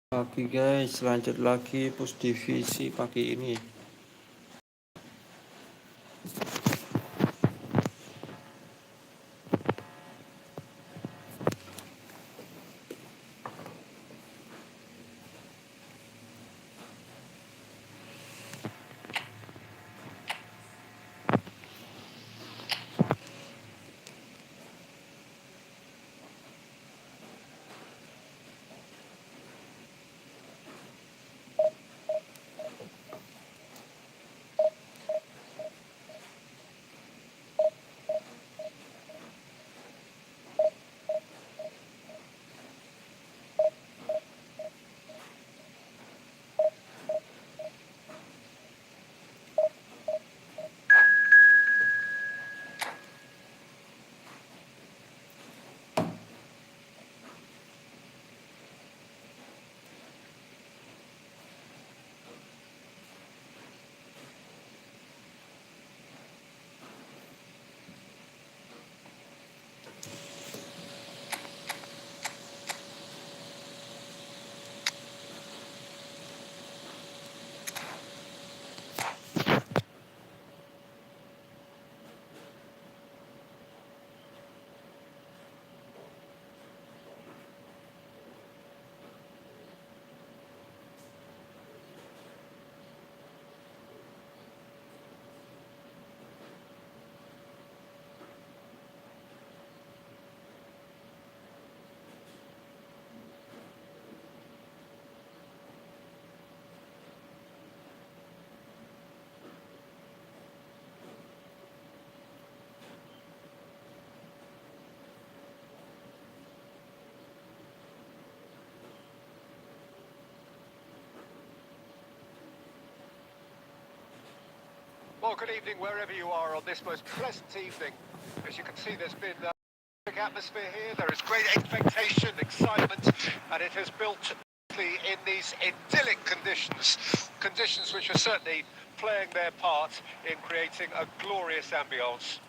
Lagi guys, lanjut lagi push divisi pagi ini. Well, good evening wherever you are on this most pleasant evening. As you can see, there's been a big atmosphere here. There is great expectation, excitement, and it has built in these idyllic conditions. Conditions which are certainly playing their part in creating a glorious ambience.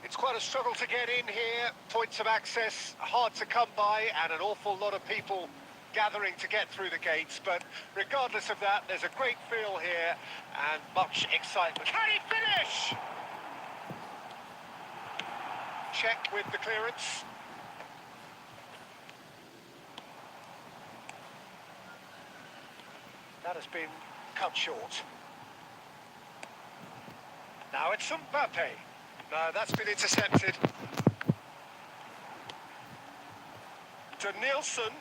It's quite a struggle to get in here. Points of access hard to come by, and an awful lot of people gathering to get through the gates, but regardless of that, there's a great feel here and much excitement. Can he finish? Check with the clearance. That has been cut short. Now it's Mbappe. No, that's been intercepted. To Nielsen.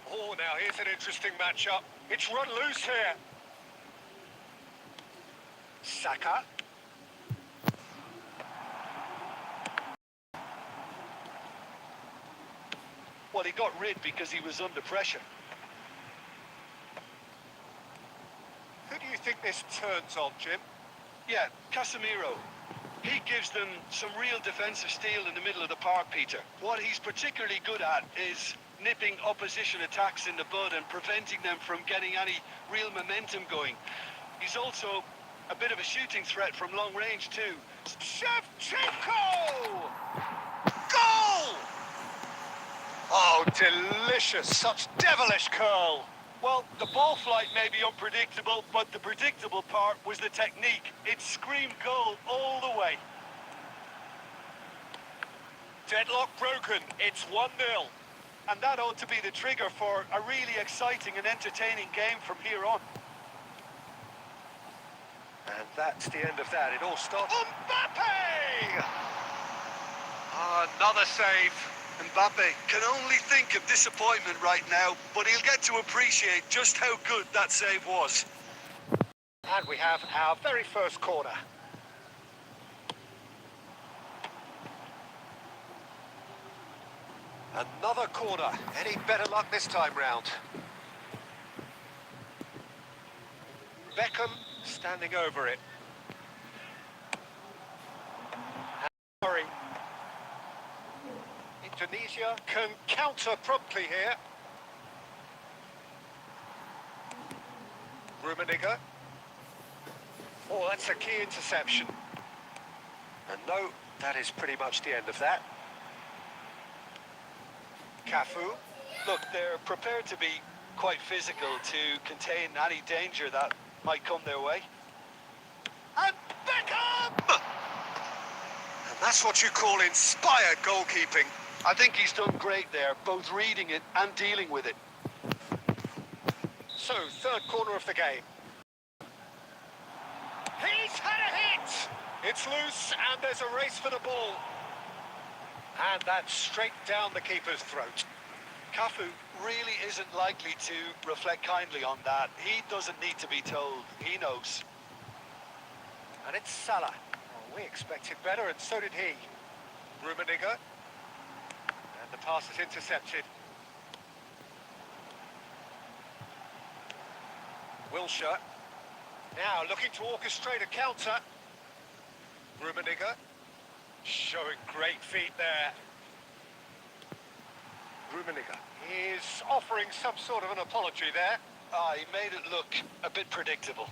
Oh, now here's an interesting matchup. It's run loose here. Saka. Well, he got rid because he was under pressure. Who do you think this turns on, Jim? Yeah, Casemiro. He gives them some real defensive steel in the middle of the park, Peter. What he's particularly good at is nipping opposition attacks in the bud and preventing them from getting any real momentum going. He's also a bit of a shooting threat from long range too. Shevchenko! Goal! Oh, delicious. Such devilish curl. Well, the ball flight may be unpredictable, but the predictable part was the technique. It screamed goal all the way. Deadlock broken. It's 1-0. And that ought to be the trigger for a really exciting and entertaining game from here on. And that's the end of that. It all stopped. Mbappe! Another save. Mbappe can only think of disappointment right now, but he'll get to appreciate just how good that save was. And we have our very first corner. Another corner. Any better luck this time round? Beckham standing over it. Murray. Indonesia can counter promptly here. Rummenigge. Oh, that's a key interception. And no, that is pretty much the end of that. Cafu. Look, they're prepared to be quite physical to contain any danger that might come their way. And Beckham! And that's what you call inspired goalkeeping. I think he's done great there, both reading it and dealing with it. So, third corner of the game. He's had a hit! It's loose and there's a race for the ball. And that's straight down the keeper's throat. Cafu really isn't likely to reflect kindly on that. He doesn't need to be told. He knows. And it's Salah. Oh, we expected better, and so did he. Rummenigge. And the pass is intercepted. Wilshere. Now looking to orchestrate a counter. Rummenigge. Showing great feet there. Rummenigge is offering some sort of an apology there. He made it look a bit predictable.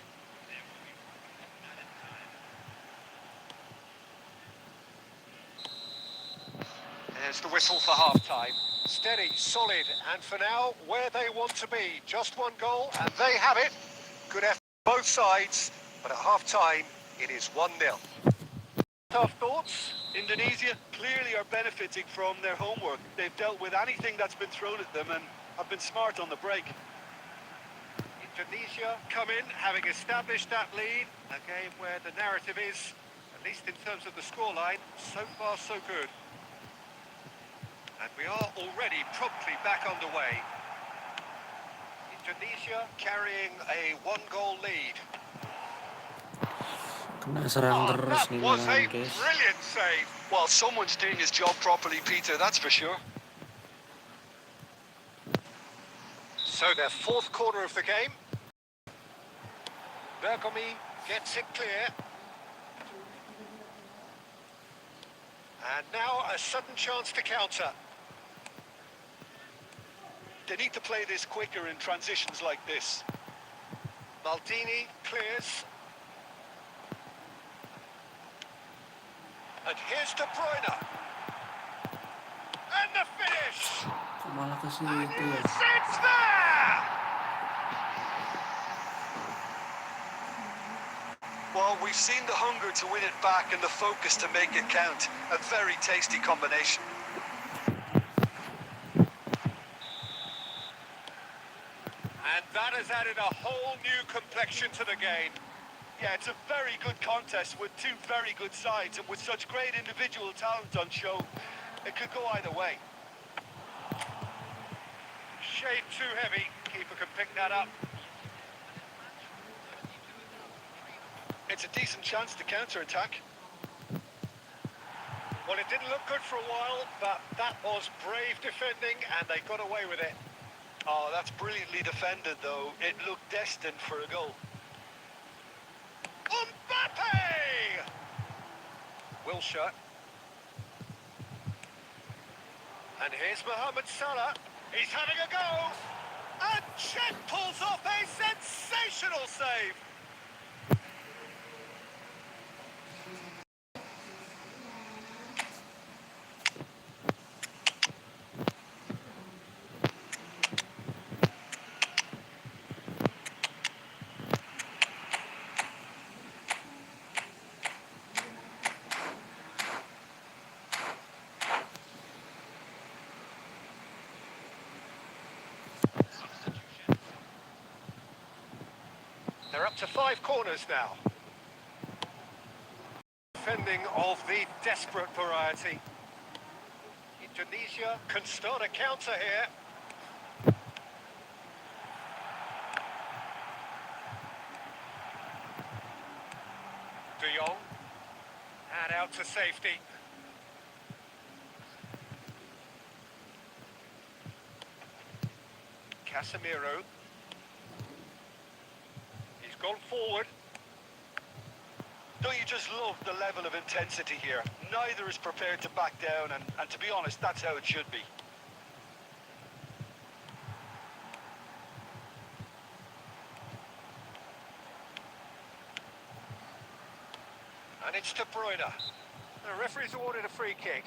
There's the whistle for half-time. Steady, solid, and for now, where they want to be. Just one goal, and they have it. Good effort both sides, but at half-time, it is 1-0. Tough thoughts? Indonesia clearly are benefiting from their homework. They've dealt with anything that's been thrown at them and have been smart on the break. Indonesia come in, having established that lead. A game where the narrative is, at least in terms of the scoreline, so far so good. And we are already promptly back underway. Indonesia carrying a one-goal lead. Kena serang terus That nih was a lawan, guys. brilliant save. Well, someone's doing his job properly, Peter, that's for sure. So their fourth corner of the game. Bergomi gets it clear. And now a sudden chance to counter. They need to play this quicker in transitions like this. Maldini clears. And here's De Bruyne. And the finish! Malah ke situ And ya. it's there! Well, we've seen the hunger to win it back and the focus to make it count. A very tasty combination. And that has added a whole new complexion to the game. Yeah, it's a very good contest with two very good sides, and with such great individual talent on show, it could go either way. Shade too heavy. Keeper can pick that up. It's a decent chance to counter-attack. Well, it didn't look good for a while, but that was brave defending, and they got away with it. Oh, that's brilliantly defended, though. It looked destined for a goal. Mbappe! Wilshere. And here's Mohamed Salah. He's having a go. And Chet pulls off a sensational save. They're up to 5 corners now. Defending of the desperate variety. Indonesia can start a counter here. De Jong. And out to safety. Casemiro. He's gone forward. Don't you just love the level of intensity here? Neither is prepared to back down, and to be honest, that's how it should be. And it's De Bruyne. The referee's awarded a free kick.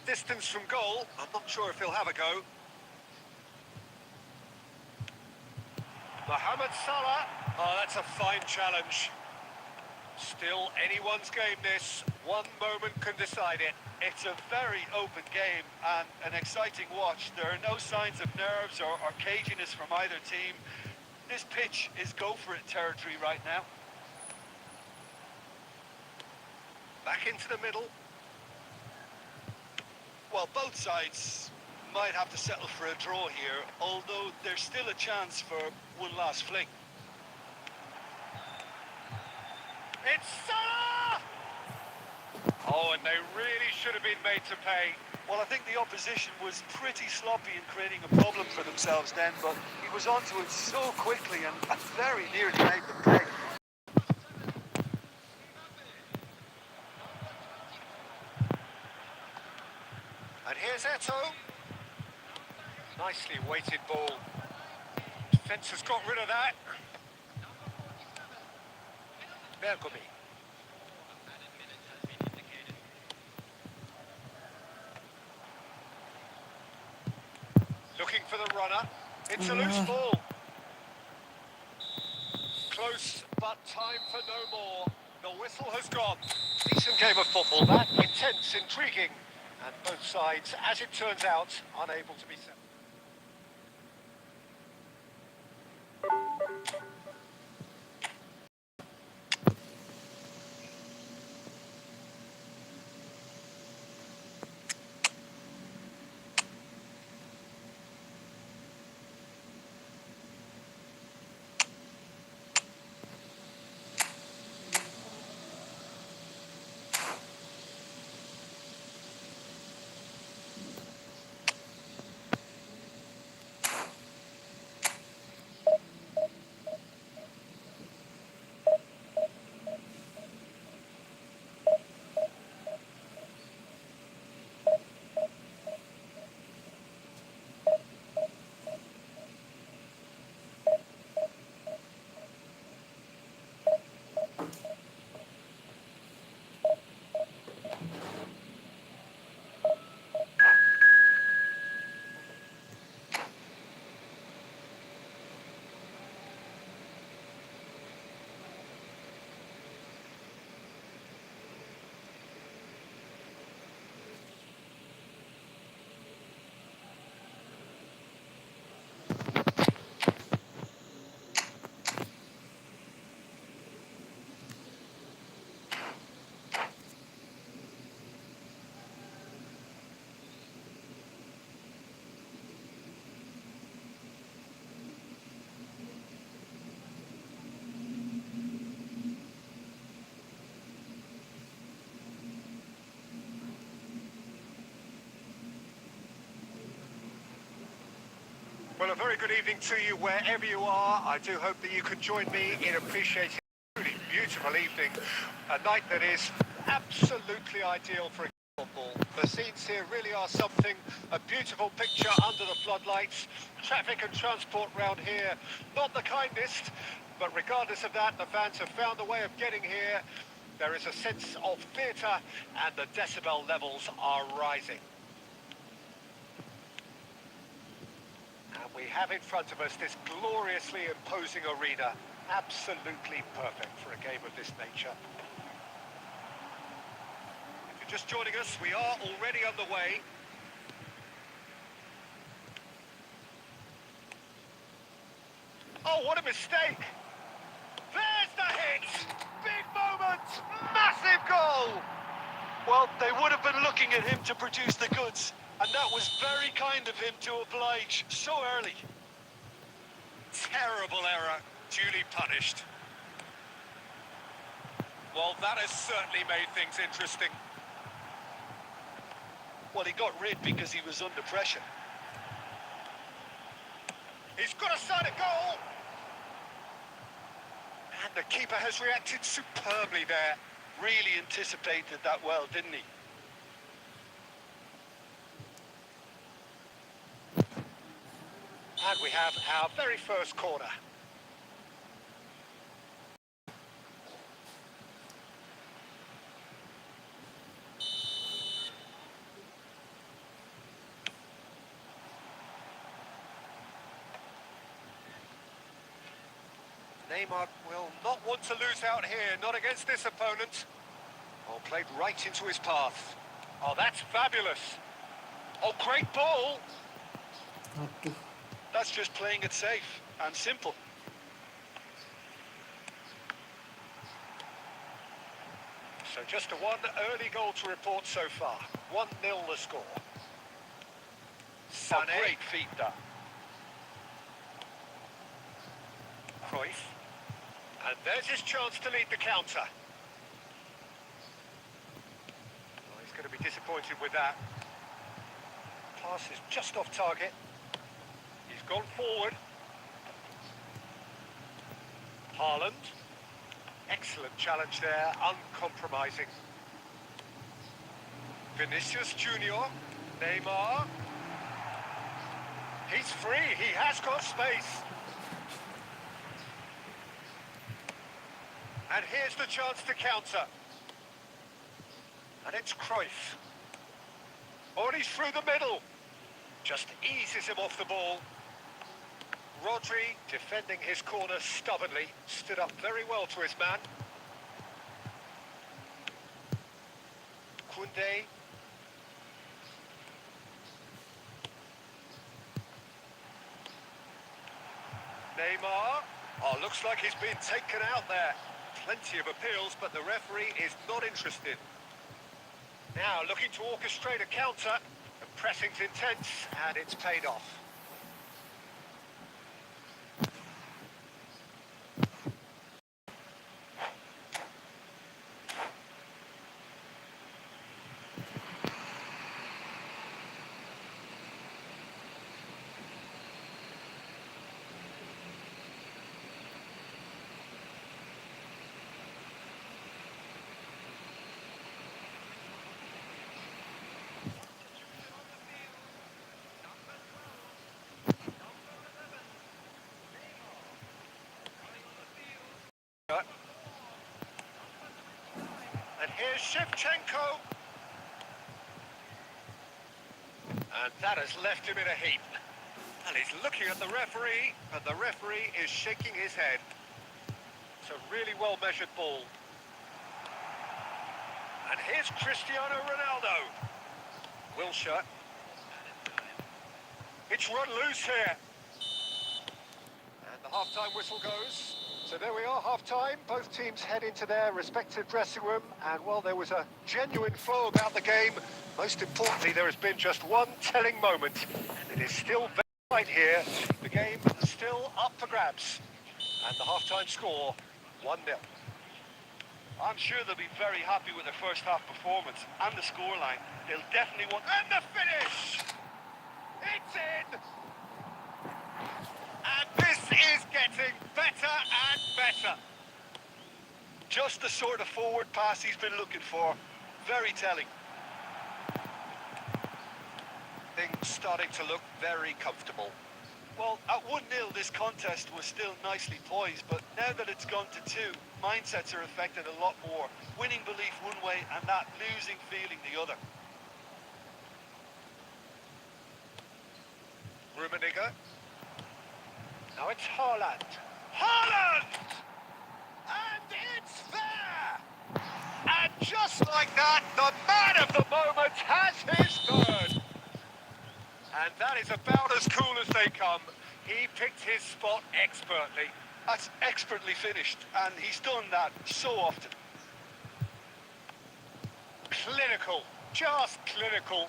distance from goal. I'm not sure if he'll have a go. Mohamed Salah. Oh, that's a fine challenge. Still anyone's game, this. One moment can decide it. It's a very open game and an exciting watch. There are no signs of nerves or caginess from either team. This pitch is go-for-it territory right now. Back into the middle. Well, both sides might have to settle for a draw here, although there's still a chance for one last fling. It's Salah! Oh, and they really should have been made to pay. Well, I think the opposition was pretty sloppy in creating a problem for themselves then, but he was onto it so quickly and very nearly made them pay. And here's Eto. Nicely weighted ball. Defence has got rid of that. Bergomi. Looking for the runner. It's a loose ball. Close, but time for no more. The whistle has gone. Decent game of football, that. Intense, intriguing. And both sides, as it turns out, unable to be set. Well, a very good evening to you wherever you are. I do hope that you could join me in appreciating a truly beautiful evening. A night that is absolutely ideal for football. The scenes here really are something. A beautiful picture under the floodlights. Traffic and transport round here, not the kindest. But regardless of that, the fans have found a way of getting here. There is a sense of theatre and the decibel levels are rising. And we have in front of us this gloriously imposing arena. Absolutely perfect for a game of this nature. If you're just joining us, we are already underway. Oh, what a mistake! There's the hit! Big moment! Massive goal! Well, they would have been looking at him to produce the goods, and that was very kind of him to oblige so early. Terrible error, duly punished. Well, that has certainly made things interesting. Well, he got rid because he was under pressure. He's got a sight of goal! And the keeper has reacted superbly there. Really anticipated that well, didn't he? And we have our very first corner. Neymar will not want to lose out here, not against this opponent. Oh, played right into his path. Oh, that's fabulous. Oh, great ball. Aduh. That's just playing it safe and simple. So just one early goal to report so far. 1-0 the score. A Sané. great feat, that. Cruyff. And there's his chance to lead the counter. Oh, he's going to be disappointed with that. Pass is just off target. He's gone forward. Haaland. Excellent challenge there, uncompromising. Vinicius Junior. Neymar. He's free, he has got space. And here's the chance to counter. And it's Cruyff. Oh, and he's through the middle. Just eases him off the ball. Rodri, defending his corner stubbornly, stood up very well to his man. Koundé. Neymar. Oh, looks like he's been taken out there. Plenty of appeals, but the referee is not interested. Now looking to orchestrate a counter. The pressing's intense, and it's paid off. And here's Shevchenko. And that has left him in a heap. And he's looking at the referee, and the referee is shaking his head. It's a really well-measured ball. And here's Cristiano Ronaldo. Wilshere. It's run loose here. And the half-time whistle goes. So there we are, half-time. Both teams head into their respective dressing room. And, well, there was a genuine flow about the game. Most importantly, there has been just one telling moment. And it is still very tight here. The game is still up for grabs. And the half-time score, 1-0. I'm sure they'll be very happy with their first half performance and the scoreline. They'll definitely want... And the finish! It's in! And this is getting better and better. Just the sort of forward pass he's been looking for. Very telling. Things starting to look very comfortable. Well, at 1-0, this contest was still nicely poised, but now that it's gone to 2, mindsets are affected a lot more. Winning belief one way and that losing feeling the other. Rummenigge. Now it's Haaland. Haaland! And it's there! And just like that, the man of the moment has his third. And that is about as cool as they come. He picked his spot expertly. That's expertly finished, and he's done that so often. Clinical, just clinical.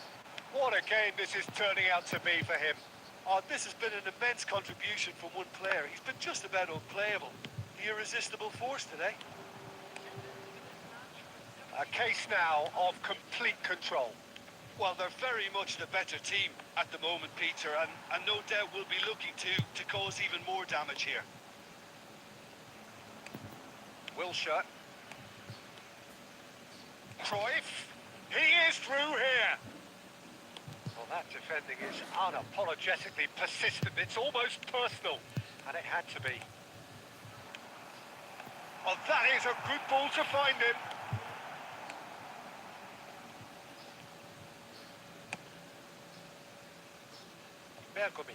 What a game this is turning out to be for him. Oh, this has been an immense contribution from one player. He's been just about unplayable. The irresistible force today. A case now of complete control. Well, they're very much the better team at the moment, Peter, and no doubt will be looking to cause even more damage here. Wilshere. Cruyff. He is through here. Well, that defending is unapologetically persistent. It's almost personal, and it had to be. Well, that is a good ball to find him. Bergomi.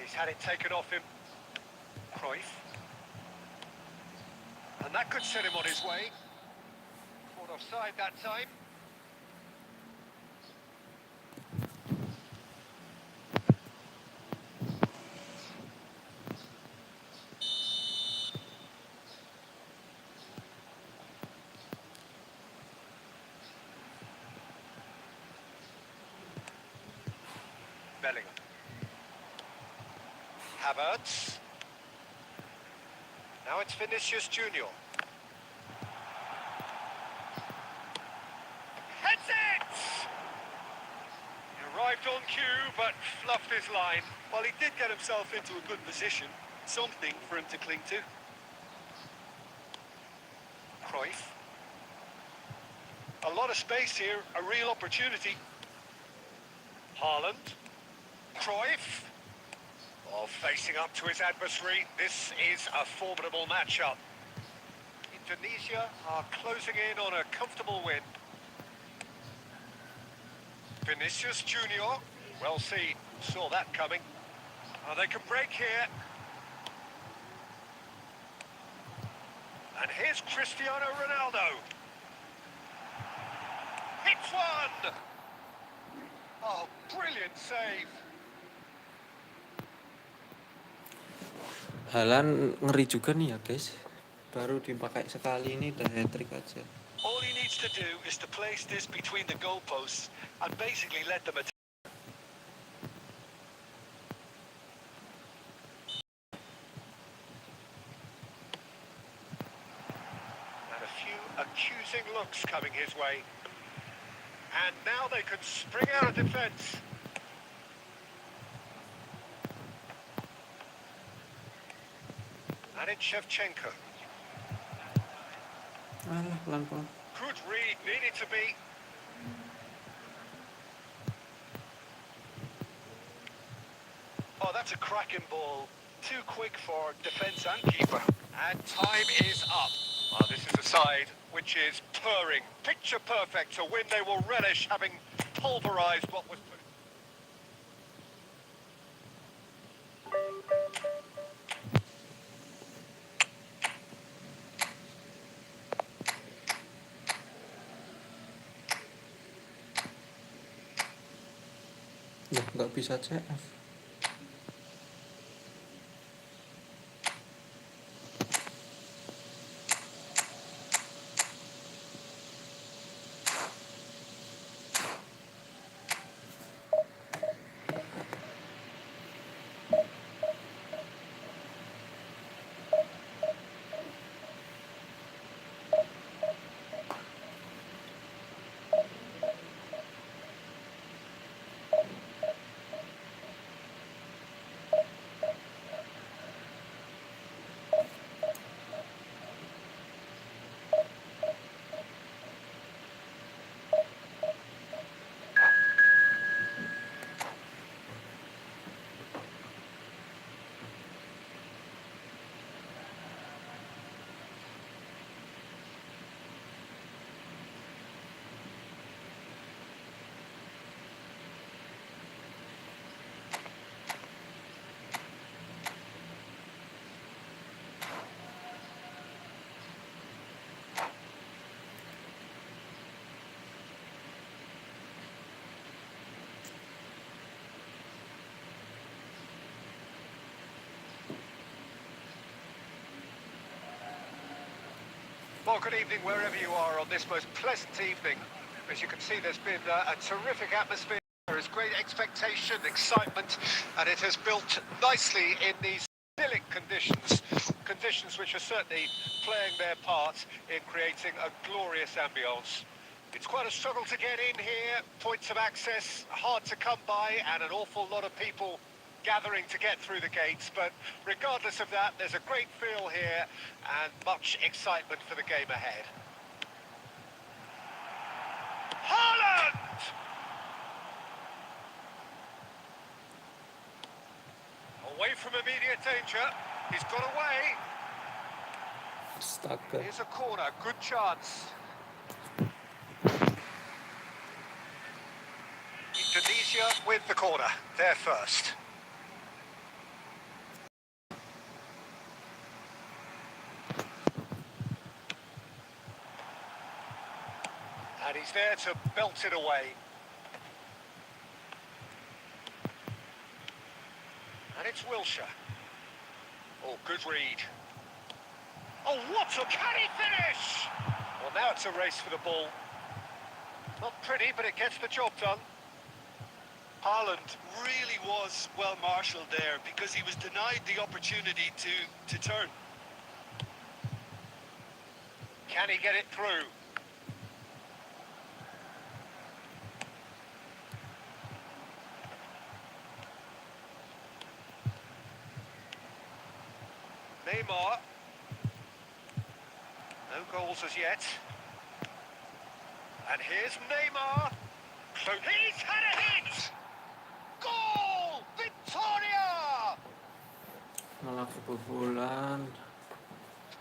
He's had it taken off him. Cruyff. And that could set him on his way. Caught offside that time. Bellingham. Havertz. Now it's Vinicius Junior. Heads it! He arrived on cue, but fluffed his line. Well, he did get himself into a good position. Something for him to cling to. Cruyff. A lot of space here, a real opportunity. Haaland. Cruyff. Oh, facing up to his adversary. This is a formidable matchup. Indonesia are closing in on a comfortable win. Vinicius Junior. Well seen. Saw that coming. Oh, they can break here. And here's Cristiano Ronaldo. Hits one! Oh, brilliant save. Haaland ngeri juga nih ya guys. Baru dipakai sekali ini udah hat-trick aja. All he needs to do is to place this between the goalposts and basically let them attack. And a few accusing looks coming his way. And now they can spring out of defence. And it's Shevchenko. Alah, pelan-pelan. Good read, needed to be. Oh, that's a cracking ball. Too quick for defence and keeper. And time is up. Well, this is a side which is purring. Picture perfect, a win they will relish, having pulverised what was put. Ya, nggak bisa CF. Well, good evening wherever you are on this most pleasant evening. As you can see, there's been a terrific atmosphere. There is great expectation, excitement, and it has built nicely in these idyllic conditions. Conditions which are certainly playing their part in creating a glorious ambience. It's quite a struggle to get in here, points of access hard to come by, and an awful lot of people gathering to get through the gates, but regardless of that, there's a great feel here and much excitement for the game ahead. Haaland! Away from immediate danger, he's got away. Stuck. Here's a corner, good chance. Indonesia with the corner, they're first. And he's there to belt it away. And it's Wilshere. Oh, good read. Oh, what a... Can he finish? Well, now it's a race for the ball. Not pretty, but it gets the job done. Haaland really was well marshalled there because he was denied the opportunity to turn. Can he get it through? Neymar. No goals as yet. And here's Neymar. He's had a hit! Goal! Victoria! Malah kebobolan.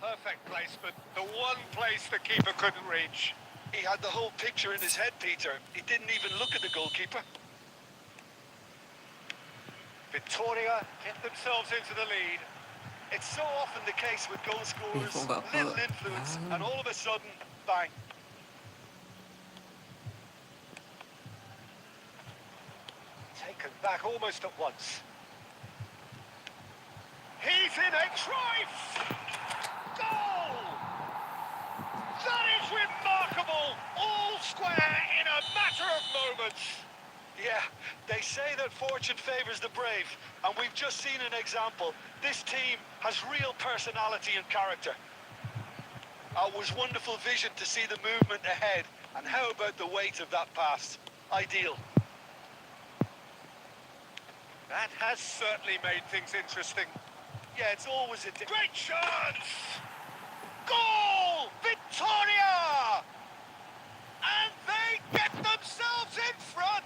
Perfect placement. The one place the keeper couldn't reach. He had the whole picture in his head, Peter. He didn't even look at the goalkeeper. Victoria get themselves into the lead. It's so often the case with goal scorers, Kok nggak little ke- influence, and all of a sudden, bang. Taken back almost at once. He's in a Cruyff! Goal! That is remarkable! All square in a matter of moments. Yeah, they say that fortune favours the brave, and we've just seen an example. This team has real personality and character. It was wonderful vision to see the movement ahead, and how about the weight of that pass? Ideal. That has certainly made things interesting. Yeah, it's always a... Great chance! Goal! Victoria! And they get themselves in front!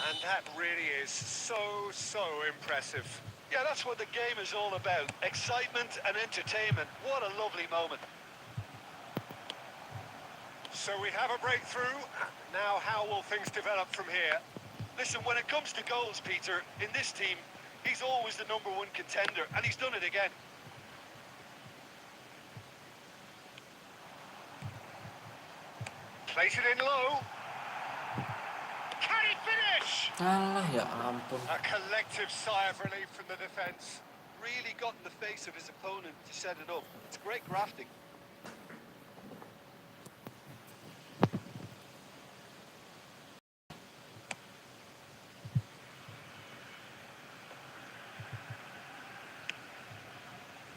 And that really is so impressive. Yeah, that's what the game is all about. Excitement and entertainment. What a lovely moment. So we have a breakthrough. Now how will things develop from here? Listen, when it comes to goals, Peter, in this team, he's always the number one contender, and he's done it again. Place it in low. Can he finish? Alah, ya ampun. A collective sigh of relief from the defence. Really got in the face of his opponent to set it up. It's great grafting.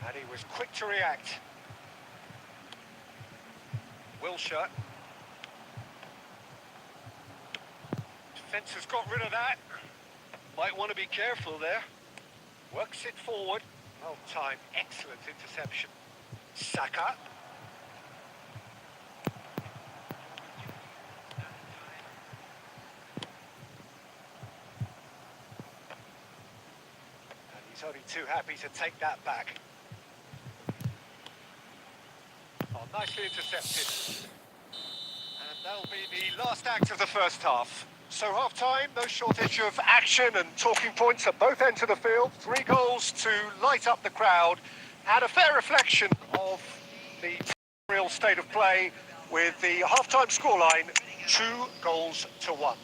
And he was quick to react. Wilshere. Defence has got rid of that. Might want to be careful there. Works it forward. Well timed. Excellent interception. Saka. And he's only too happy to take that back. Oh, nicely intercepted. And that'll be the last act of the first half. So half-time, no shortage of action and talking points at both ends of the field. 3 goals to light up the crowd, and a fair reflection of the real state of play with the half-time scoreline 2-1.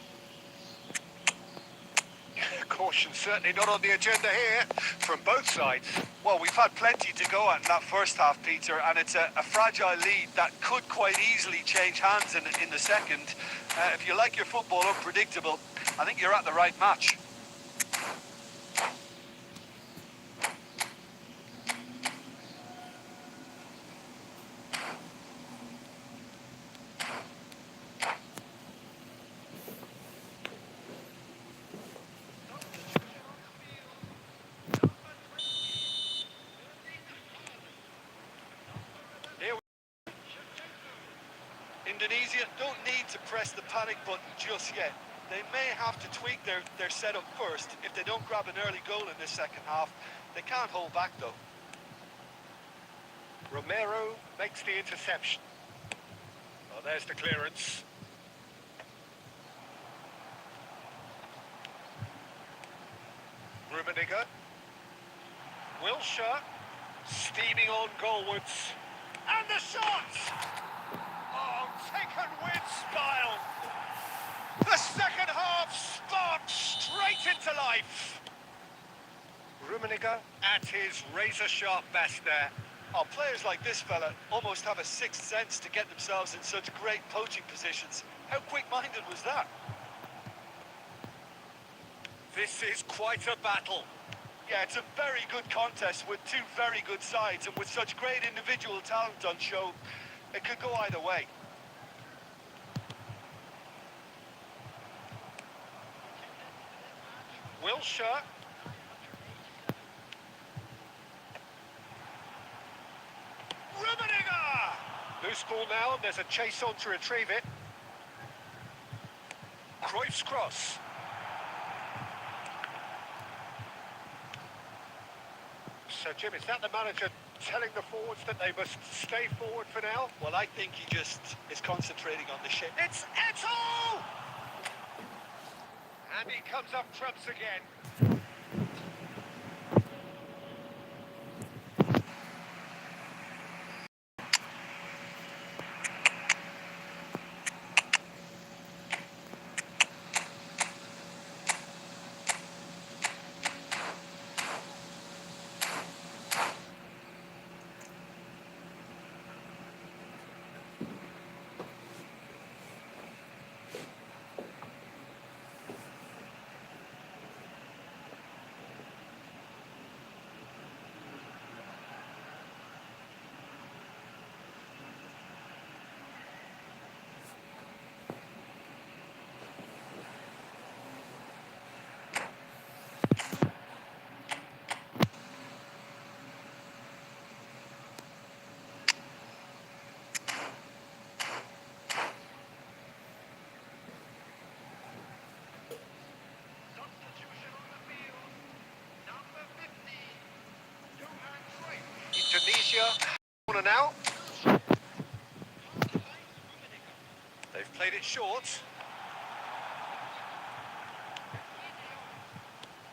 Caution certainly not on the agenda here from both sides. Well, we've had plenty to go at in that first half, Peter, and it's a fragile lead that could quite easily change hands in the second. If you like your football unpredictable, I think you're at the right match. Indonesia don't need to press the panic button just yet. They may have to tweak their setup first. If they don't grab an early goal in this second half, they can't hold back though. Romero makes the interception. Oh, there's the clearance. Rummenigge. Wilshere. Steaming on goalwards. And the shot! Oh, taken with style. The second half sparked straight into life. Rummenigge at his razor-sharp best there. Oh, players like this fella almost have a sixth sense to get themselves in such great poaching positions. How quick-minded was that? This is quite a battle. Yeah, it's a very good contest with two very good sides, and with such great individual talent on show, it could go either way. Wilshere. Rummenigge! Loose ball now, and there's a chase on to retrieve it. Cruyff's cross. So, Jim, is that the manager telling the forwards that they must stay forward for now? Well, I think he just is concentrating on the shape. It's Eto'o! And he comes up trumps again. Indonesia, corner now. They've played it short.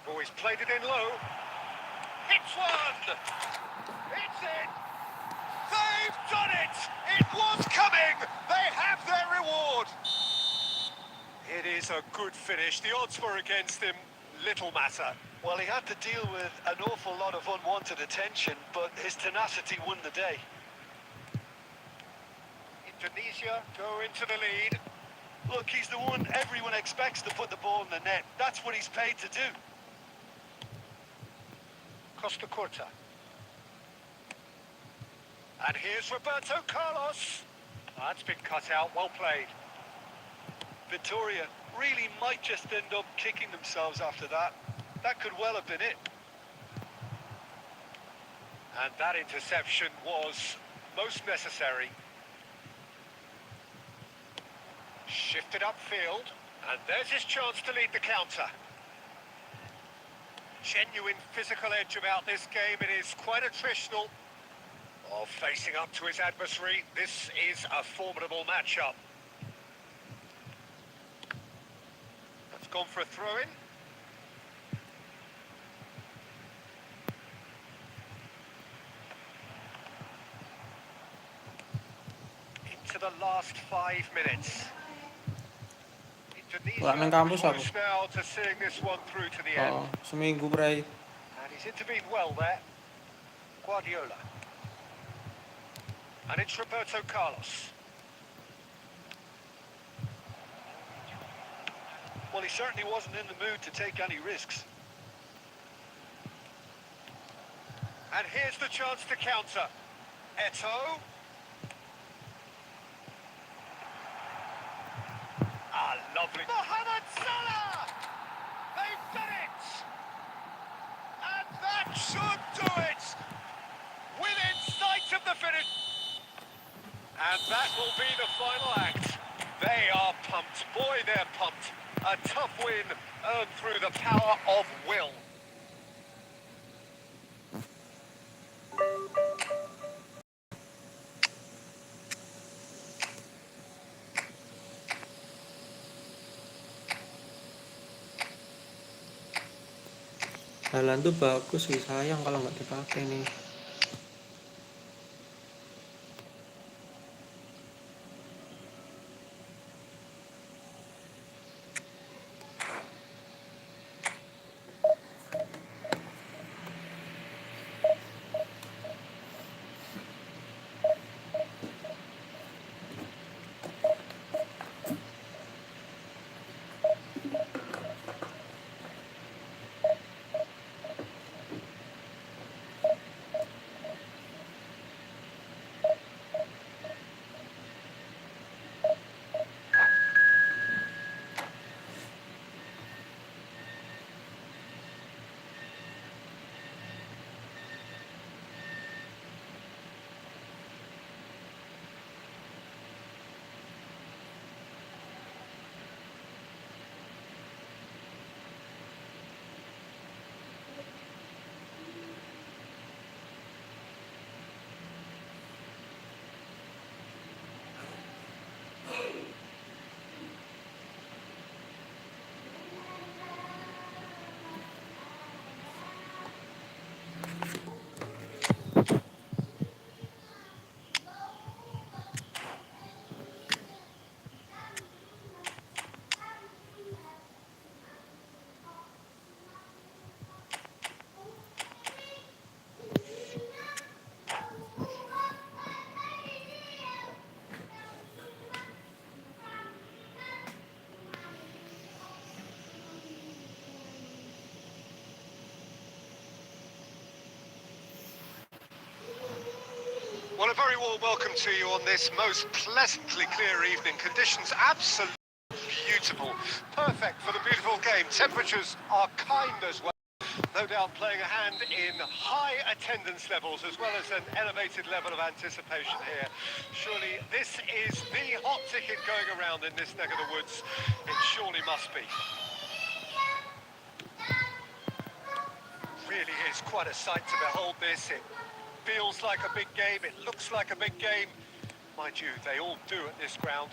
Oh, he's played it in low. Hits one! It's in! They've done it! It was coming! They have their reward! It is a good finish. The odds were against him. Little matter. Well, he had to deal with an awful lot of unwanted attention, but his tenacity won the day. Indonesia go into the lead. Look, he's the one everyone expects to put the ball in the net. That's what he's paid to do. Costa Curta. And here's Roberto Carlos. That's been cut out. Well played. Victoria really might just end up kicking themselves after that. That could well have been it. And that interception was most necessary. Shifted upfield, and there's his chance to lead the counter. Genuine physical edge about this game. It is quite attritional. Oh, facing up to his adversary, this is a formidable matchup. That's gone for a throw-in. Into the last 5 minutes. Wala ng campus ako. Close now to seeing this one through to the end. Oo, seminggu pre. And he's intervened well there. Guardiola. And it's Roberto Carlos. Well, he certainly wasn't in the mood to take any risks. And here's the chance to counter. Eto'o. Ah, lovely. Mohamed Salah! They've done it! And that should do it! Within sight of the finish. And that will be the final act. They are pumped. Boy, they're pumped. A tough win earned through the power of will. Jalan tuh bagus sih, sayang kalau nggak dipakai nih. Well, a very warm welcome to you on this most pleasantly clear evening. Conditions absolutely beautiful. Perfect for the beautiful game. Temperatures are kind as well. No doubt playing a hand in high attendance levels as well as an elevated level of anticipation here. Surely this is the hot ticket going around in this neck of the woods. It surely must be. Really is quite a sight to behold this. It feels like a big game, it looks like a big game. Mind you, they all do at this ground.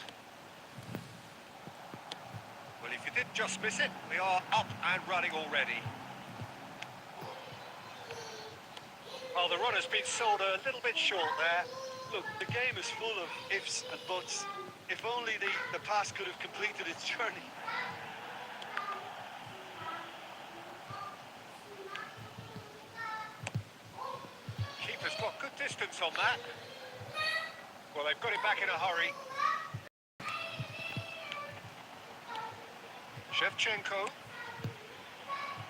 Well, if you did just miss it, we are up and running already. Well, the run has been sold a little bit short there. Look, the game is full of ifs and buts. If only the pass could have completed its journey. Keeper's got good distance on that. Well, they've got it back in a hurry. Shevchenko.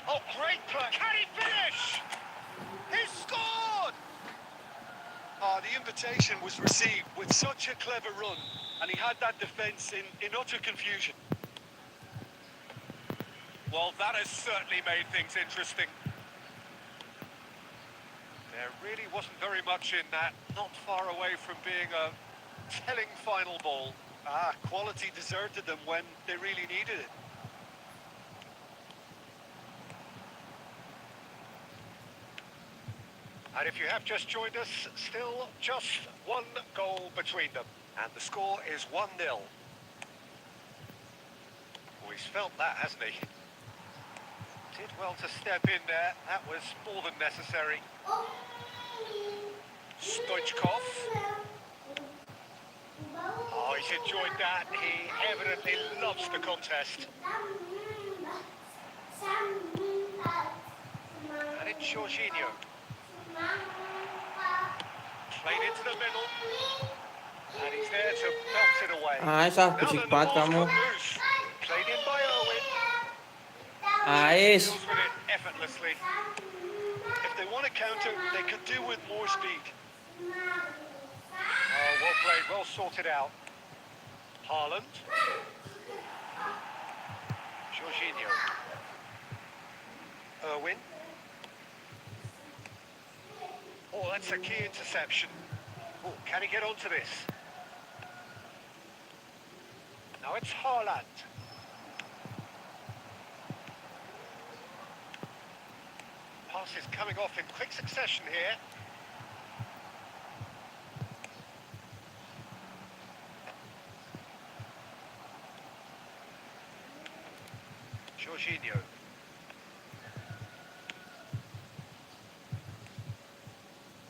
Oh, great play. Can he finish? He scored! The invitation was received with such a clever run, and he had that defence in utter confusion. Well, that has certainly made things interesting. There really wasn't very much in that, not far away from being a telling final ball. Quality deserted them when they really needed it. And if you have just joined us, still just one goal between them. And the score is 1-0. Oh, he's felt that, hasn't he? Did well to step in there. That was more than necessary. Stoichkov. Oh, he's enjoyed that. He evidently loves the contest. And it's Jorginho. Played into the middle. And he's there to bounce it away. Ais Now berisik then, the banget ball's kamu. got loose. Played in by Owen. Ais. Deals with it effortlessly. If they want to counter, they could do with more speed. Oh, well played, well sorted out. Haaland. Jorginho. Irwin. Oh, that's a key interception. Oh, can he get onto this? Now it's Haaland. Pass is coming off in quick succession here. Jorginho.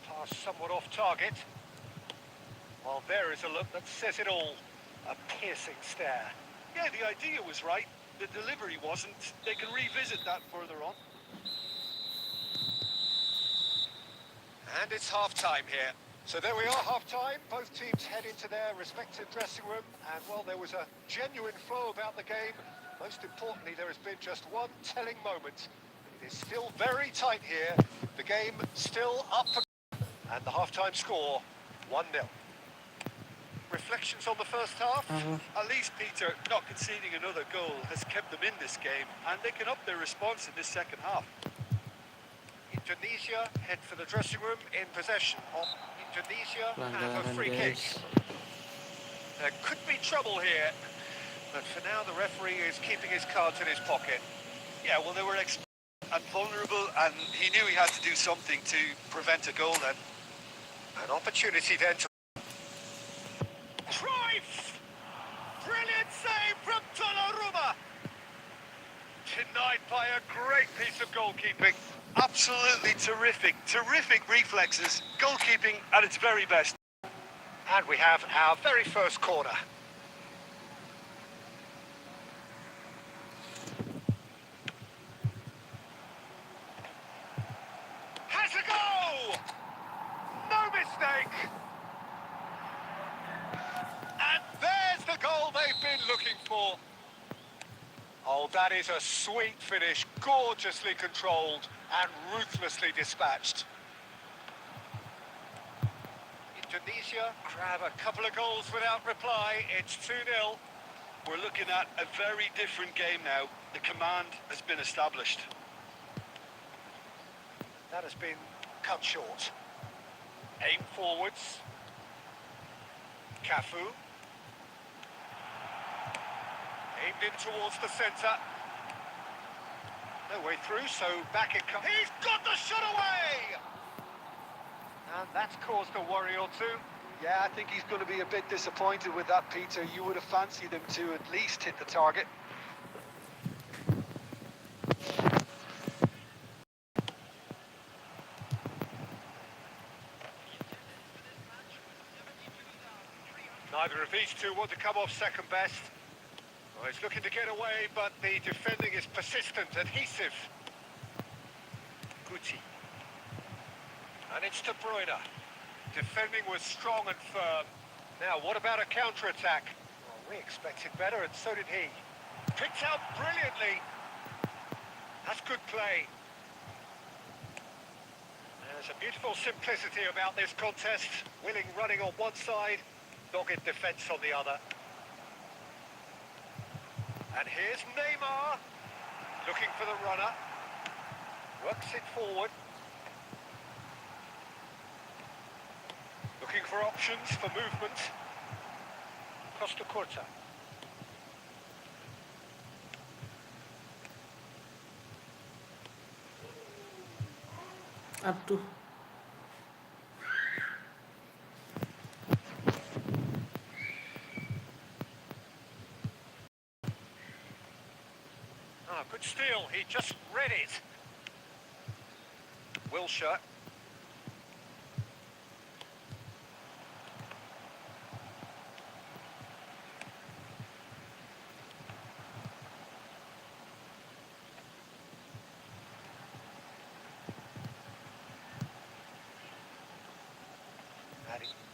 Pass somewhat off target. Well, there is a look that says it all. A piercing stare. Yeah, the idea was right. The delivery wasn't. They can revisit that further on. And it's half-time here. So there we are, half-time. Both teams head into their respective dressing room. And, well, there was a genuine flow about the game. Most importantly, there has been just one telling moment. It is still very tight here. The game still up for... And the half-time score, 1-0. Reflections on the first half? At least, Peter, not conceding another goal has kept them in this game, and they can up their response in this second half. Indonesia head for the dressing room in possession of Indonesia have a free Pelanggaran, kick. guys. There could be trouble here, but for now the referee is keeping his cards in his pocket. Yeah, well, they were exposed and vulnerable, and he knew he had to do something to prevent a goal then. An opportunity then to... Cruyff! Brilliant save from Donnarumma! Denied by a great piece of goalkeeping. Absolutely terrific reflexes, goalkeeping at its very best. And we have our very first corner. Has a go! No mistake! And there's the goal they've been looking for. Oh, that is a sweet finish, gorgeously controlled and ruthlessly dispatched. Amnesia, grab a couple of goals without reply. It's 2-0. We're looking at a very different game now. The command has been established. That has been cut short. Aim forwards. Cafu. Aimed in towards the centre. No way through, so back it comes. He's got the shot away! And that's caused a worry or two. Yeah, I think he's going to be a bit disappointed with that, Peter. You would have fancied him to at least hit the target. Neither of these two want to come off second best. Well, he's looking to get away, but the defending is persistent, adhesive. Gucci. And it's De Bruyne. Defending was strong and firm. Now, what about a counter-attack? Well, we expected better, and so did he. Picked out brilliantly. That's good play. There's a beautiful simplicity about this contest. Willing running on one side, dogged defence on the other. And here's Neymar, looking for the runner. Works it forward. Looking for options for movement. Costa Curta. Aduh. Ah, good steal. He just read it. Wilshere.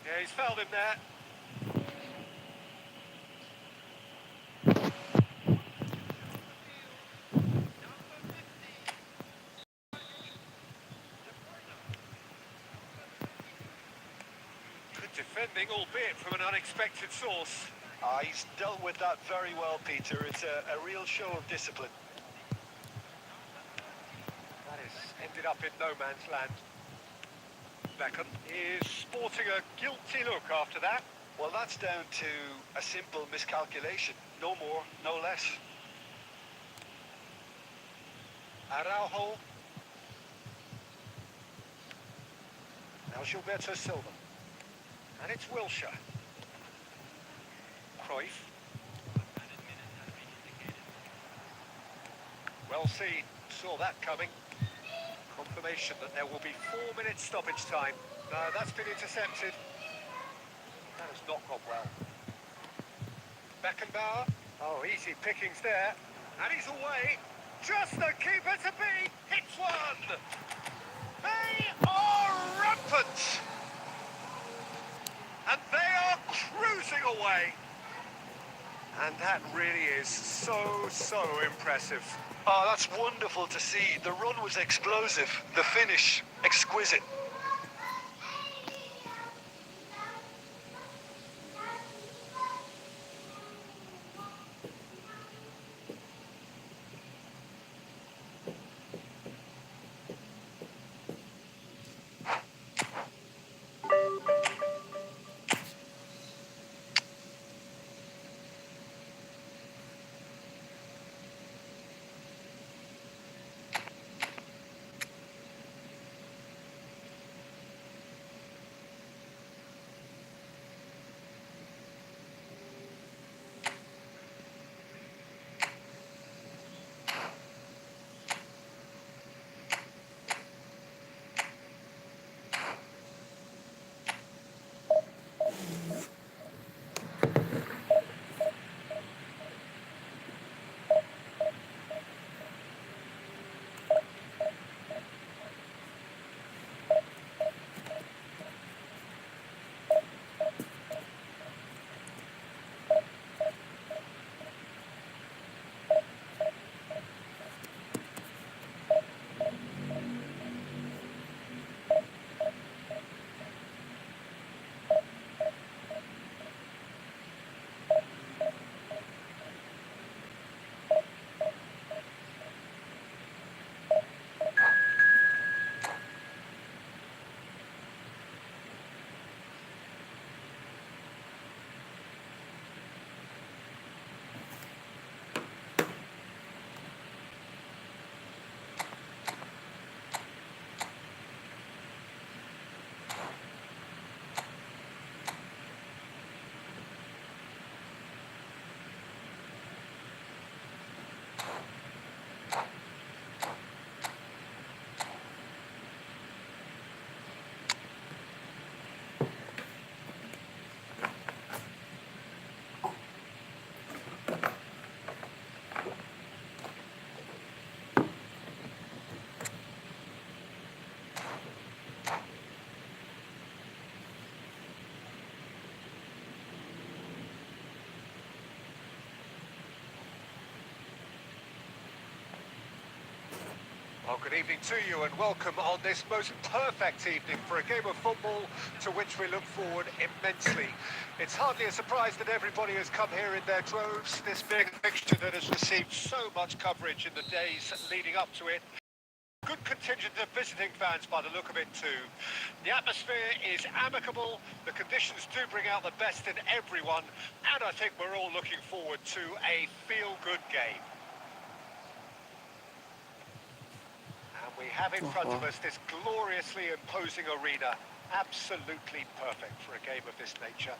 Yeah, he's fouled him there. Good defending, albeit from an unexpected source. He's dealt with that very well, Peter. It's a real show of discipline. That has ended up in no man's land. Beckham is sporting a guilty look after that. Well, that's down to a simple miscalculation. No more, no less. Araujo. Now Gilberto Silva. And it's Wilshere. Cruyff. Well seen. Saw that coming. Confirmation that there will be 4 minutes stoppage time. No, that's been intercepted. That has not gone well. Beckenbauer. Oh, easy pickings there. And he's away. Just the keeper to be. Hits one. They are rampant. And they are cruising away. And that really is so impressive. Oh, that's wonderful to see. The run was explosive. The finish, exquisite. Well, good evening to you and welcome on this most perfect evening for a game of football to which we look forward immensely. It's hardly a surprise that everybody has come here in their droves, this being a fixture that has received so much coverage in the days leading up to it. Good contingent of visiting fans by the look of it too. The atmosphere is amicable, the conditions do bring out the best in everyone, and I think we're all looking forward to a feel-good game. And we have in front of us this gloriously imposing arena, absolutely perfect for a game of this nature.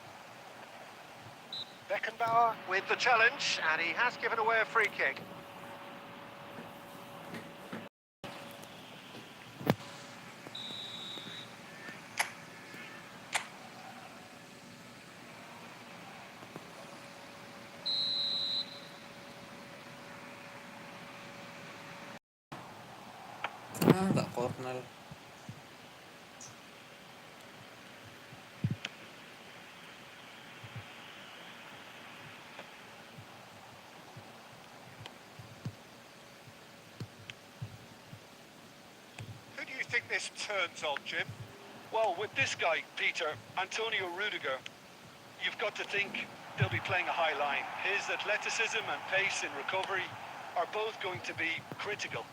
Beckenbauer with the challenge, and he has given away a free kick. Nggak corner. Who do you think this turns on, Jim? Well, with this guy, Peter, Antonio Rudiger, you've got to think they'll be playing a high line. His athleticism and pace in recovery are both going to be critical.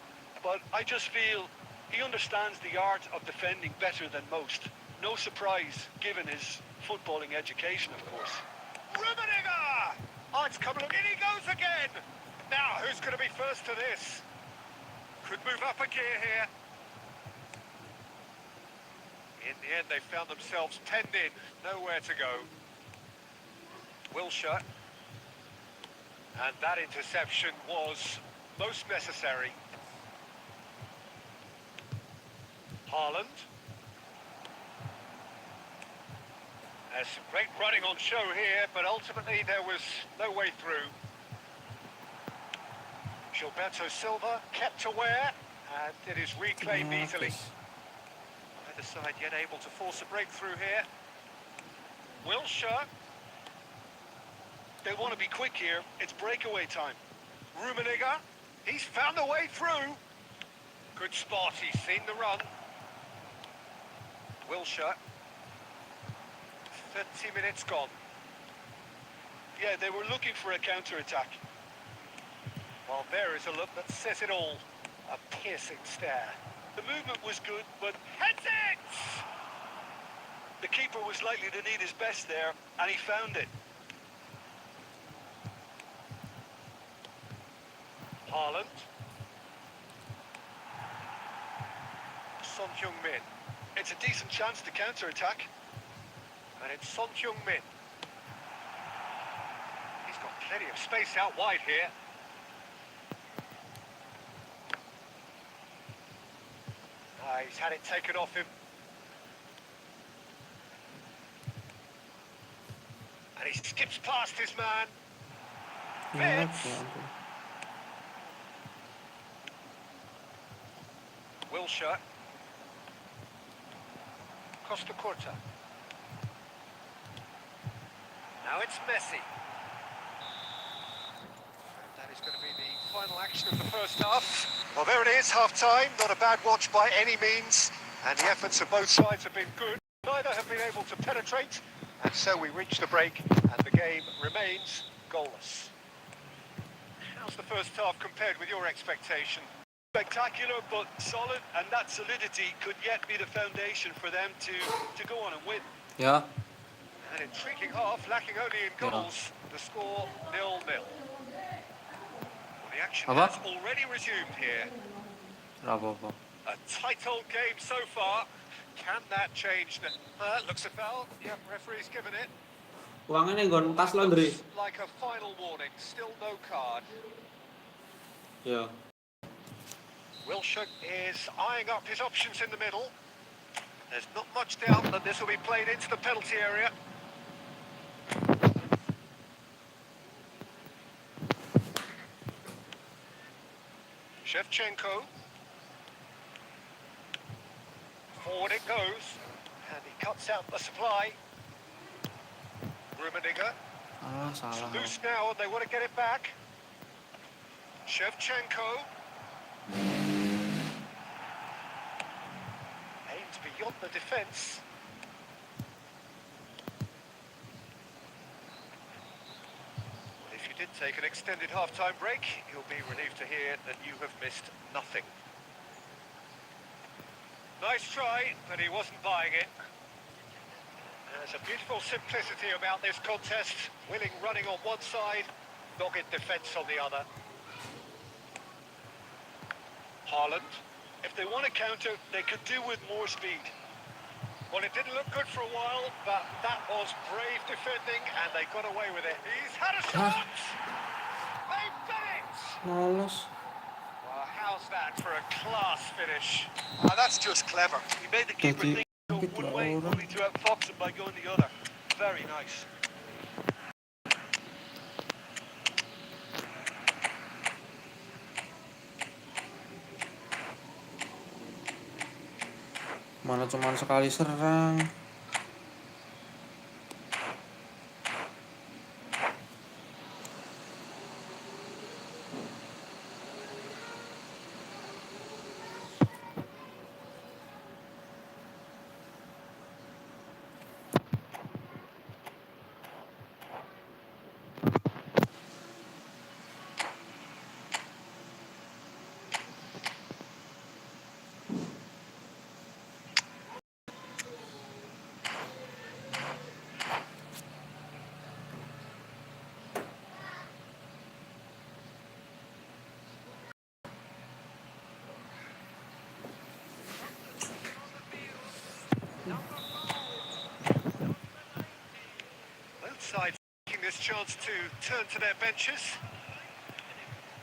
But I just feel he understands the art of defending better than most. No surprise, given his footballing education, of course. Rummenigge! Oh, it's coming, in he goes again! Now, who's going to be first to this? Could move up a gear here. In the end, they found themselves penned in, nowhere to go. Wilshere. And that interception was most necessary. Haaland. There's some great running on show here, but ultimately there was no way through. Gilberto Silva kept aware, and it is reclaimed easily. Either side yet able to force a breakthrough here. Wilshere. They want to be quick here. It's breakaway time. Rummenigge. He's found a way through. Good spot, he's seen the run. Wilshere. 30 minutes gone. Yeah, they were looking for a counter-attack. Well, there is a look that says it all. A piercing stare. The movement was good, but Heads it! the keeper was likely to need his best there, and he found it. Haaland. Son Heung-min. It's a decent chance to counter-attack. And it's Son Heung-min. He's got plenty of space out wide here. He's had it taken off him. And he skips past his man. Fits. Wilshere. Costa Curta. Now it's Messi. And that is going to be the final action of the first half. Well, there it is, half-time. Not a bad watch by any means. And the efforts of both sides have been good. Neither have been able to penetrate. And so we reach the break, and the game remains goalless. How's the first half compared with your expectation? Spectacular, but solid, and that solidity could yet be the foundation for them to go on and win. Ya, An intriguing half, lacking only in goals. The score 0-0. Well, the action Apa? has already resumed here. nggak apa-apa. A tight old game so far. Can that change? Looks a foul. Yep, referee's given it. Uangnya nggon tas laundry. Looks like a final warning. Still no card. Ya. Wilshere is eyeing up his options in the middle. There's not much doubt that this will be played into the penalty area. Shevchenko. Forward it goes. And he cuts out the supply. Rummenigge. Ah, salah. Loose now and they want to get it back. Shevchenko. beyond the defence. If you did take an extended half-time break, you'll be relieved to hear that you have missed nothing. Nice try, but he wasn't buying it. There's a beautiful simplicity about this contest. Willing running on one side, dogged defence on the other. Haaland. If they want to counter, they could do with more speed. Well, it didn't look good for a while, but that was brave defending, and they got away with it. He's had a shot! They've done it! Males. Well, how's that for a class finish? That's just clever. He made the keeper Jadi, think go gitu one way, orang. only to outfox him by going the other. Very nice. Mana cuman sekali serang. Both sides taking this chance to turn to their benches.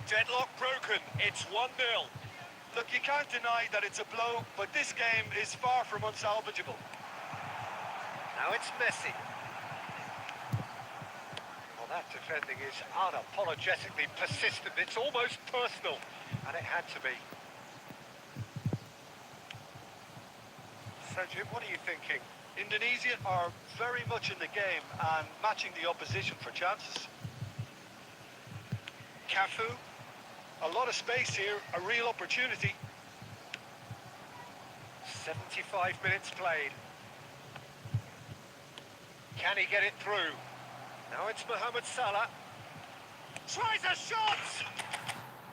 Deadlock broken. It's 1-0. Look, you can't deny that it's a blow, but this game is far from unsalvageable. Now it's Messi. Well, that defending is unapologetically persistent. It's almost personal, and it had to be. So, Jim, what are you thinking? Indonesia are very much in the game and matching the opposition for chances. Cafu. A lot of space here, a real opportunity. 75 minutes played. Can he get it through? Now it's Mohamed Salah. Tries a shot!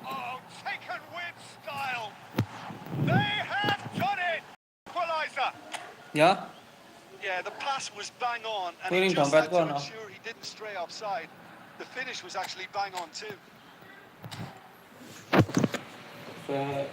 Oh, taken with style. They have done it! Equaliser. Ya, Yeah, the pass was bang on, and Kuning he just dompet had gua, to no? ensure he didn't stray offside. The finish was actually bang on too. Fe-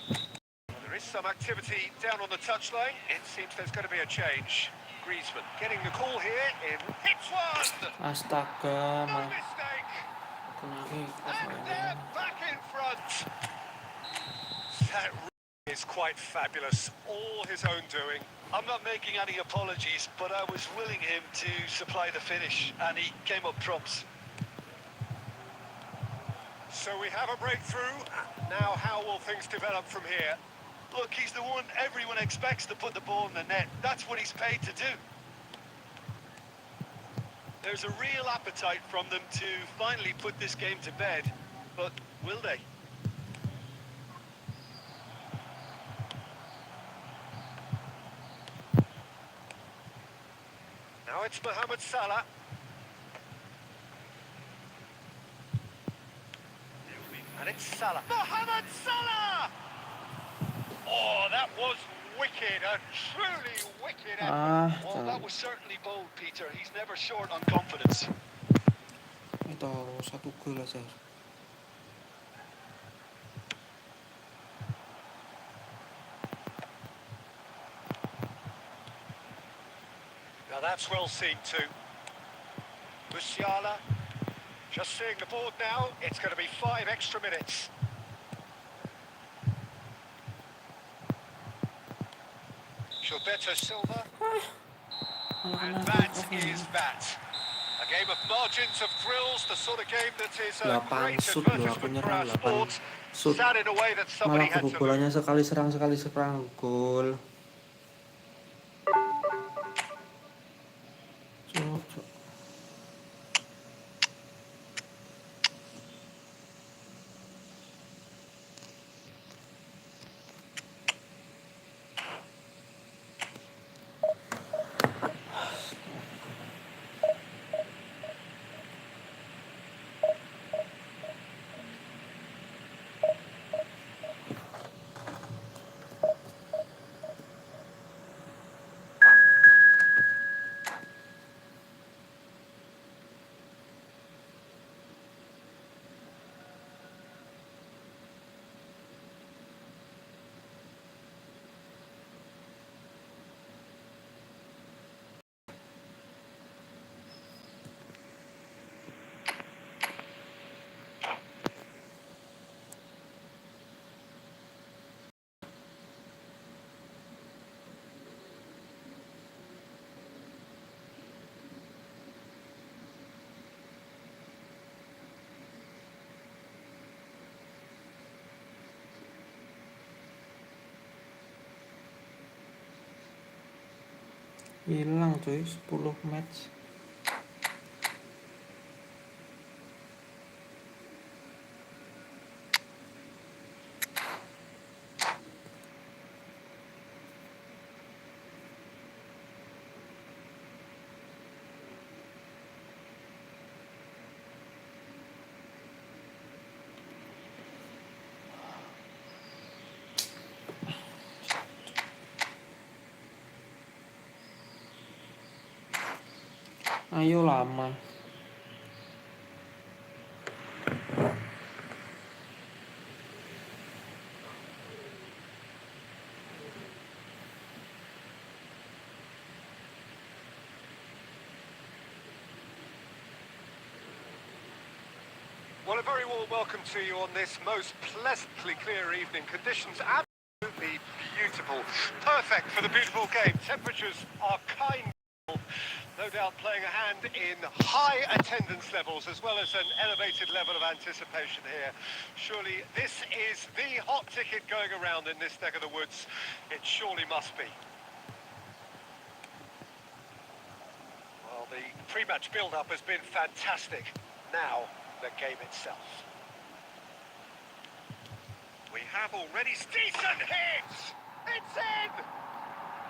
There is some activity down on the touchline. It seems there's going to be a change. Griezmann getting the call here in. Hits one! Astaga, No mah. mistake! Kena hit. And they're back in front! That really is quite fabulous. All his own doing. I'm not making any apologies, but I was willing him to supply the finish, and he came up trumps. So we have a breakthrough. Now how will things develop from here? Look, he's the one everyone expects to put the ball in the net. That's what he's paid to do. There's a real appetite from them to finally put this game to bed, but will they? Now it's Mohamed Salah. And it's Salah. Mohamed Salah! Oh, that was wicked, a truly wicked effort. Ah, Well, that jangan. was certainly bold, Peter. He's never short on confidence. Itu satu gol aja. that's well seen too. Musiala, just seeing the board now, it's going to be 5 extra minutes. Gilberto Silva, Malah and kena that kick off ini. is that. A game of margins of thrills, the sort of game that is a 8 great shoot loh aku advertisement for nyerang our 8 sport. shoot. Sad in a way that somebody Malah had to lose. kebobolannya sekali serang gol. Cuk. Hilang cuy 10 match. Ayo lama. Well, a very warm welcome to you on this most pleasantly clear evening. Conditions absolutely beautiful. Perfect for the beautiful game. Temperatures are kind. No doubt playing a hand in high attendance levels as well as an elevated level of anticipation here. Surely this is the hot ticket going around in this neck of the woods. It surely must be. Well, the pre-match build-up has been fantastic. Now, the game itself. We have already decent hits! It's in!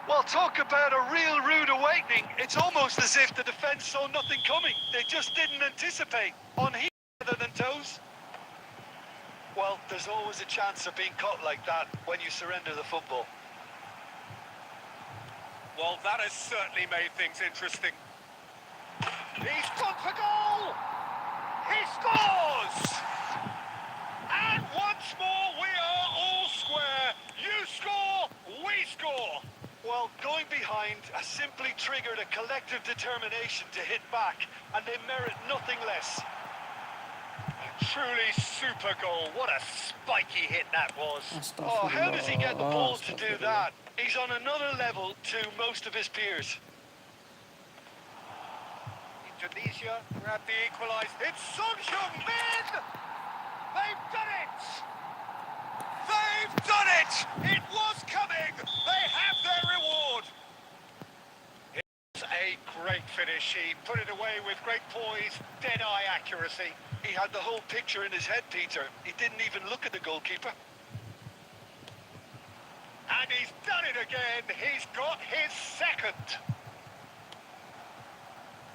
Well, talk about a real rude awakening. It's almost as if the defence saw nothing coming. They just didn't anticipate. On heel rather than toes. Well, there's always a chance of being caught like that when you surrender the football. Well, that has certainly made things interesting. He's gone for goal! He scores! And once more, we are all square. You score, we score. Well, going behind has simply triggered a collective determination to hit back, and they merit nothing less. A truly super goal. What a spiky hit that was. Oh, how does he get the balls to do Astagfirullah. that? He's on another level to most of his peers. Indonesia grab the equaliser. It's Son Heung-min! They've done it! They've done it! It was coming! They have their reward! It's a great finish. He put it away with great poise, dead-eye accuracy. He had the whole picture in his head, Peter. He didn't even look at the goalkeeper. And he's done it again. He's got his second.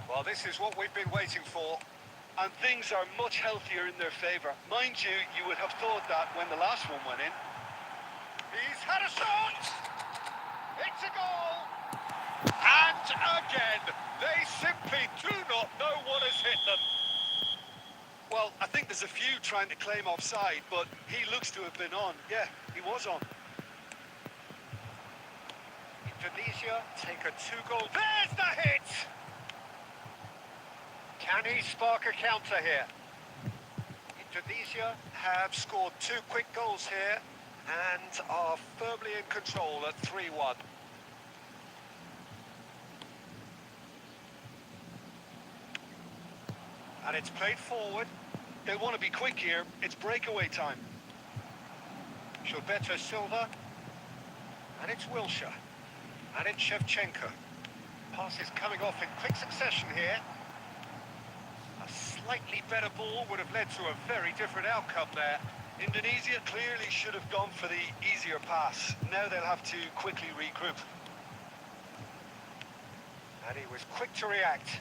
Well, this is what we've been waiting for. And things are much healthier in their favour. Mind you, you would have thought that when the last one went in. He's had a shot! It's a goal! And again, they simply do not know what has hit them. Well, I think there's a few trying to claim offside, but he looks to have been on. Yeah, he was on. Indonesia take a 2-goal. There's the hit! Can he spark a counter here? Indonesia have scored 2 quick goals here and are firmly in control at 3-1. And it's played forward. They want to be quick here. It's breakaway time. Gilberto Silva. And it's Wilshere. And it's Shevchenko. Passes coming off in quick succession here. A slightly better ball would have led to a very different outcome there. Indonesia clearly should have gone for the easier pass. Now they'll have to quickly regroup. And he was quick to react.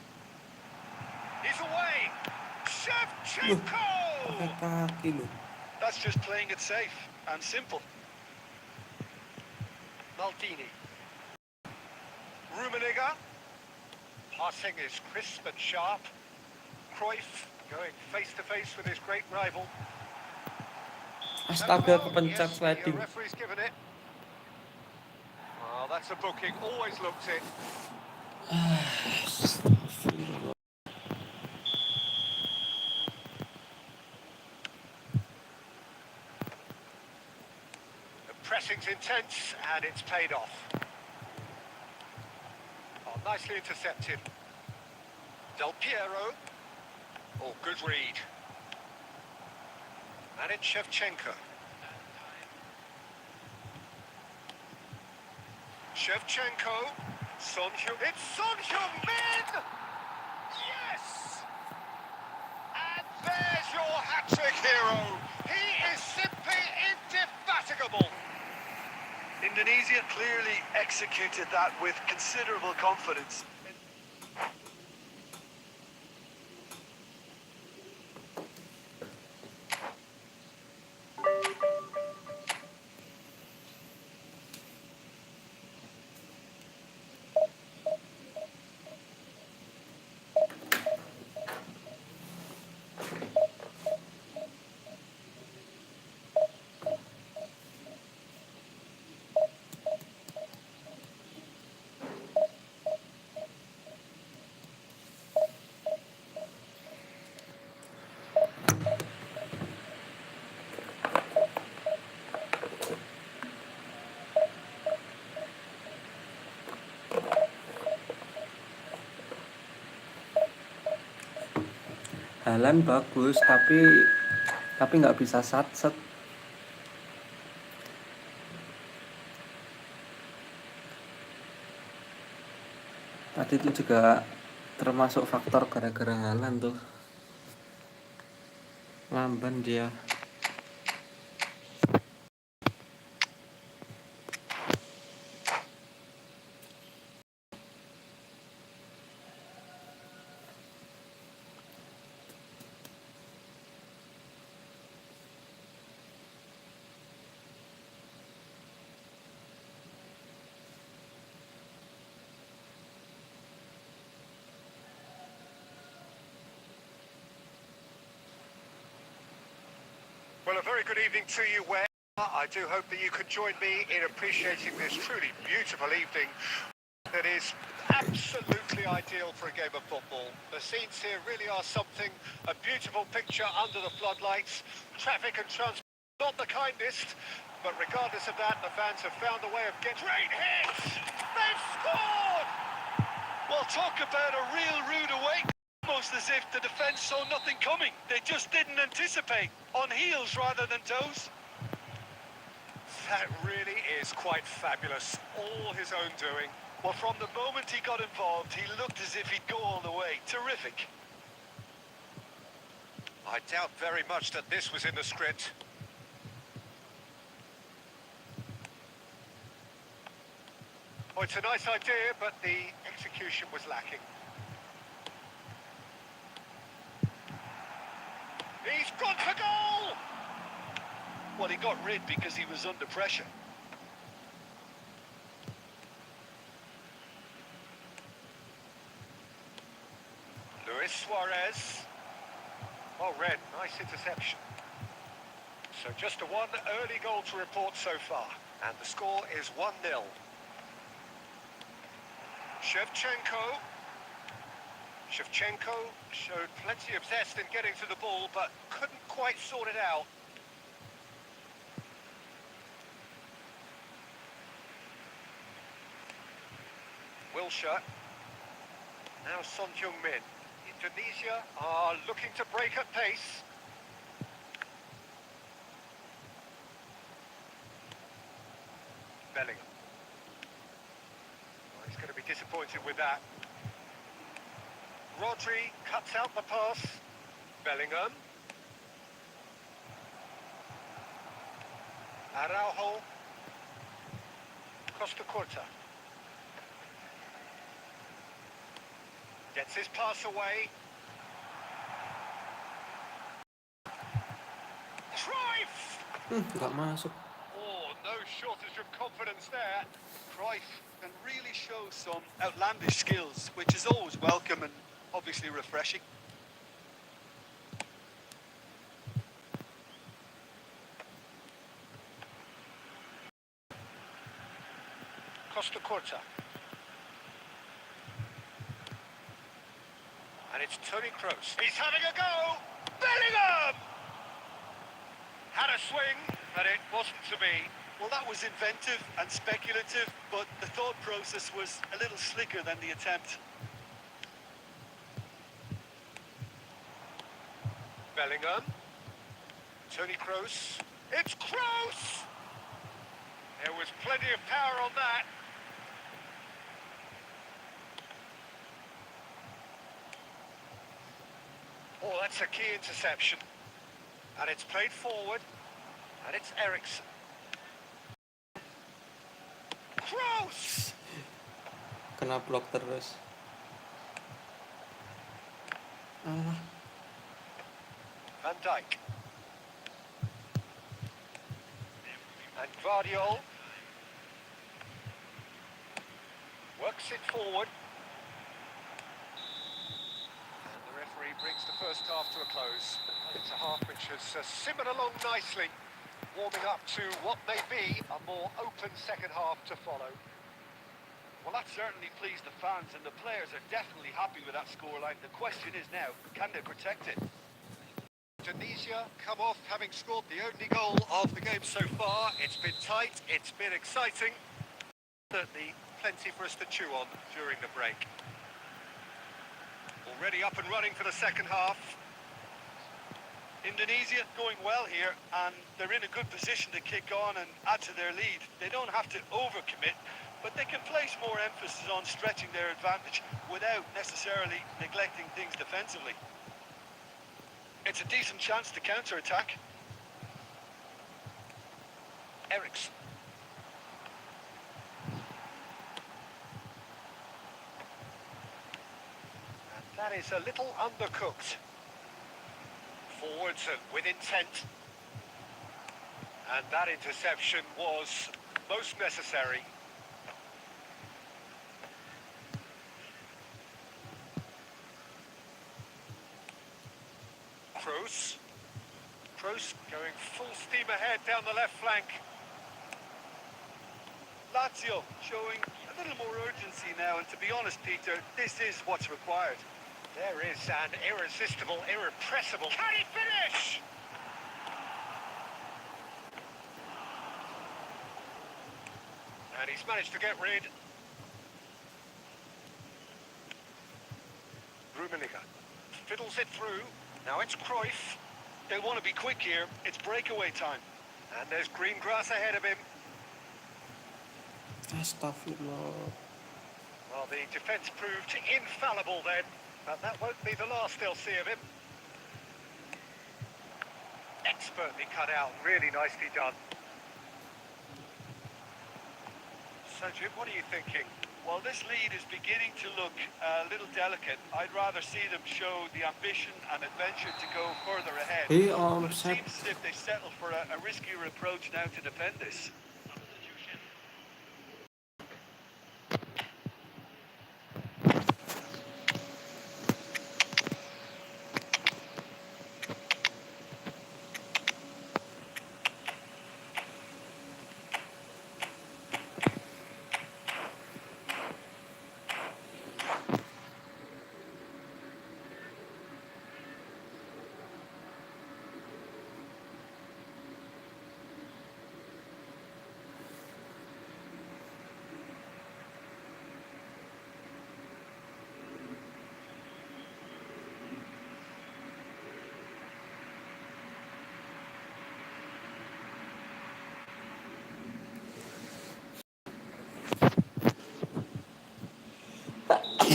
He's away! Shevchenko! Pakai kaki lu. That's just playing it safe and simple. Maldini. Rummenigge. Passing is crisp and sharp. Cruyff going face-to-face with his great rival. Astaga, Oh, kepencet yes, sliding. the referee's given it. Well, that's a booking. Always looked it. The pressing's intense, and it's paid off. Oh, nicely intercepted. Del Piero. Oh, good read. And it's Shevchenko. Shevchenko. Son Heung. It's Son Heung-min! Yes! And there's your hat-trick hero. He is simply indefatigable. Indonesia clearly executed that with considerable confidence. Haaland bagus, tapi nggak bisa satset. Tadi itu juga termasuk faktor gara-gara Haaland tuh. Lamban dia. Well, a very good evening to you, Ware. I do hope that you can join me in appreciating this truly beautiful evening that is absolutely ideal for a game of football. The scenes here really are something, a beautiful picture under the floodlights. Traffic and transport not the kindest, but regardless of that, the fans have found a way of getting... Great hits! They've scored! Well, talk about a real rude awakening. Almost as if the defence saw nothing coming. They just didn't anticipate. On heels rather than toes. That really is quite fabulous. All his own doing. Well, from the moment he got involved, he looked as if he'd go all the way. Terrific. I doubt very much that this was in the script. Oh, it's a nice idea, but the execution was lacking. He's gone for goal! Well, he got rid because he was under pressure. Luis Suarez. Well read, nice interception. So just a one early goal to report so far. And the score is 1-0. Shevchenko. Shevchenko showed plenty of zest in getting to the ball, but couldn't quite sort it out. Wilshere. Now Son Heung-min. Indonesia are looking to break at pace. Bellingham. Oh, he's going to be disappointed with that. Rodri cuts out the pass. Bellingham. Araujo. Costa Curta. Gets his pass away. Cruyff! Nggak masuk. Oh, no shortage of confidence there. Cruyff can really show some outlandish skills, which is always welcome and obviously refreshing. Costa Curta. And it's Toni Kroos. He's having a go! Bellingham! Had a swing, but it wasn't to be. Well, that was inventive and speculative, but the thought process was a little slicker than the attempt. Bellingham. Toni Kroos. It's Kroos! There was plenty of power on that. Oh, that's a key interception. And it's played forward. And it's Eriksen. Kroos! Kena blok terus. Alah. Van Dijk. And Guardiola works it forward. And the referee brings the first half to a close. And it's a half which has simmered along nicely, warming up to what may be a more open second half to follow. Well, that certainly pleased the fans, and the players are definitely happy with that scoreline. The question is now, can they protect it? Indonesia come off having scored the only goal of the game so far. It's been tight, it's been exciting. Certainly plenty for us to chew on during the break. Already up and running for the second half. Indonesia going well here, and they're in a good position to kick on and add to their lead. They don't have to overcommit, but they can place more emphasis on stretching their advantage without necessarily neglecting things defensively. It's a decent chance to counter-attack. Eriksen. And that is a little undercooked. Forwards and with intent. And that interception was most necessary. Kroos. Kroos going full steam ahead down the left flank. Lazio showing a little more urgency now, and to be honest, Peter, this is what's required. There is an irresistible, irrepressible. Can he finish? And he's managed to get rid. Rummenigge fiddles it through. Now it's Cruyff. They'll want to be quick here. It's breakaway time. And there's green grass ahead of him. Astagfirullah. Well, the defence proved infallible then. But that won't be the last they'll see of him. Expertly cut out. Really nicely done. So, Jim, what are you thinking? Well, this lead is beginning to look a little delicate. I'd rather see them show the ambition and adventure to go further ahead. Hey, But it set. seems as if they settle for a riskier approach now to defend this.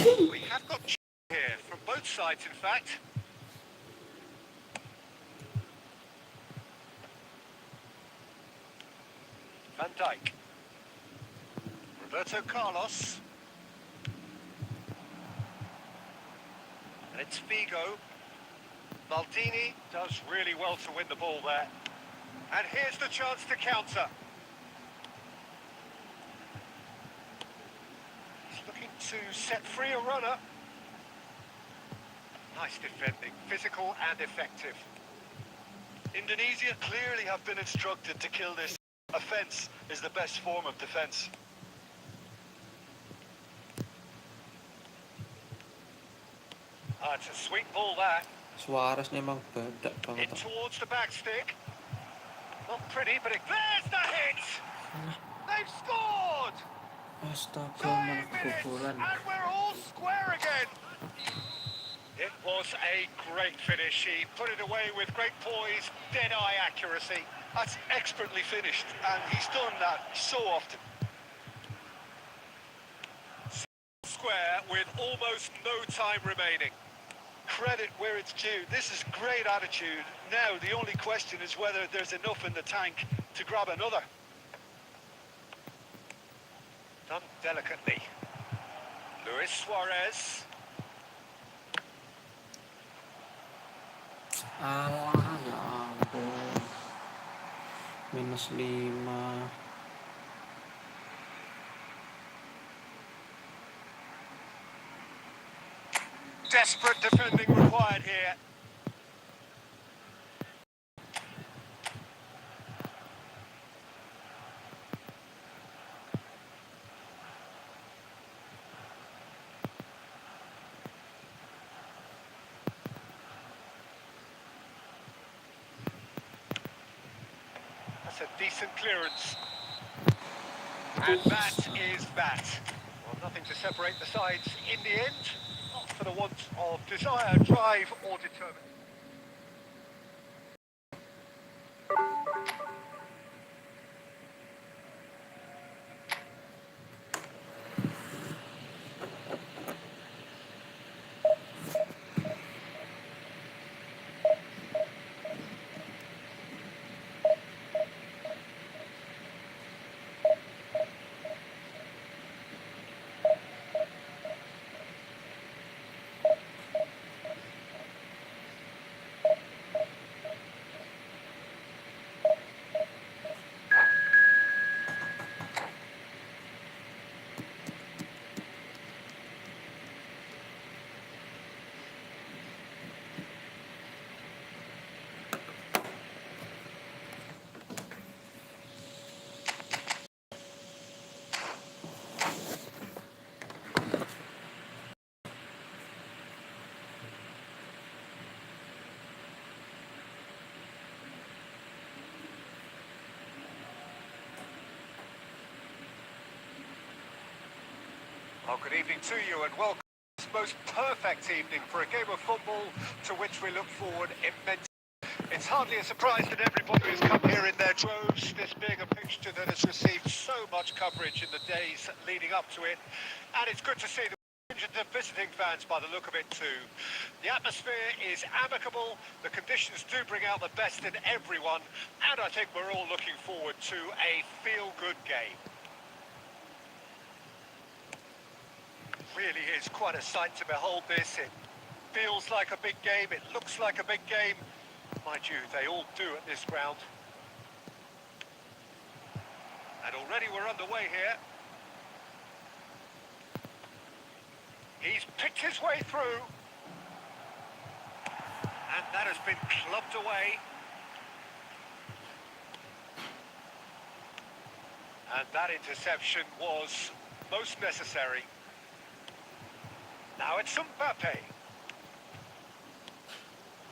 We have got here from both sides, in fact. Van Dijk. Roberto Carlos. And it's Figo. Maldini does really well to win the ball there. And here's the chance to counter. He's looking to set free a runner. Nice defending, physical and effective. Indonesia clearly have been instructed to kill this. Offence is the best form of defence. Ah, it's a sweet ball that. Suarez nih emang badak In banget. towards the back stick. Not pretty, but there's the hit! They've scored! Astaga, 9 malah minutes, kebobolan. and we're all square again. It was a great finish. He put it away with great poise, dead-eye accuracy. That's expertly finished, and he's done that so often. Square with almost no time remaining. Credit where it's due. This is great attitude. Now, the only question is whether there's enough in the tank to grab another. Done delicately. Luis Suarez. Alah, ya ampun. -5. Desperate defending required here. That's a decent clearance. And that is that. Well, nothing to separate the sides in the end. Not for the want of desire, drive or determination. Well, good evening to you and welcome to this most perfect evening for a game of football to which we look forward immensely. It's hardly a surprise that everybody has come here in their droves, this being a fixture that has received so much coverage in the days leading up to it. And it's good to see the hundreds of visiting fans by the look of it too. The atmosphere is amicable, the conditions do bring out the best in everyone, and I think we're all looking forward to a feel-good game. Really is quite a sight to behold this. It feels like a big game, it looks like a big game. Mind you, they all do at this ground. And already we're underway here. He's picked his way through. And that has been clubbed away. And that interception was most necessary. Now it's Mbappe.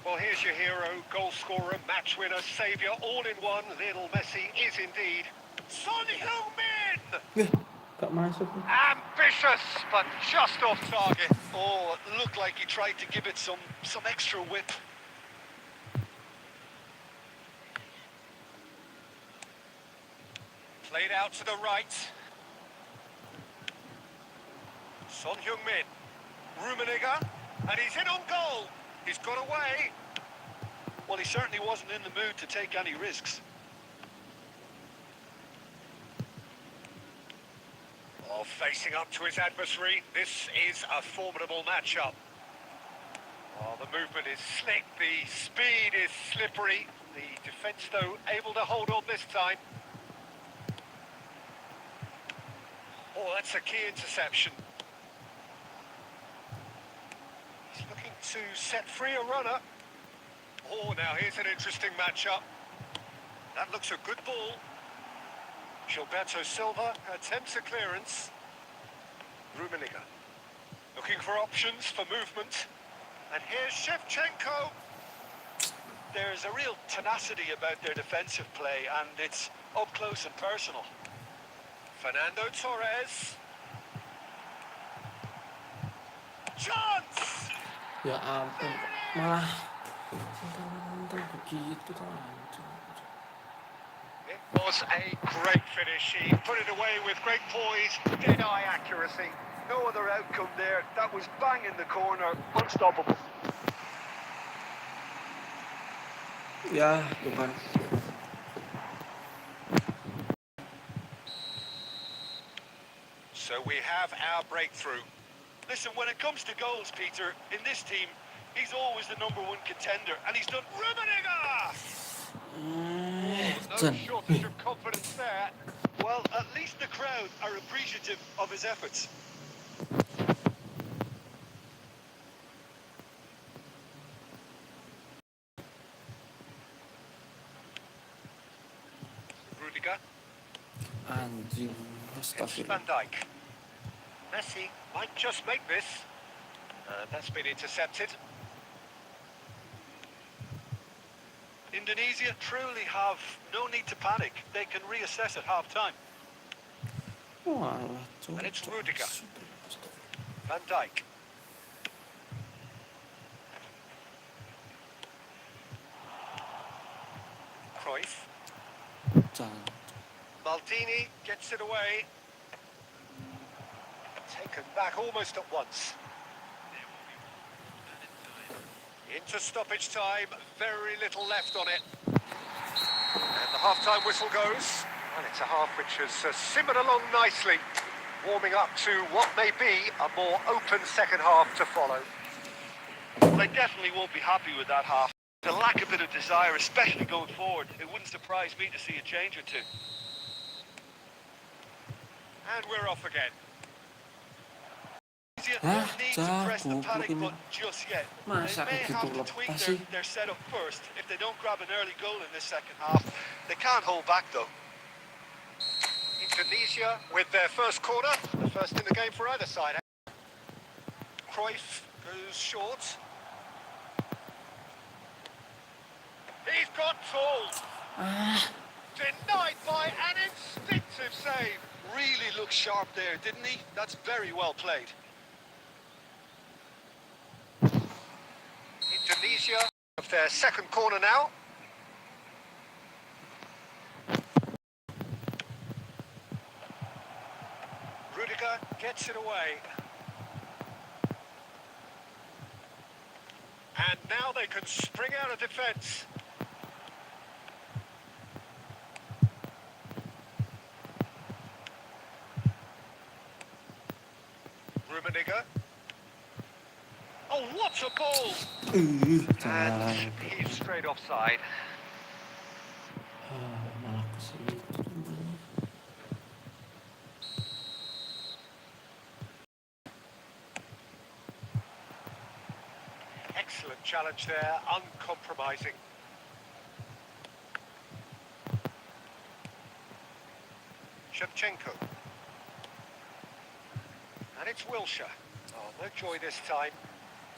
Well, here's your hero, goal scorer, match winner, saviour, all in one. Lionel Messi is indeed Son Heung-min. Gak masuk. Ambitious, but just off target. Oh, it looked like he tried to give it some extra whip. Played out to the right. Son Heung-min. Rummenigge, and he's in on goal. He's got away. Well, he certainly wasn't in the mood to take any risks. Oh, facing up to his adversary, this is a formidable matchup. Oh, the movement is slick, the speed is slippery. The defence, though, able to hold on this time. Oh, that's a key interception. He's looking to set free a runner. Oh, now here's an interesting matchup. That looks a good ball. Gilberto Silva attempts a clearance. Rummenigge looking for options for movement. And here's Shevchenko. There's a real tenacity about their defensive play, and it's up close and personal. Fernando Torres. Chance! Ya ampun, malah begitu tuh. It was a great finish. He put it away with great poise, dead-eye accuracy. No other outcome there. That was bang in the corner. Unstoppable. Ya, bukan. So we have our breakthrough. Listen, when it comes to goals, Peter, in this team, he's always the #1 contender, and he's done... Rummenigge! No Jan. shortage of confidence there. Well, at least the crowd are appreciative of his efforts. Rudiger. Anjing, It's astagfirullah. Van Dijk. Messi might just make this. That's been intercepted. Indonesia truly have no need to panic. They can reassess at half-time. Walah, And it's Rudiger. Van Dijk. Cruyff. Jangan. Maldini gets it away. Taken back almost at once. Into stoppage time, very little left on it. And the half-time whistle goes. And it's a half which has simmered along nicely, warming up to what may be a more open second half to follow. They definitely won't be happy with that half. The lack of bit of desire, especially going forward, it wouldn't surprise me to see a change or two. And we're off again. Indonesia Hah? don't need to press the Goblok panic ini. button just yet. Masa They may kayak have gitu to tweak lepas sih? their setup first. If they don't grab an early goal in this second half, they can't hold back though. Indonesia with their first corner, the first in the game for either side. Cruyff goes short. He's got tall. Denied by an instinctive save. Really looked sharp there, didn't he? That's very well played. Indonesia of their second corner now. Rudiger gets it away. And now they can spring out of defence. Rummenigge. Oh, what a ball! Jangan. And he's straight offside. Malah ke situ. Excellent challenge there, uncompromising. Shevchenko. And it's Wilshere. Oh, no joy this time.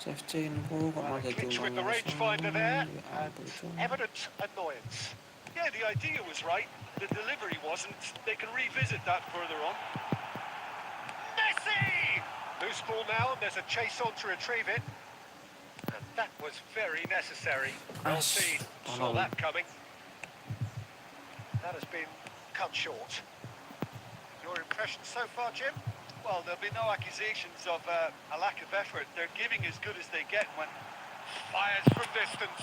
Shevchenko kok Well, malah jadi clinch with the malas rangefinder there, ya and ampun, itu. evident annoyance. Yeah, the idea was right. The delivery wasn't. They can revisit that further on. Messi! Loose ball now, and there's a chase on to retrieve it. And that was very necessary. Well Ash, seen, saw tolong. that coming. That has been cut short. Your impression so far, Jim? Well, there'll be no accusations of a lack of effort. They're giving as good as they get when... Fires from distance.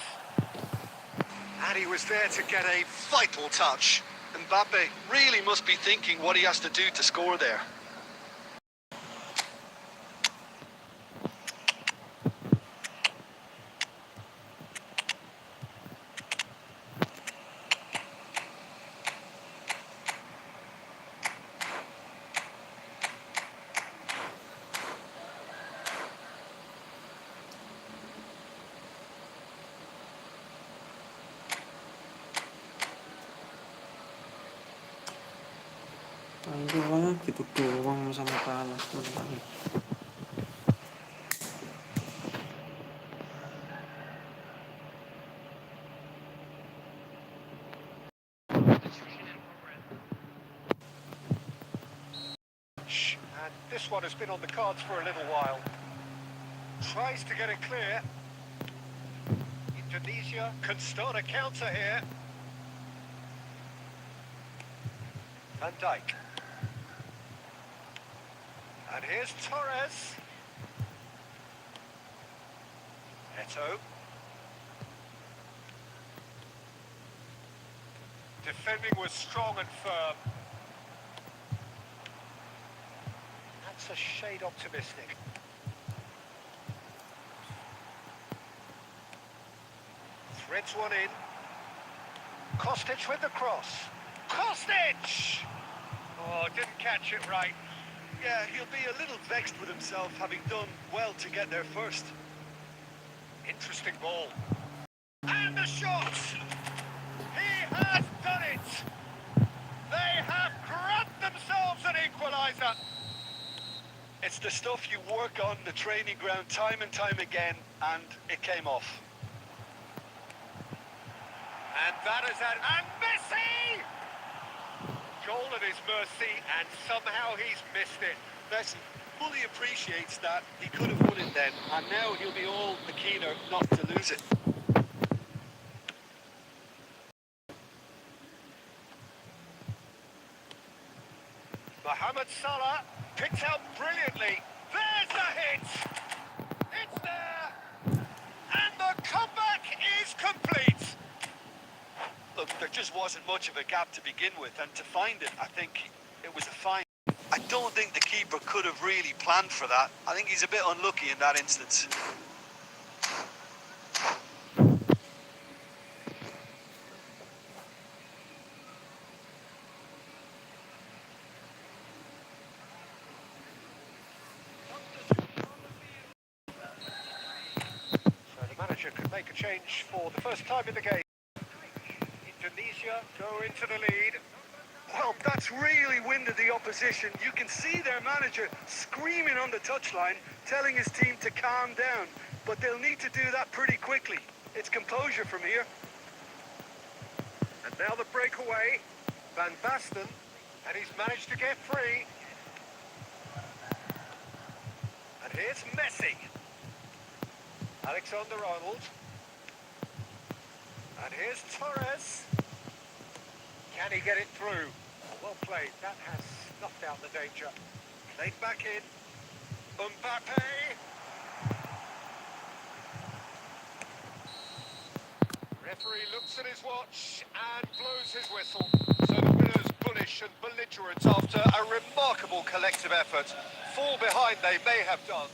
And he was there to get a vital touch. Mbappe really must be thinking what he has to do to score there. Aduh, gitu doang sama kalah. And this one has been on the cards for a little while. Tries to get it clear. Indonesia can start a counter here. Van Dijk. And here's Torres. Eto. Defending was strong and firm. That's a shade optimistic. Threads one in. Kostic with the cross. Kostic! Oh, didn't catch it right. Yeah, he'll be a little vexed with himself, having done well to get there first. Interesting ball. And the shot! He has done it! They have grabbed themselves an equaliser! It's the stuff you work on the training ground time and time again, and it came off. And that is an... And Messi! Goal at his mercy, and somehow he's missed it. Messi fully appreciates that he could have won it then, and now he'll be all the keener not to lose it. Mohamed Salah picked out brilliantly. There's the hit! It's there! And the comeback is complete! Look, there just wasn't much of a gap to begin with, and to find it, I think it was a fine. I don't think the keeper could have really planned for that. I think he's a bit unlucky in that instance. So the manager could make a change for the first time in the game. Indonesia go into the lead. Well, that's really winded the opposition. You can see their manager screaming on the touchline, telling his team to calm down. But they'll need to do that pretty quickly. It's composure from here. And now the breakaway. Van Basten. And he's managed to get free. And here's Messi. Alexander-Arnold. And here's Torres. Can he get it through? Well played. That has snuffed out the danger. Played back in. Mbappe. Referee looks at his watch and blows his whistle. So the winners bullish and belligerent after a remarkable collective effort. Fall behind they may have done.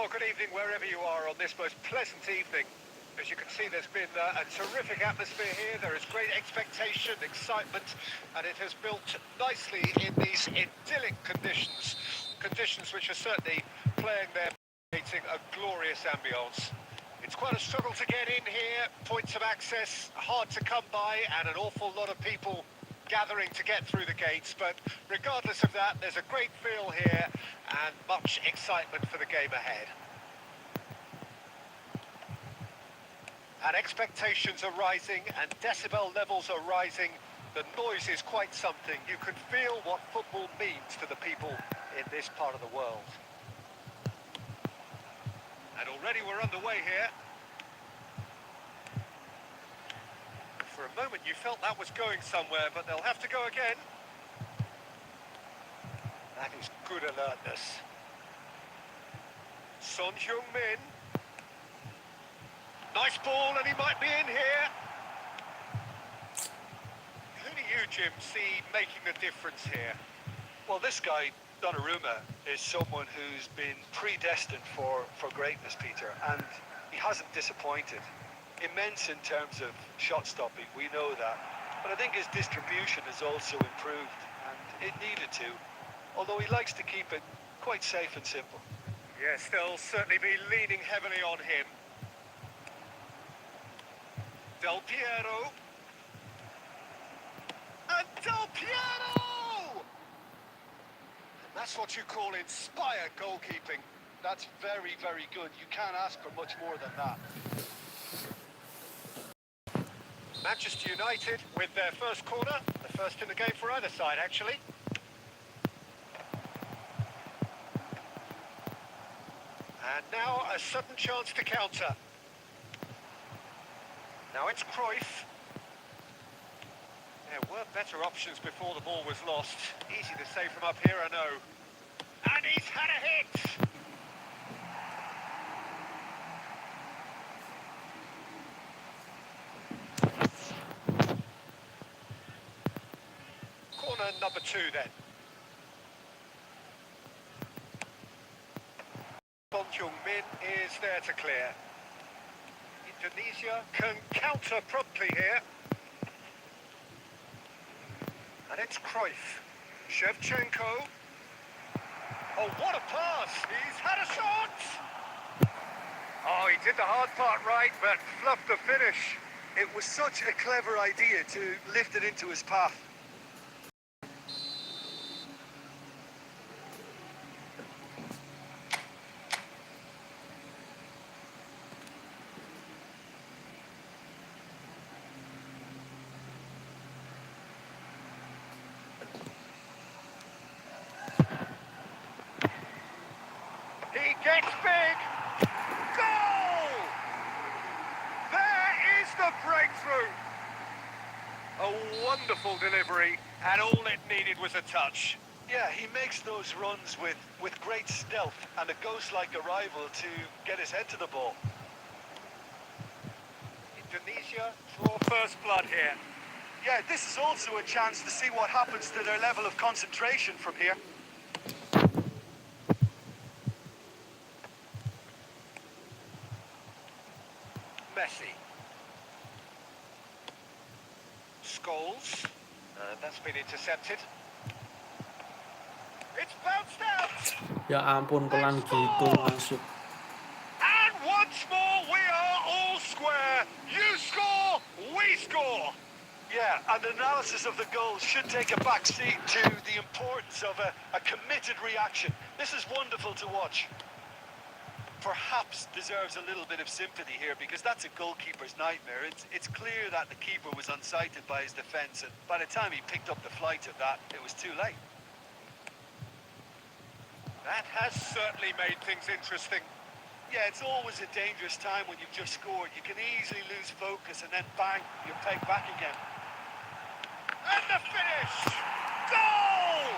Well, good evening wherever you are on this most pleasant evening. As you can see, there's been a terrific atmosphere here. There is great expectation, excitement, and it has built nicely in these idyllic conditions. Conditions which are certainly playing their creating a glorious ambience. It's quite a struggle to get in here, points of access hard to come by, and an awful lot of people gathering to get through the gates, but regardless of that, there's a great feel here and much excitement for the game ahead. And expectations are rising and decibel levels are rising. The noise is quite something. You can feel what football means to the people in this part of the world. And already we're underway here. For a moment you felt that was going somewhere, but they'll have to go again. That is good alertness. Son Heung-min. Nice ball, and he might be in here. Who do you, Jim, see making the difference here? Well, this guy, Donnarumma, is someone who's been predestined for greatness, Peter, and he hasn't disappointed. Immense in terms of shot stopping, we know that. But I think his distribution has also improved, and it needed to, although he likes to keep it quite safe and simple. Yes, they'll certainly be leaning heavily on him. Del Piero. And Del Piero! And that's what you call inspired goalkeeping. That's very, very good. You can't ask for much more than that. Manchester United with their first corner, the first in the game for either side, actually. And now a sudden chance to counter. Now it's Cruyff. There were better options before the ball was lost. Easy to say from up here, I know. And he's had a hit! Corner number 2 then. Son Heung-min is there to clear. Indonesia can counter promptly here. And it's Cruyff. Shevchenko. Oh, what a pass! He's had a shot! Oh, he did the hard part right, but fluffed the finish. It was such a clever idea to lift it into his path. He gets big! Goal! There is the breakthrough! A wonderful delivery, and all it needed was a touch. Yeah, he makes those runs with great stealth and a ghost-like arrival to get his head to the ball. Indonesia draw first blood here. Yeah, this is also a chance to see what happens to their level of concentration from here. Messi. Scholes. That's been intercepted. It's bounced out! Ya ampun, pelan gitu masuk. And once more, we are all square. You score, we score. Yeah, and analysis of the goal should take a back seat to the importance of a committed reaction. This is wonderful to watch. Perhaps deserves a little bit of sympathy here because that's a goalkeeper's nightmare. It's clear that the keeper was unsighted by his defence, and by the time he picked up the flight of that, it was too late. That has certainly made things interesting. Yeah, it's always a dangerous time when you've just scored. You can easily lose focus and then bang, you're pegged back again. And the finish! Goal!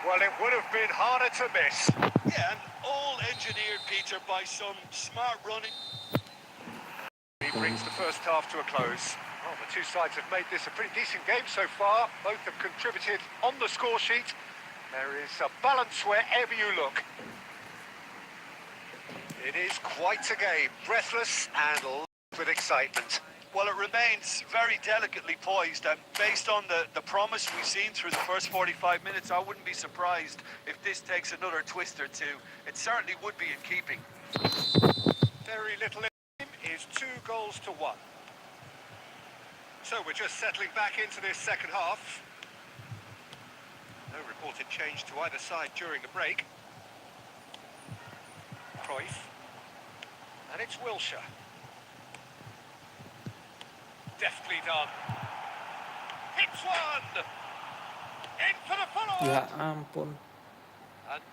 Well, it would have been harder to miss. Yeah, and all engineered, Peter, by some smart running. He brings the first half to a close. Well, the two sides have made this a pretty decent game so far. Both have contributed on the score sheet. There is a balance wherever you look. It is quite a game, breathless and loaded with excitement. Well, it remains very delicately poised, and based on the promise we've seen through the first 45 minutes, I wouldn't be surprised if this takes another twist or two. It certainly would be in keeping. Very little in the game is 2-1. So we're just settling back into this second half. No reported change to either side during the break. Cruyff. And it's Wilshere. Deftly done. Hits one! In for the Ya follow-up! ampun.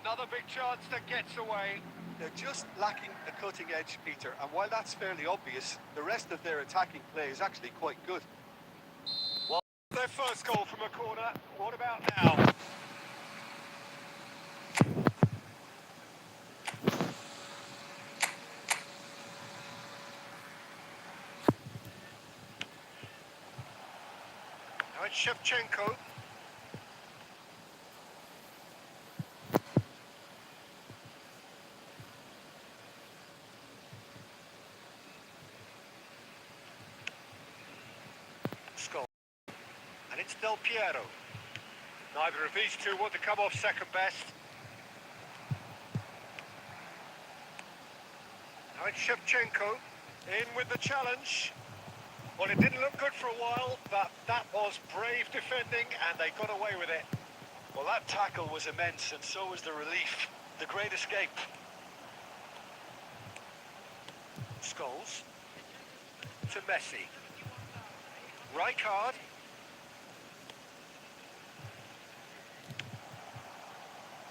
Another big chance that gets away. They're just lacking the cutting edge, Peter, and while that's fairly obvious, the rest of their attacking play is actually quite good. Well, their first goal from a corner. What about now? Now it's Shevchenko. Skull. And it's Del Piero. Neither of these two want to come off second best. Now it's Shevchenko. In with the challenge. Well, it didn't look good for a while, but that was brave defending, and they got away with it. Well, that tackle was immense, and so was the relief. The great escape. Scholes. To Messi. Rijkaard.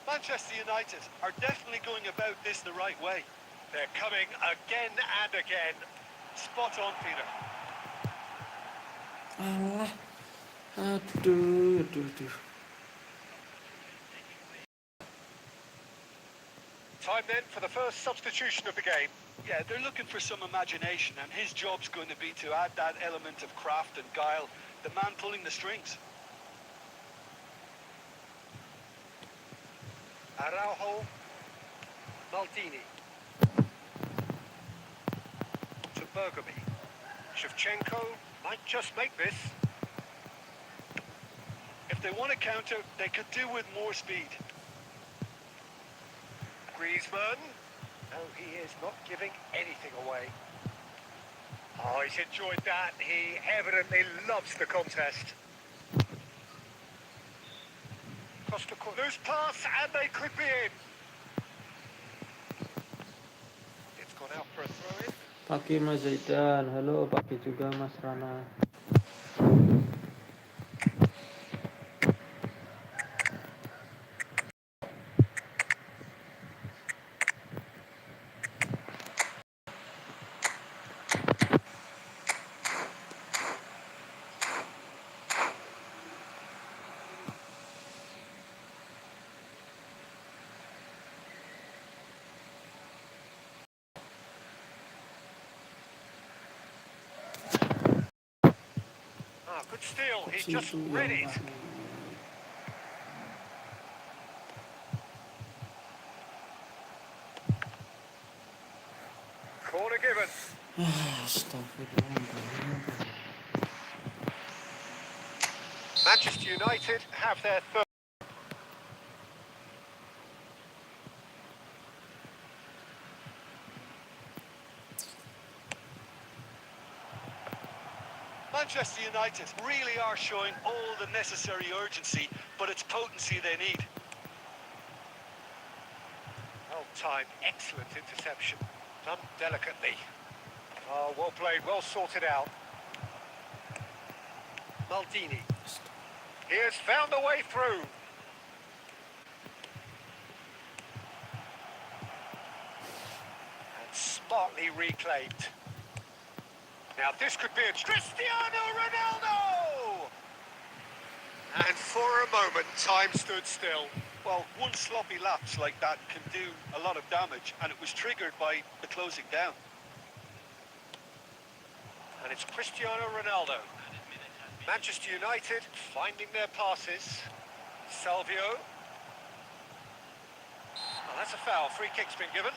Manchester United are definitely going about this the right way. They're coming again and again. Spot on, Peter. Alah. Aduh, aduh. Time then for the first substitution of the game. Yeah, they're looking for some imagination, and his job's going to be to add that element of craft and guile, the man pulling the strings. Araujo. Maldini. To Bergamy. Shevchenko might just make this. If they want to counter, they could do with more speed. Griezmann. No, he is not giving anything away. Oh, he's enjoyed that. He evidently loves the contest. Costa loose pass, and they could be in. It's gone out for a throw-in. Pagi Mas Zaidan, halo pagi juga Mas Rana. Ah, good steal. He Si just itu read yang it. Corner given. Astagfirullah. Manchester United have their third. Manchester United really are showing all the necessary urgency, but it's potency they need. Well timed, excellent interception. Done delicately. Oh, well played, well sorted out. Maldini. He has found a way through. And smartly reclaimed. Now this could be a Cristiano Ronaldo! And for a moment, time stood still. Well, one sloppy lapse like that can do a lot of damage, and it was triggered by the closing down. And it's Cristiano Ronaldo. Manchester United finding their passes. Salvio. Oh, that's a foul. Free kick's been given.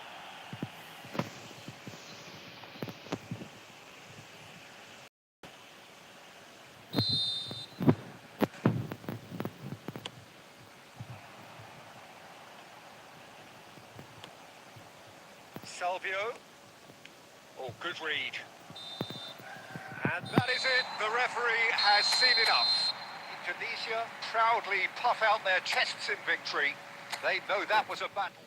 Salvio. Oh, good read. And that is it. The referee has seen enough. Indonesia proudly puff out their chests in victory. They know that was a battle.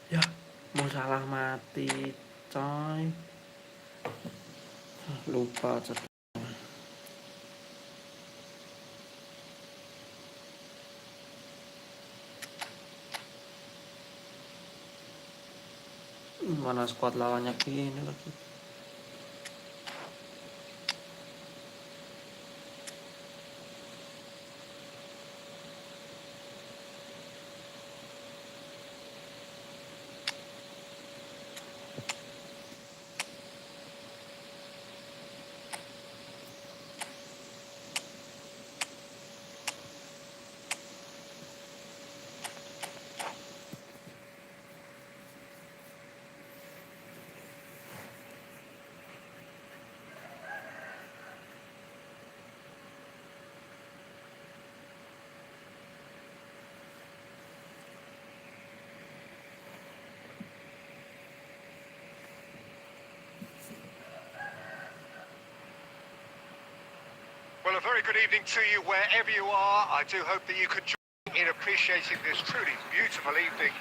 Ya, mau salah mati, coy. Lupa cet. Mana squad lawannya gini lagi. Well, a very good evening to you wherever you are. I do hope that you could join in appreciating this truly beautiful evening.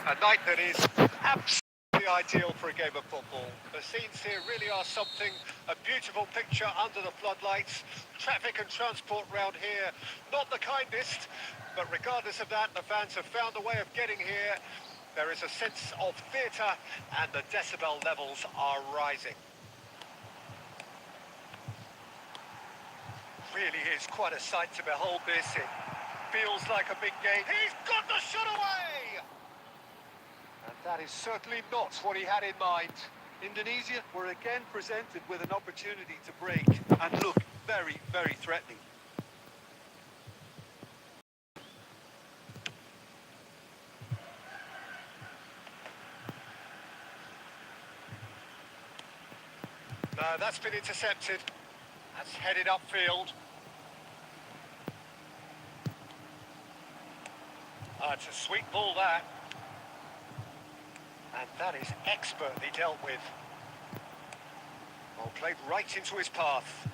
A night that is absolutely ideal for a game of football. The scenes here really are something. A beautiful picture under the floodlights. Traffic and transport round here, not the kindest. But regardless of that, the fans have found a way of getting here. There is a sense of theatre and the decibel levels are rising. Really is quite a sight to behold this. It feels like a big game. He's got the shot away! And that is certainly not what he had in mind. Indonesia were again presented with an opportunity to break and look very, very threatening. No, that's been intercepted. That's headed upfield. It's a sweet ball, that. And that is expertly dealt with. Well, played right into his path.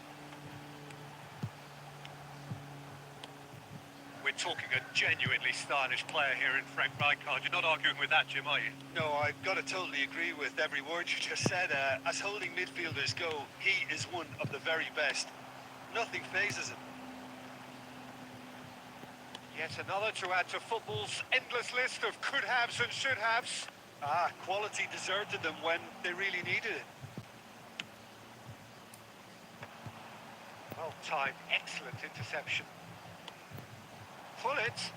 We're talking a genuinely stylish player here in Frank Rijkaard. You're not arguing with that, Jim, are you? No, I've got to totally agree with every word you just said. As holding midfielders go, he is one of the very best. Nothing phases him. Yet another to add to football's endless list of could-haves and should-haves. Quality deserted them when they really needed it. Well timed, excellent interception. Pull it.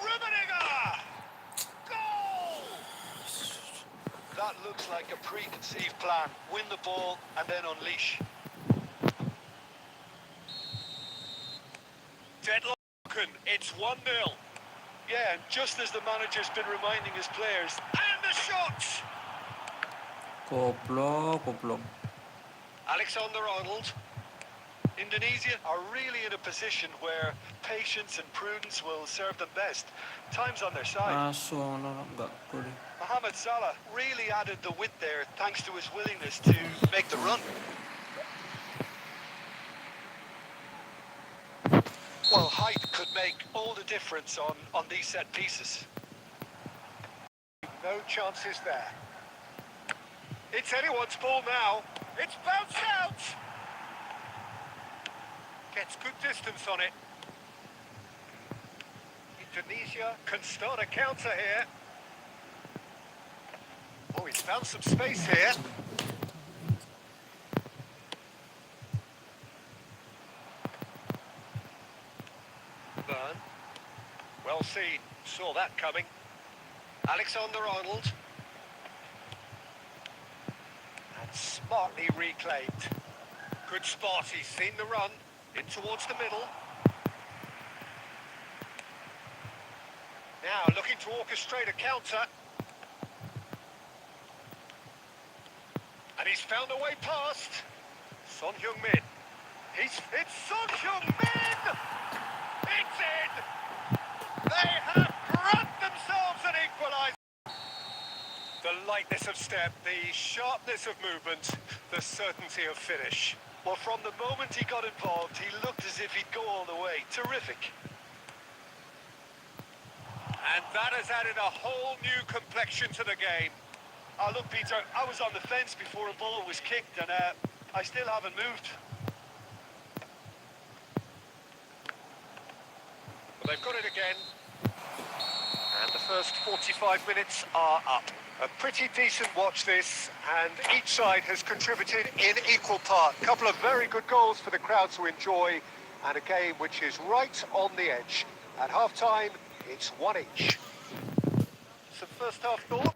Rummenigge! Goal! That looks like a preconceived plan. Win the ball and then unleash. Deadlock. It's 1-0. Yeah, and just as the manager's been reminding his players, And the shot! Goblok. Alexander-Arnold. Indonesia are really in a position where patience and prudence will serve them best. Time's on their side. Langsung enggak boleh. Mohamed Salah really added the width there thanks to his willingness to make the run. Well, height could make all the difference on these set pieces. No chances there. It's anyone's ball now. It's bounced out. Gets good distance on it. Indonesia can start a counter here. Oh, he's found some space here. Burn. Well seen. Saw that coming. Alexander-Arnold. And smartly reclaimed. Good spot. He's seen the run. In towards the middle. Now looking to orchestrate a counter. And he's found a way past. Son Heung-min. It's Son Heung-min! It's in! They have grabbed themselves an equaliser. The lightness of step, the sharpness of movement, the certainty of finish. Well, from the moment he got involved, he looked as if he'd go all the way. Terrific. And that has added a whole new complexion to the game. Look, Peter, I was on the fence before a ball was kicked, and I still haven't moved. Well, they've got it again. And the first 45 minutes are up. A pretty decent watch this, and each side has contributed in equal part. A couple of very good goals for the crowd to enjoy, and a game which is right on the edge. At half-time, it's one each. Some first-half thoughts?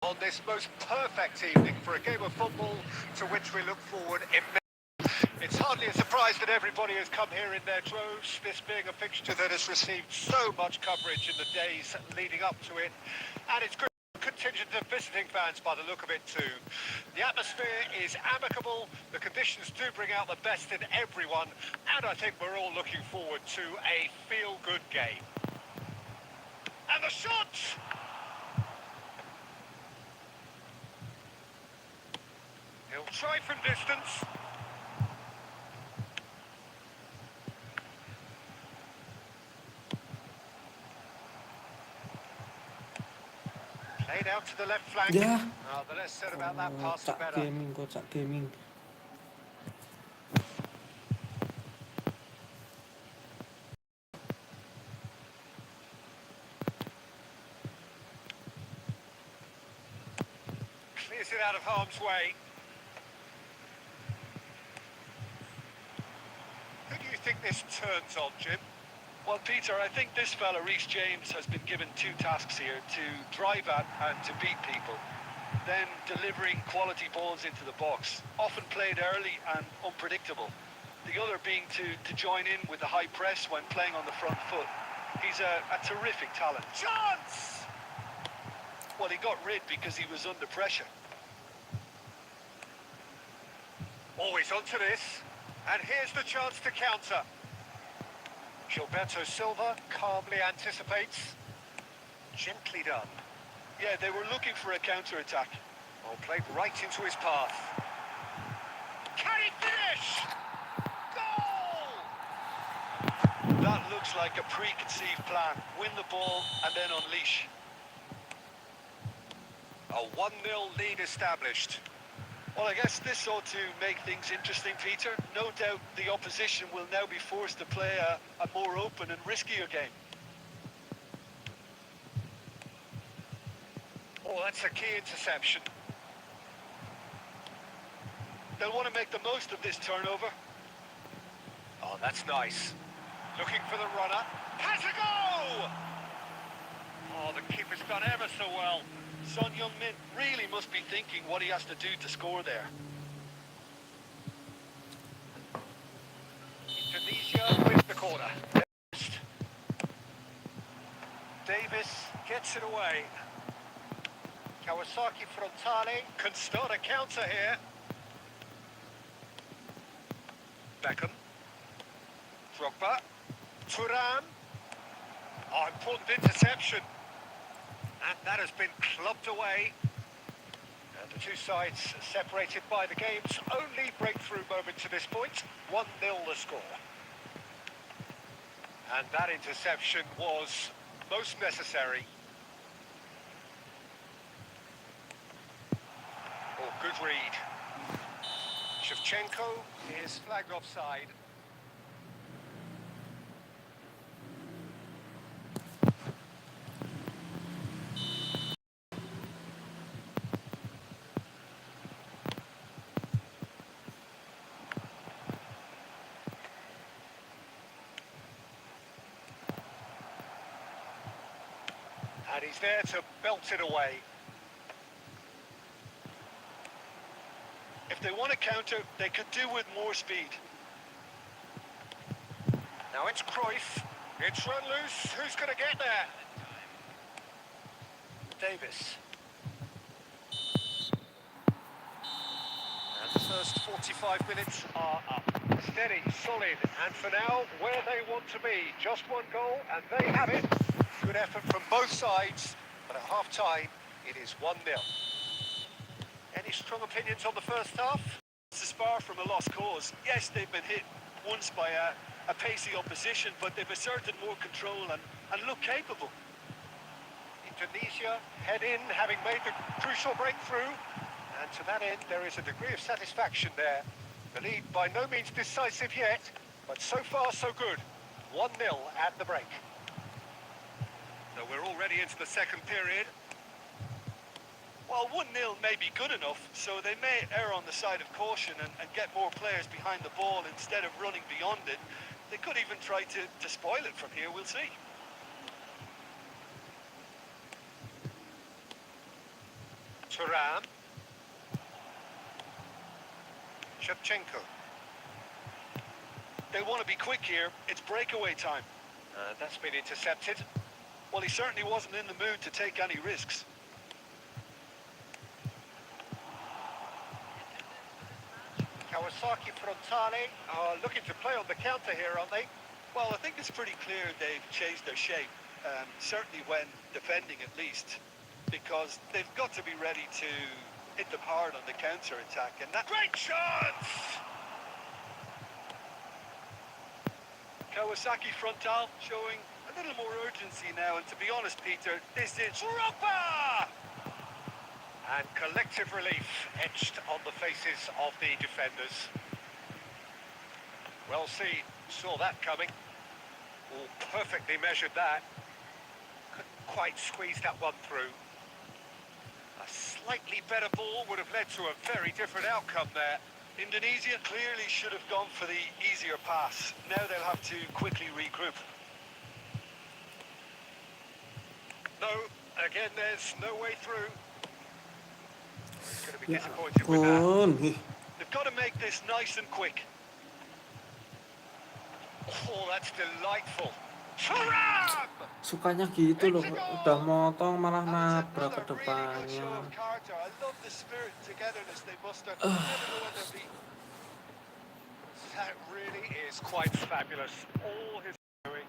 On this most perfect evening for a game of football to which we look forward immensely. It's hardly a surprise that everybody has come here in their droves, this being a fixture that has received so much coverage in the days leading up to it. And it's good contingent of visiting fans by the look of it too. The atmosphere is amicable, the conditions do bring out the best in everyone, and I think we're all looking forward to a feel-good game. And the shot! He'll try from distance. Played out to the left flank. Ya. Oh, the less said about that pass, the Kocak better. gaming, kocak gaming. Clears it out of harm's way. Who do you think this turns on, Jim? Well, Peter, I think this fella, Reece James, has been given two tasks here: to drive at and to beat people. Then delivering quality balls into the box, often played early and unpredictable. The other being to join in with the high press when playing on the front foot. He's a terrific talent. Chance! Well, he got rid because he was under pressure. Always onto this. And here's the chance to counter. Gilberto Silva calmly anticipates. Gently done. Yeah, they were looking for a counter-attack. Oh, played right into his path. Can he finish? Goal! That looks like a preconceived plan. Win the ball and then unleash. A 1-0 lead established. Well, I guess this ought to make things interesting, Peter. No doubt the opposition will now be forced to play a more open and riskier game. Oh, that's a key interception. They'll want to make the most of this turnover. Oh, that's nice. Looking for the runner. Has a go! Oh, the keeper's done ever so well. Son Heung-min really must be thinking what he has to do to score there. Indonesia wins the corner. Davis gets it away. Kawasaki Frontale can start a counter here. Beckham. Drogba. Thuram. Oh, important interception. And that has been clubbed away. And the two sides separated by the game's only breakthrough moment to this point. 1-0 the score. And that interception was most necessary. Oh, good read. Shevchenko is flagged offside. And he's there to belt it away. If they want to counter, they could do with more speed. Now it's Cruyff. It's run loose. Who's going to get there? Davis. And the first 45 minutes are up. Steady, solid, and for now, where they want to be. Just one goal, and they have it. Good effort from both sides, but at half-time, it is 1-0. Any strong opinions on the first half? It's far from a lost cause. Yes, they've been hit once by a pacey opposition, but they've asserted more control and look capable. Indonesia head in, having made the crucial breakthrough. And to that end, there is a degree of satisfaction there. The lead by no means decisive yet, but so far so good. 1-0 at the break. So we're already into the second period. Well, 1-0 may be good enough, so they may err on the side of caution and get more players behind the ball instead of running beyond it. They could even try to spoil it from here, we'll see. Thuram. Shevchenko. They want to be quick here. It's breakaway time. That's been intercepted. Well, he certainly wasn't in the mood to take any risks. Kawasaki Frontale are looking to play on the counter here, aren't they? Well, I think it's pretty clear they've changed their shape. certainly when defending at least, because they've got to be ready to hit them hard on the counter-attack. And that Great chance! Kawasaki frontal showing a little more urgency now, and to be honest, Peter, this is... Proper! And collective relief etched on the faces of the defenders. Well seen, saw that coming. Oh, perfectly measured that. Couldn't quite squeeze that one through. A slightly better ball would have led to a very different outcome there. Indonesia clearly should have gone for the easier pass. Now they'll have to quickly regroup. No, again, there's no way through. He's going to be Ya disappointed with that. ampun. Ih, They've got to make this nice and quick. Oh, that's delightful. Thuram! sukanya gitu loh, udah motong malah And it's nabrak ke another really good show depannya. of character. I love the spirit and togetherness they muster. Never know when they'll be... That really is quite fabulous. All his doing.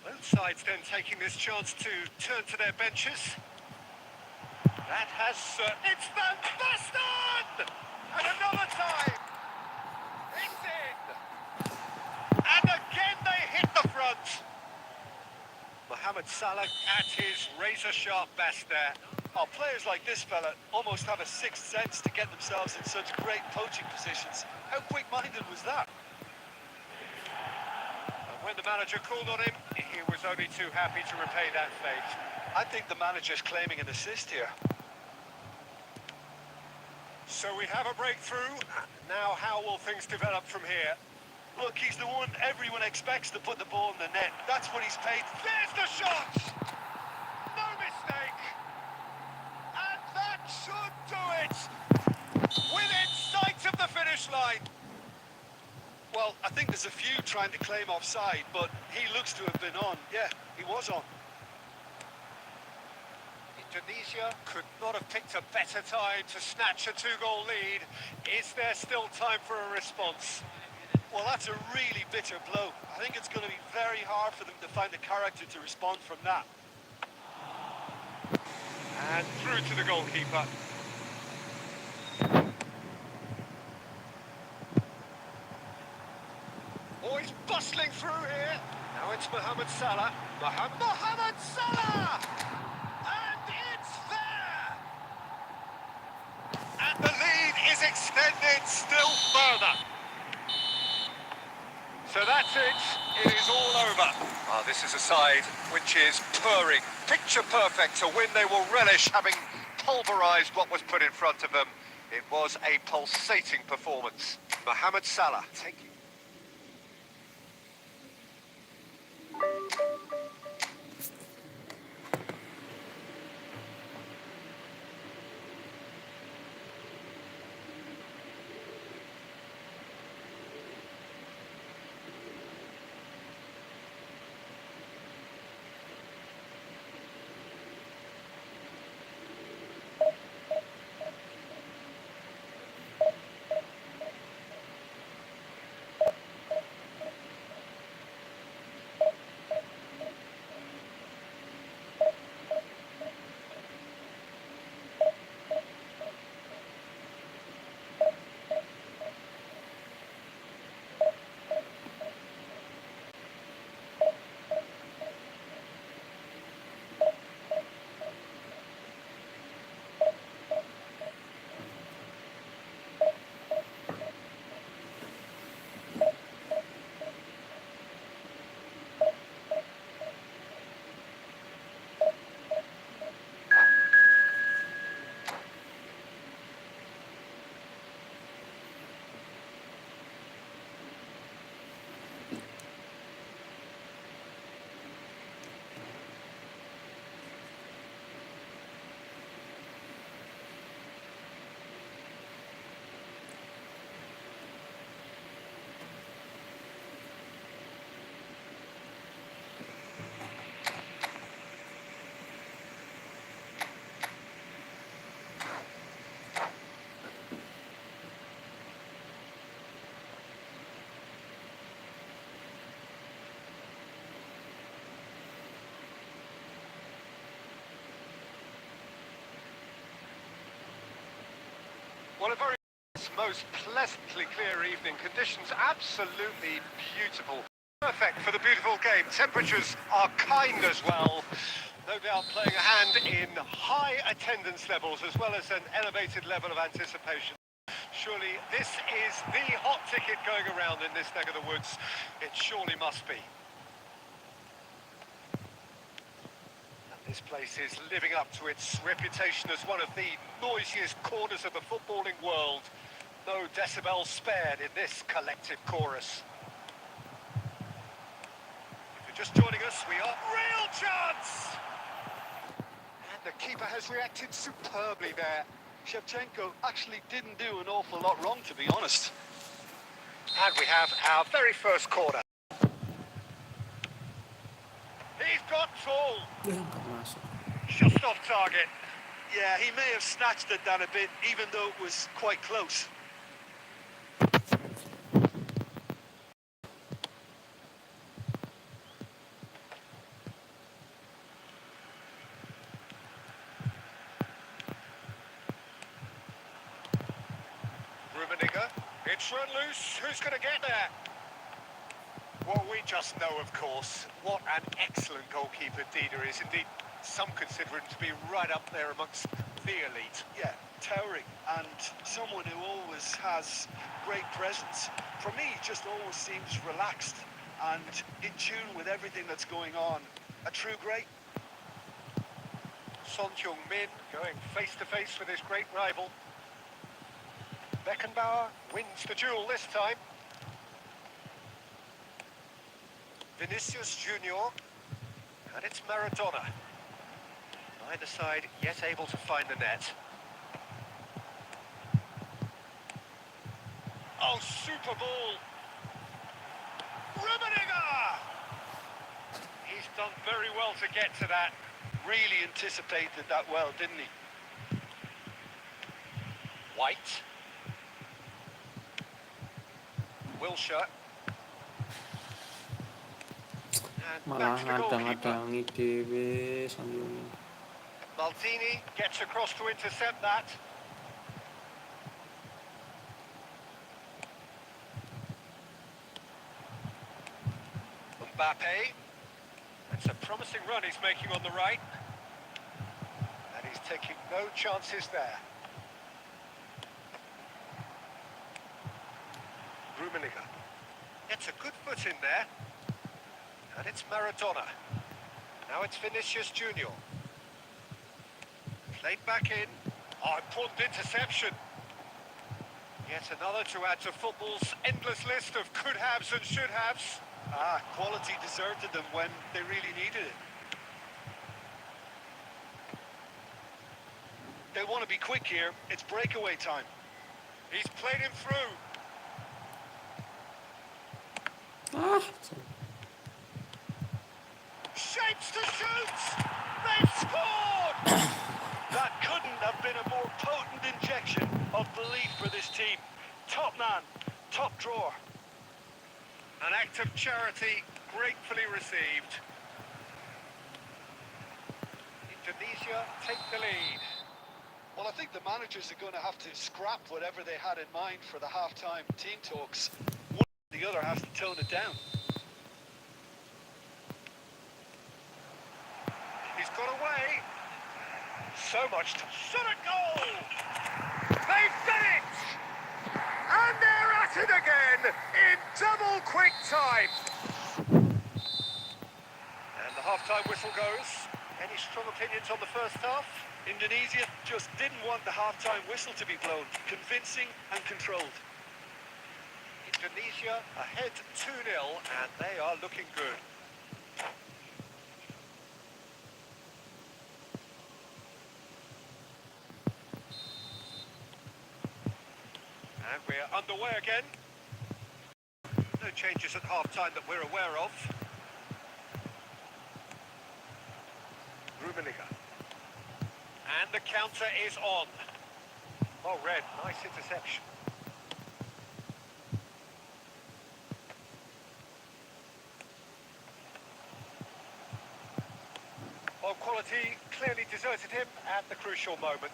Both sides then taking this chance to turn to their benches. That has... it's Van Basten! And another time! It's in! And again they hit the front! Mohamed Salah at his razor-sharp best there. Oh, players like this fella almost have a sixth sense to get themselves in such great poaching positions. How quick-minded was that? And when the manager called on him, he was only too happy to repay that fate. I think the manager's claiming an assist here. So we have a breakthrough. Now how will things develop from here? Look, he's the one everyone expects to put the ball in the net. That's what he's paid. There's the shot! No mistake! And that should do it! Within sight of the finish line! Well, I think there's a few trying to claim offside, but he looks to have been on. Yeah, he was on. Indonesia could not have picked a better time to snatch a two-goal lead. Is there still time for a response? Well, that's a really bitter blow. I think it's going to be very hard for them to find the character to respond from that. And through to the goalkeeper. Oh, he's bustling through here. Now it's Mohamed Salah. Mohamed Salah! And it's there! And the lead is extended still further. So that's it. It is all over. This is a side which is purring, picture perfect. To win, they will relish having pulverised what was put in front of them. It was a pulsating performance. Mohamed Salah taking... Well, a very most pleasantly clear evening. Conditions absolutely beautiful. Perfect for the beautiful game. Temperatures are kind as well. No doubt playing a hand in high attendance levels as well as an elevated level of anticipation. Surely this is the hot ticket going around in this neck of the woods. It surely must be. And this place is living up to its reputation as one of the noisiest corners of the footballing world. No decibels spared in this collective chorus. If you're just joining us, we are real chance! And the keeper has reacted superbly there. Shevchenko actually didn't do an awful lot wrong, to be honest. And we have our very first corner. He's got full. Ya nggak masuk. Just off target. Yeah, he may have snatched it down a bit, even though it was quite close. Rummenigge, it's run loose. Who's going to get there? Well, we just know, of course, what an excellent goalkeeper Dida is. Indeed, some consider him to be right up there amongst the elite. Yeah, towering, and someone who always has great presence. For me, he just always seems relaxed and in tune with everything that's going on. A true great. Son Heung-min going face-to-face with his great rival. Beckenbauer wins the duel this time. Vinicius Junior, and it's Maradona. Neither side yet able to find the net. Oh, super ball! Rummenigge! He's done very well to get to that. Really anticipated that well, didn't he? White. Wilshere. And Malah back to the goalkeeper. ngadang-ngadangi dhewe sambil Maldini gets across to intercept that. Mbappe. That's a promising run he's making on the right. And he's taking no chances there. Rummenigge gets a good foot in there. And it's Maradona. Now it's Vinicius Junior. Played back in. Oh, important interception. Yet another to add to football's endless list of could-haves and should-haves. Quality deserted them when they really needed it. They want to be quick here. It's breakaway time. He's played him through. Shapes to shoot! They've scored! That couldn't have been a more potent injection of belief for this team. Top man, top drawer. An act of charity gratefully received. Indonesia take the lead. Well, I think the managers are going to have to scrap whatever they had in mind for the half-time team talks. One or the other has to tone it down. He's got away. So much to shot at goal. They've done it! And they're at it again in double quick time. And the half-time whistle goes. Any strong opinions on the first half? Indonesia just didn't want the half-time whistle to be blown. Convincing and controlled. Indonesia ahead 2-0 and they are looking good. And we're underway again. No changes at half-time that we're aware of. Rummenigge. And the counter is on. Oh, Red, nice interception. Well, quality clearly deserted him at the crucial moment.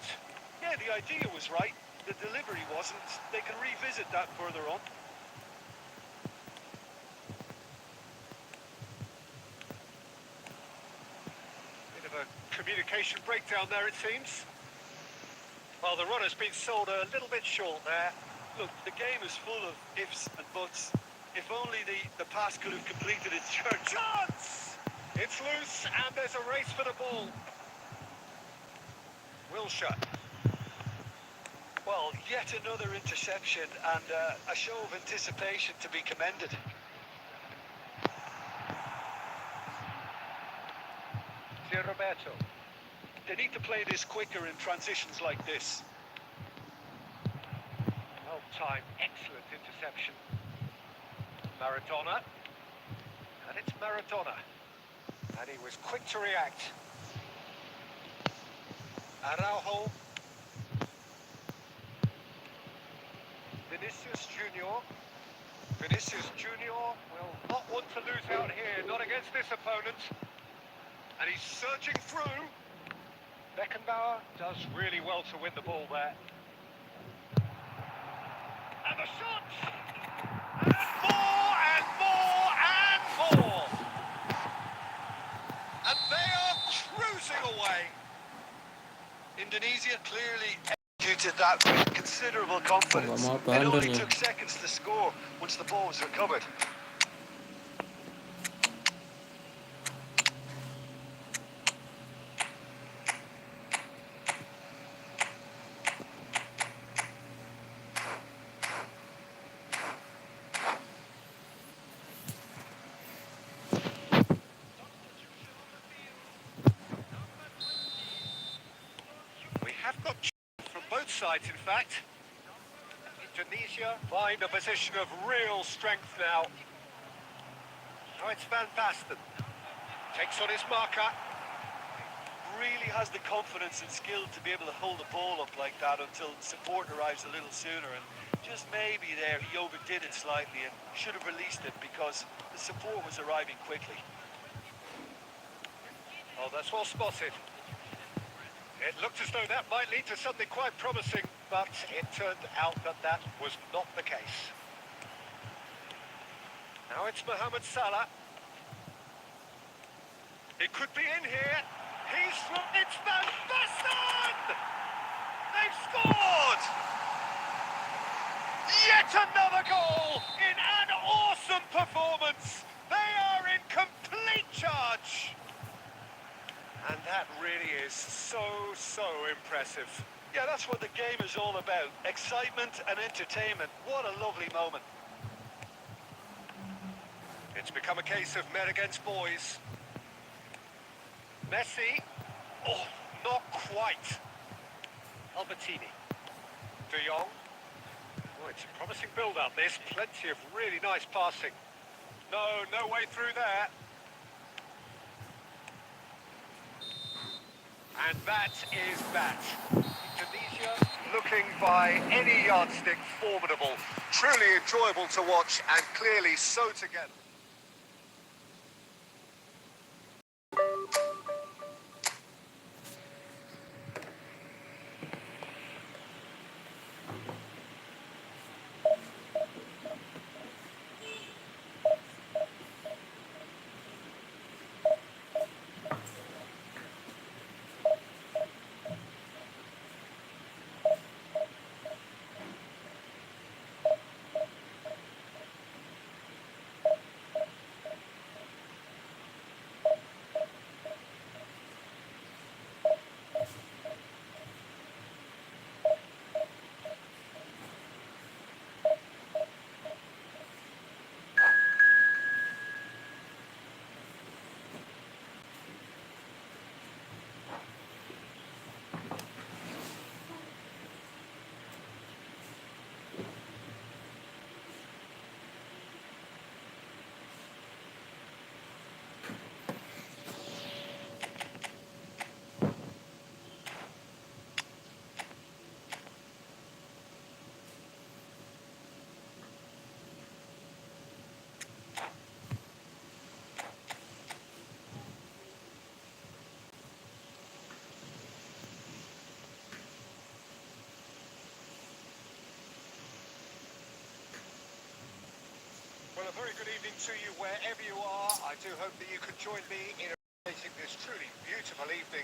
Yeah, the idea was right. the delivery wasn't. They can revisit that further on. Bit of a communication breakdown there, it seems. Well, the run has been sold a little bit short there. Look, the game is full of ifs and buts. If only the pass could have completed its journey. Chance! It's loose and there's a race for the ball. Wilshire. Well, yet another interception and a show of anticipation to be commended. Roberto. They need to play this quicker in transitions like this. Well timed, excellent interception. Maradona. And it's Maradona. And he was quick to react. Araujo. Vinicius Junior. Vinicius Junior will not want to lose out here, not against this opponent. And he's surging through. Beckenbauer does really well to win the ball there. And the shot! And more and more and more! And they are cruising away. Indonesia clearly executed that with considerable confidence. mau It abandon only ya. took seconds to score once the ball was recovered. We have got from both sides, in fact. Indonesia find a position of real strength now. Now it's Van Basten. Takes on his marker. Really has the confidence and skill to be able to hold the ball up like that until support arrives a little sooner, and just maybe there he overdid it slightly and should have released it because the support was arriving quickly. Oh, that's well spotted. It looked as though that might lead to something quite promising, but it turned out that that was not the case. Now it's Mohamed Salah. It could be in here. It's Van Basten! They've scored! Yet another goal in an awesome performance. They are in complete charge. And that really is so impressive. Yeah, that's what the game is all about. Excitement and entertainment. What a lovely moment. It's become a case of men against boys. Messi. Oh, not quite. Albertini. De Jong. Oh, it's a promising build-up, this. Plenty of really nice passing. No way through there. And that is that. Indonesia looking by any yardstick formidable. Truly enjoyable to watch and clearly so together. a very good evening to you wherever you are. I do hope that you could join me in appreciating this truly beautiful evening.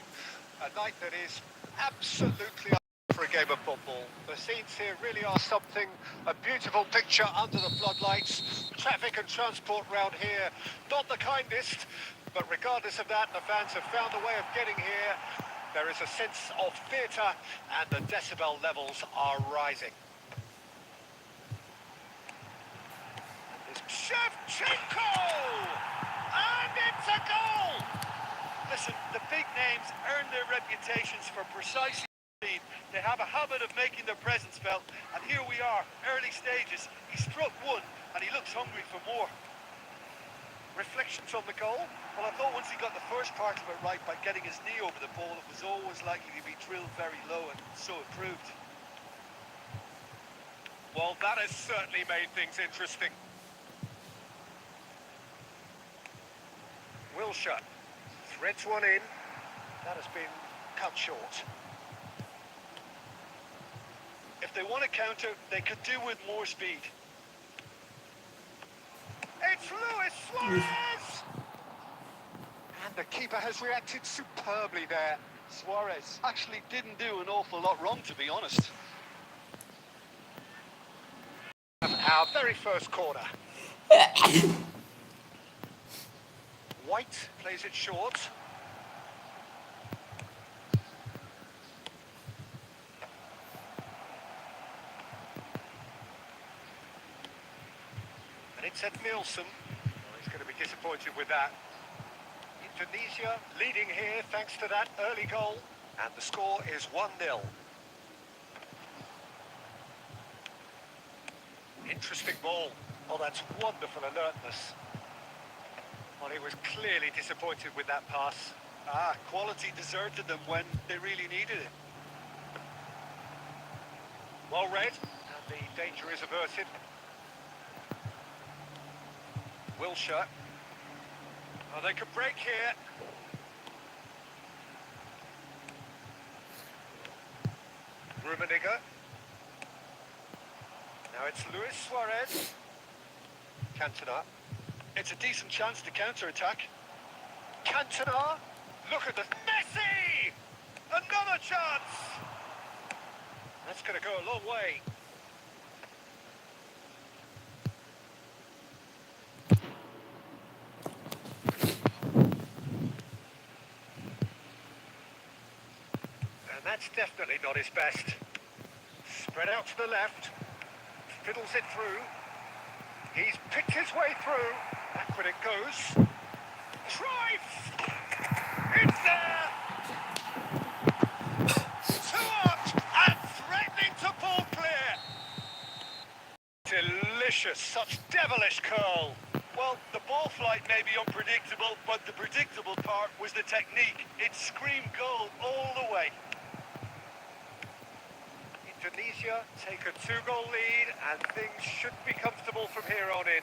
A night that is absolutely for a game of football. The scenes here really are something, a beautiful picture under the floodlights. Traffic and transport round here, not the kindest, but regardless of that, the fans have found a way of getting here. There is a sense of theatre and the decibel levels are rising. Shevchenko! And it's a goal! Listen, the big names earn their reputations for precisely speed. They have a habit of making their presence felt, and here we are, early stages. He struck one, and he looks hungry for more. Reflections on the goal? Well, I thought once he got the first part of it right by getting his knee over the ball, it was always likely to be drilled very low, and so it proved. Well, that has certainly made things interesting. Wilshere threads one in. That has been cut short. If they want to counter, they could do with more speed. It's Luis Suarez! And the keeper has reacted superbly there. Suarez actually didn't do an awful lot wrong, to be honest. Our very first corner. White plays it short. And it's Ed Nielsen. Oh, he's going to be disappointed with that. Indonesia leading here thanks to that early goal. And the score is 1-0. Interesting ball. Oh, that's wonderful alertness. Well, he was clearly disappointed with that pass. Quality deserted them when they really needed it. Well read, and the danger is averted. Wilshere. Oh, they could break here. Rummenigge. Now it's Luis Suarez. Cantona. It's a decent chance to counter-attack. Cantona. Look at the Messi! Another chance! That's going to go a long way. And that's definitely not his best. Spread out to the left. Fiddles it through. He's picked his way through. Back when it goes. Cruyff! It's there! Too much and threatening to pull clear. Delicious, such devilish curl. Well, the ball flight may be unpredictable, but the predictable part was the technique. It screamed goal all the way. Indonesia take a 2-goal lead and things should be comfortable from here on in.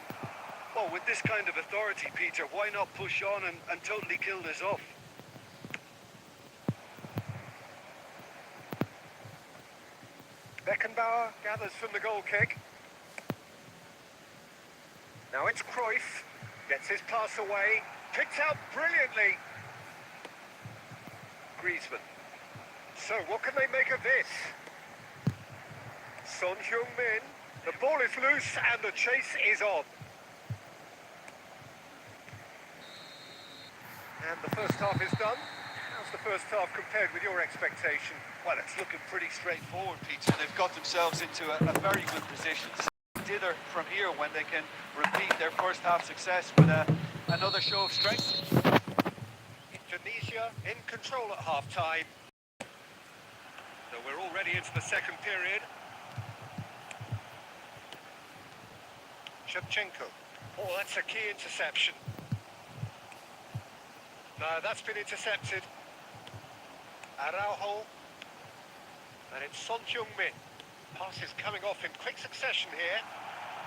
Well, with this kind of authority, Peter, why not push on and totally kill this off? Beckenbauer gathers from the goal kick. Now it's Cruyff. Gets his pass away. Picked out brilliantly. Griezmann. So what can they make of this? Son Heung-min. The ball is loose and the chase is on. And the first half is done. How's the first half compared with your expectation? Well, it's looking pretty straightforward, Peter. They've got themselves into a very good position. Dither from here when they can repeat their first half success with another show of strength. Indonesia in control at half-time. So we're already into the second period. Shevchenko. Oh, that's a key interception. No, that's been intercepted. Araujo. And it's Son Heung-min. Pass is coming off in quick succession here.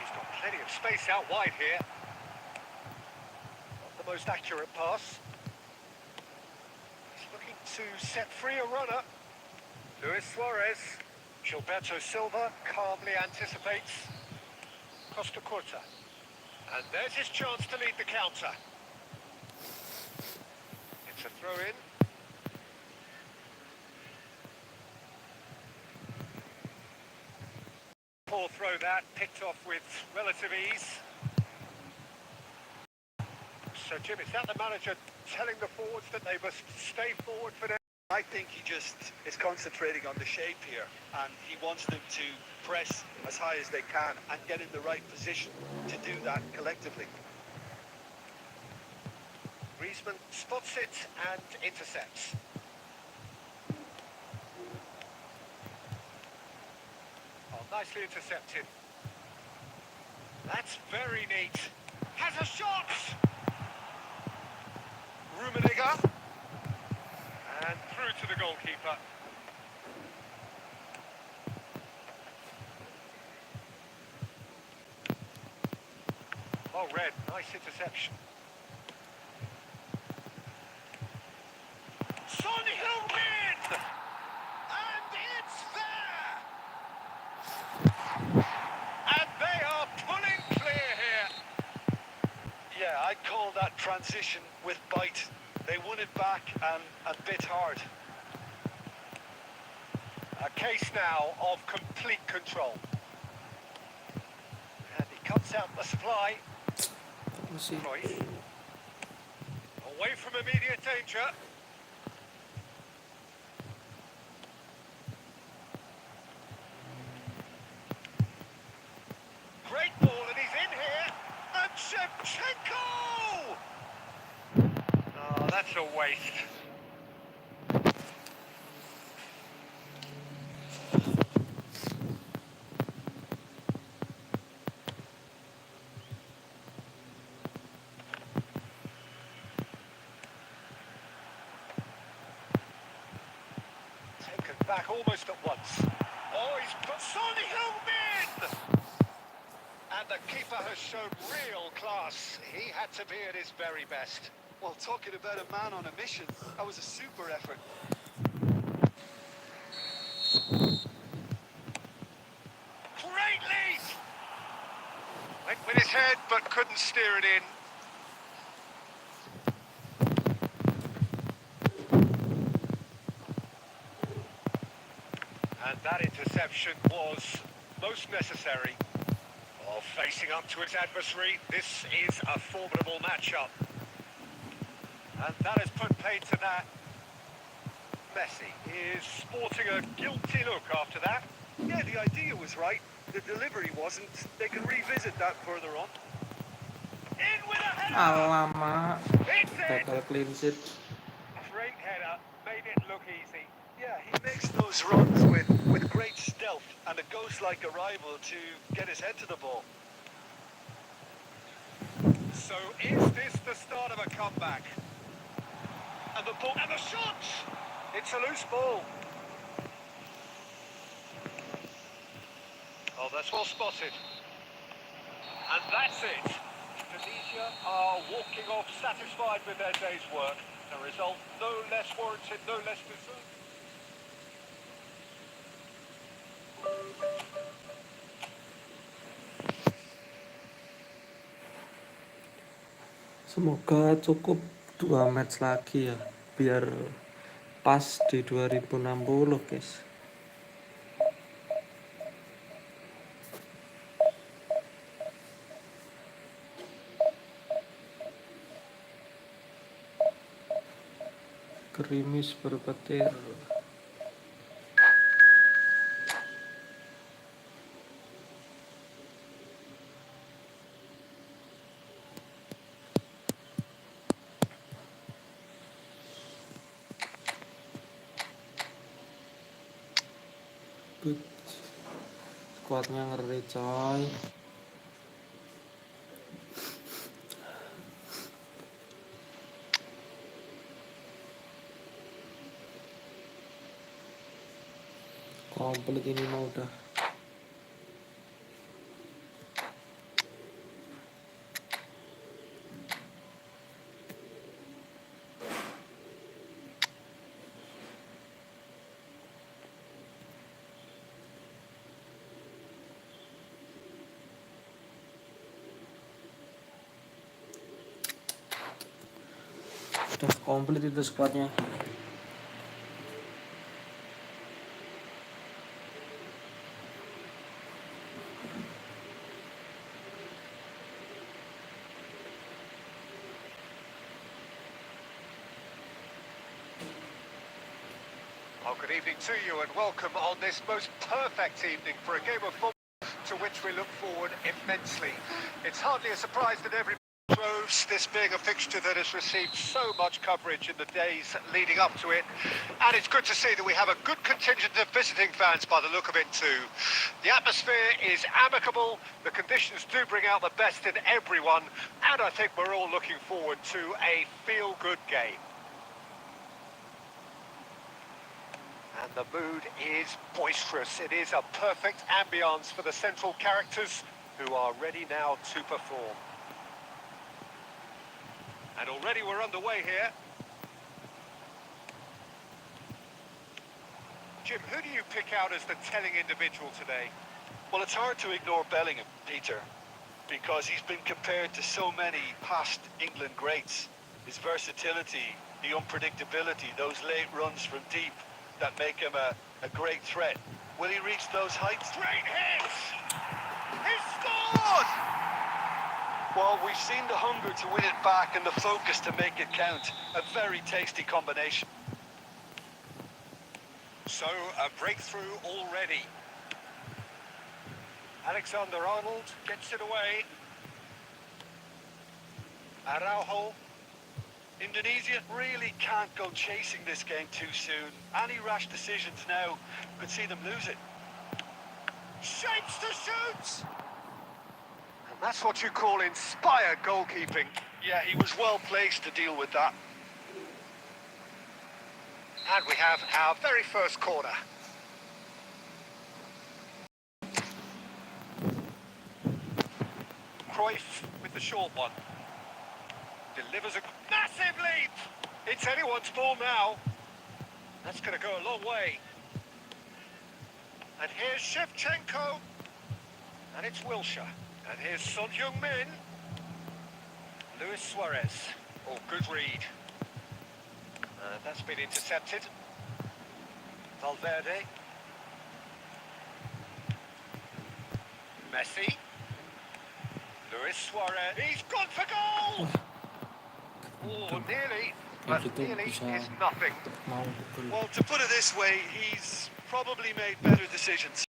He's got plenty of space out wide here. Not the most accurate pass. He's looking to set free a runner. Luis Suarez. Gilberto Silva calmly anticipates. Costa Curta. And there's his chance to lead the counter. It's a throw-in. Poor throw that, picked off with relative ease. So, Jim, is that the manager telling the forwards that they must stay forward for now? I think he just is concentrating on the shape here, and he wants them to press as high as they can and get in the right position to do that collectively. Griezmann spots it and intercepts. Oh, nicely intercepted. That's very neat. Has a shot! Rummenigge. And through to the goalkeeper. Oh, Red, nice interception. Son Heung-min! And it's there! And they are pulling clear here. Yeah, I'd call that transition with bite. They won it back and bit hard. A case now of complete control. And he cuts out the supply. Masih Cruyff. Away from immediate danger. Great ball, and he's in here. And Shevchenko! Oh, that's a waste. Taken back almost at once. Oh, he's put Son Heung-min! And the keeper has shown real class. He had to be at his very best. Well, talking about a man on a mission, that was a super effort. Great lead! Went with his head, but couldn't steer it in. And that interception was most necessary. Oh, facing up to his adversary, this is a formidable matchup. And that has put paid to that. Messi is sporting a guilty look after that. Yeah, the idea was right. The delivery wasn't. They can revisit that further on. In with a header! Alamak, It's in! gagal clean sheet. Great header, made it look easy. Yeah, he makes those runs with great stealth and a ghost-like arrival to get his head to the ball. So is this the start of a comeback? And the ball, and the shot! It's a loose ball. Oh, that's well spotted. And that's it. Tunisia are walking off satisfied with their day's work. The result no less warranted, no less deserved. semoga cukup 2 match lagi ya biar pas di 2060 guys. Gerimis berpetir. Squadnya ngeri coy. Komplit ini mah udah. Udah komplit itu squadnya. Well, good evening to you and welcome on this most perfect evening for a game of football to which we look forward immensely. It's hardly a surprise that everybody knows this being a fixture that has received so much coverage in the days leading up to it. And it's good to see that we have a good contingent of visiting fans by the look of it too. The atmosphere is amicable, the conditions do bring out the best in everyone, and I think we're all looking forward to a feel-good game. And the mood is boisterous. It is a perfect ambience for the central characters who are ready now to perform. And already we're underway here. Jim, who do you pick out as the telling individual today? Well, it's hard to ignore Bellingham, Peter, because he's been compared to so many past England greats. His versatility, the unpredictability, those late runs from deep that make him a great threat. Will he reach those heights? Great hit! He scored! Well, we've seen the hunger to win it back and the focus to make it count. A very tasty combination. So, a breakthrough already. Alexander-Arnold gets it away. Araujo. Indonesia really can't go chasing this game too soon. Any rash decisions now could see them lose it. Shapes to shoot! And that's what you call inspired goalkeeping. Yeah, he was well placed to deal with that. And we have our very first corner. Cruyff with the short one. Delivers a massive leap! It's anyone's ball now. That's going to go a long way. And here's Shevchenko. And it's Wilshere. And here's Son Heung-min. Luis Suarez. Oh, good read. That's been intercepted. Valverde. Messi. Luis Suarez. He's gone for goal! Oh, nearly. But nearly is nothing. Well, to put it this way, he's probably made better decisions.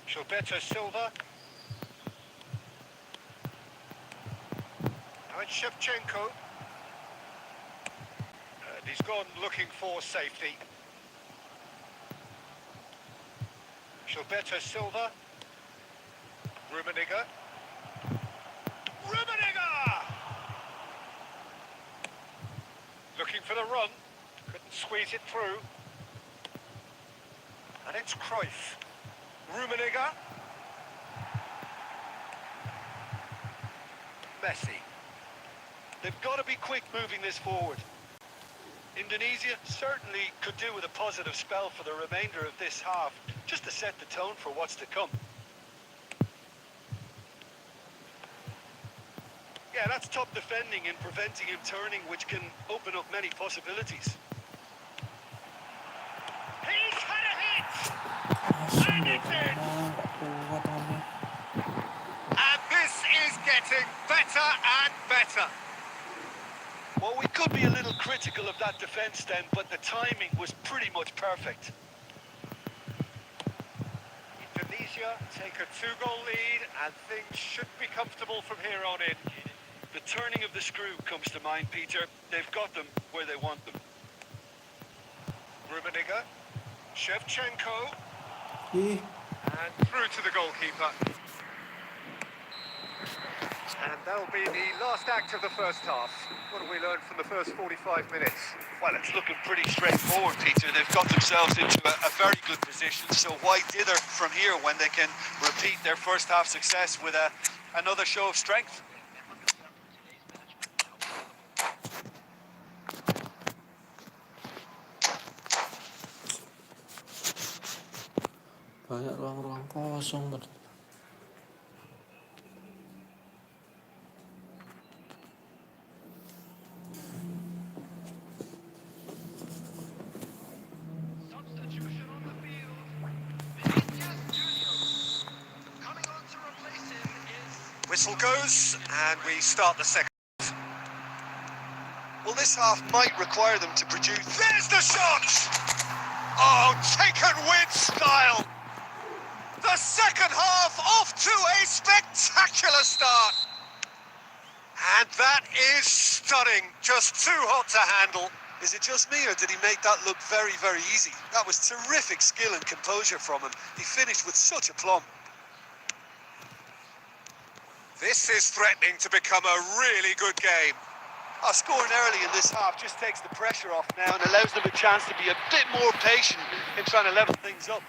Gilberto Silva. Now it's Shevchenko. And he's gone looking for safety. Gilberto Silva. Rummenigge. Rummenigge! Looking for the run. Couldn't squeeze it through. And it's Cruyff. Rummenigge. Messi. They've got to be quick moving this forward. Indonesia certainly could do with a positive spell for the remainder of this half, just to set the tone for what's to come. Yeah, that's top defending and preventing him turning, which can open up many possibilities. He's had a hit! And it's in! And this is getting better and better. Well, we could be a little critical of that defence then, but the timing was pretty much perfect. Indonesia take a 2-goal lead and things should be comfortable from here on in. The turning of the screw comes to mind, Peter. They've got them where they want them. Rummenigge, Shevchenko, Ih, and through to the goalkeeper. And that'll be the last act of the first half. What have we learned from the first 45 minutes? Well, it's looking pretty straightforward, Peter. They've got themselves into a very good position, so why dither from here when they can repeat their first half success with another show of strength? banyak ruang-ruang kosong berarti. Substitution on the field. Vinicius Junior. Coming on to replace him is... Whistle goes, and we start the second. Well, this half might require them to produce. There's the shot! Oh, taken with style! The second half off to a spectacular start. And that is stunning. Just too hot to handle. Is it just me, or did he make that look very, very easy? That was terrific skill and composure from him. He finished with such aplomb. This is threatening to become a really good game. Scoring early in this half just takes the pressure off now and allows them a chance to be a bit more patient in trying to level things up.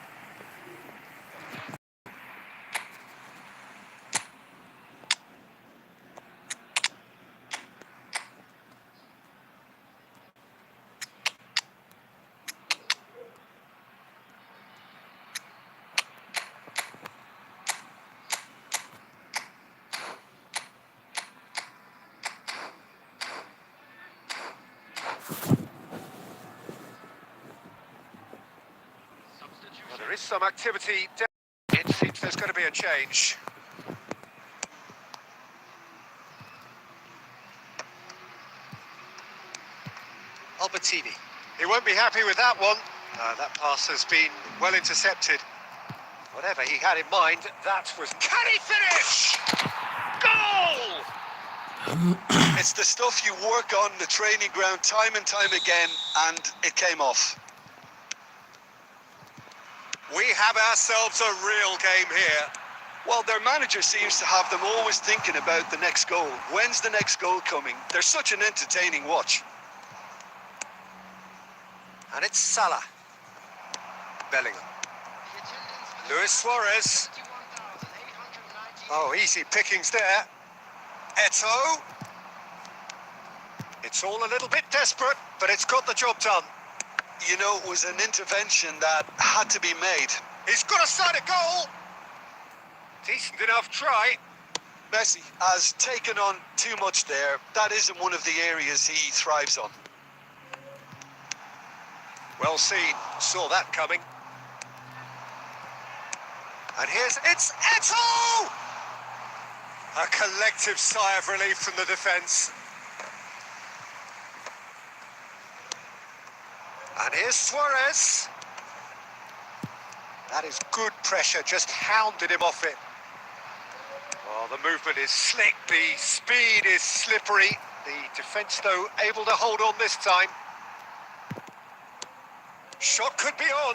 Well, there is some activity. It seems there's going to be a change. Albertini. He won't be happy with that one. That pass has been well intercepted. Whatever he had in mind, that was... Can he finish? Goal! It's the stuff you work on the training ground time and time again, and it came off. We have ourselves a real game here. Well, their manager seems to have them always thinking about the next goal. When's the next goal coming? They're such an entertaining watch. And it's Salah. Bellingham. Luis Suarez. Oh, easy pickings there. Eto'o. It's all a little bit desperate, but it's got the job done. You know, it was an intervention that had to be made. He's got a side of goal. Decent enough try. Messi has taken on too much there. That isn't one of the areas he thrives on. Well seen. Saw that coming. And it's Eto'o! A collective sigh of relief from the defence. And here's Suarez. That is good pressure, just hounded him off it. Oh, the movement is slick, the speed is slippery. The defence, though, able to hold on this time. Shot could be on.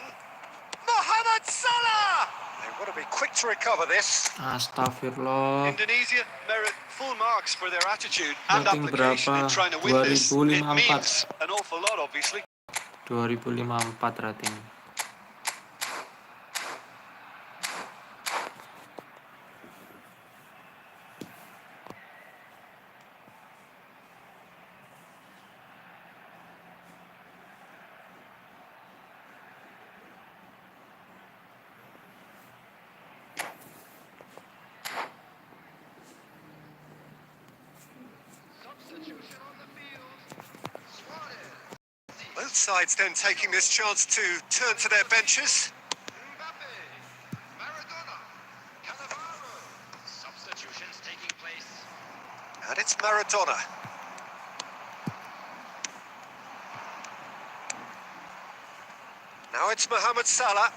Mohamed Salah! They want to be quick to recover this. Astagfirullah. Indonesia merit full marks for their attitude and Rating application in berapa? trying to win this. It 2054. means an awful lot, obviously. 2054 rating. Both sides then taking this chance to turn to their benches. Substitutions taking place. And it's Maradona. Now it's Mohamed Salah.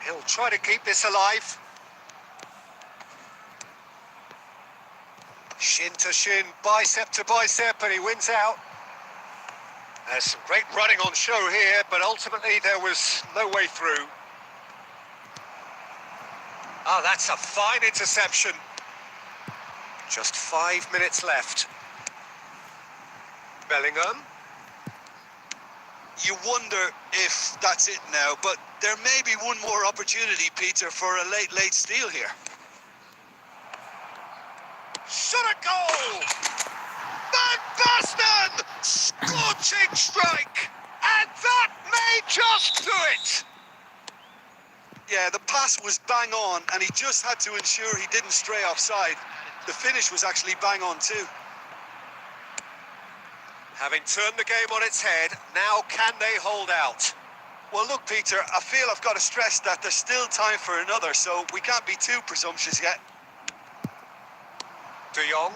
He'll try to keep this alive. Shin to shin, bicep to bicep, and he wins out. There's some great running on show here, but ultimately there was no way through. Ah, that's a fine interception. Just 5 minutes left. Bellingham. You wonder if that's it now, but there may be one more opportunity, Peter, for a late steal here. Shot a goal! Van Basten! Scorching strike! And that may just do it! Yeah, the pass was bang on, and he just had to ensure he didn't stray offside. The finish was actually bang on too. Having turned the game on its head, now can they hold out? Well, look, Peter, I feel I've got to stress that there's still time for another, so we can't be too presumptuous yet. De Jong.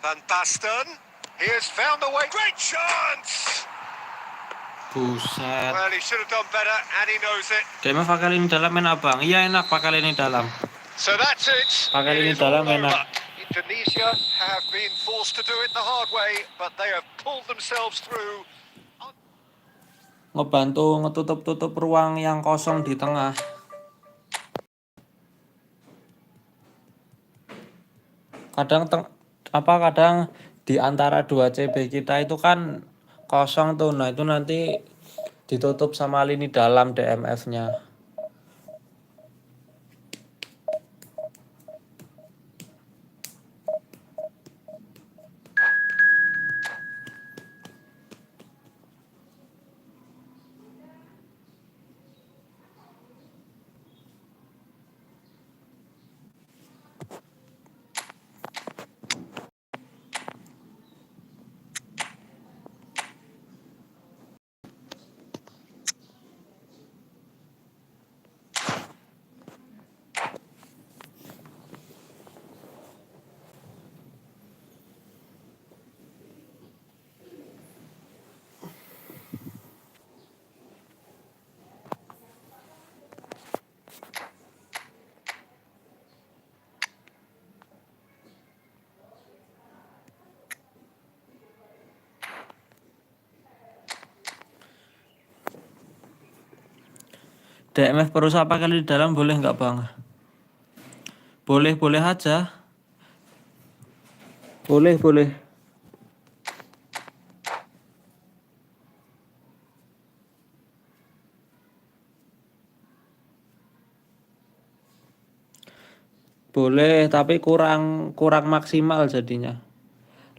Van Basten. He has found the way. Great chance! Buset. Well, he should have done better, and he knows it. Kayaknya pakai lini dalam enak bang. Iya enak pakai lini dalam. So that's it. Pakai It lini is all dalam over. enak. Indonesia have been forced to do it the hard way, but they have pulled themselves through. Ngebantu ngetutup-tutup ruang yang kosong di tengah. Kadang di antara dua CB kita itu kan kosong tuh. Nah, itu nanti ditutup sama lini dalam DMF-nya. DMF perusahaan pakai lini dalam boleh nggak bang? Boleh aja. Boleh. Boleh, tapi kurang maksimal jadinya.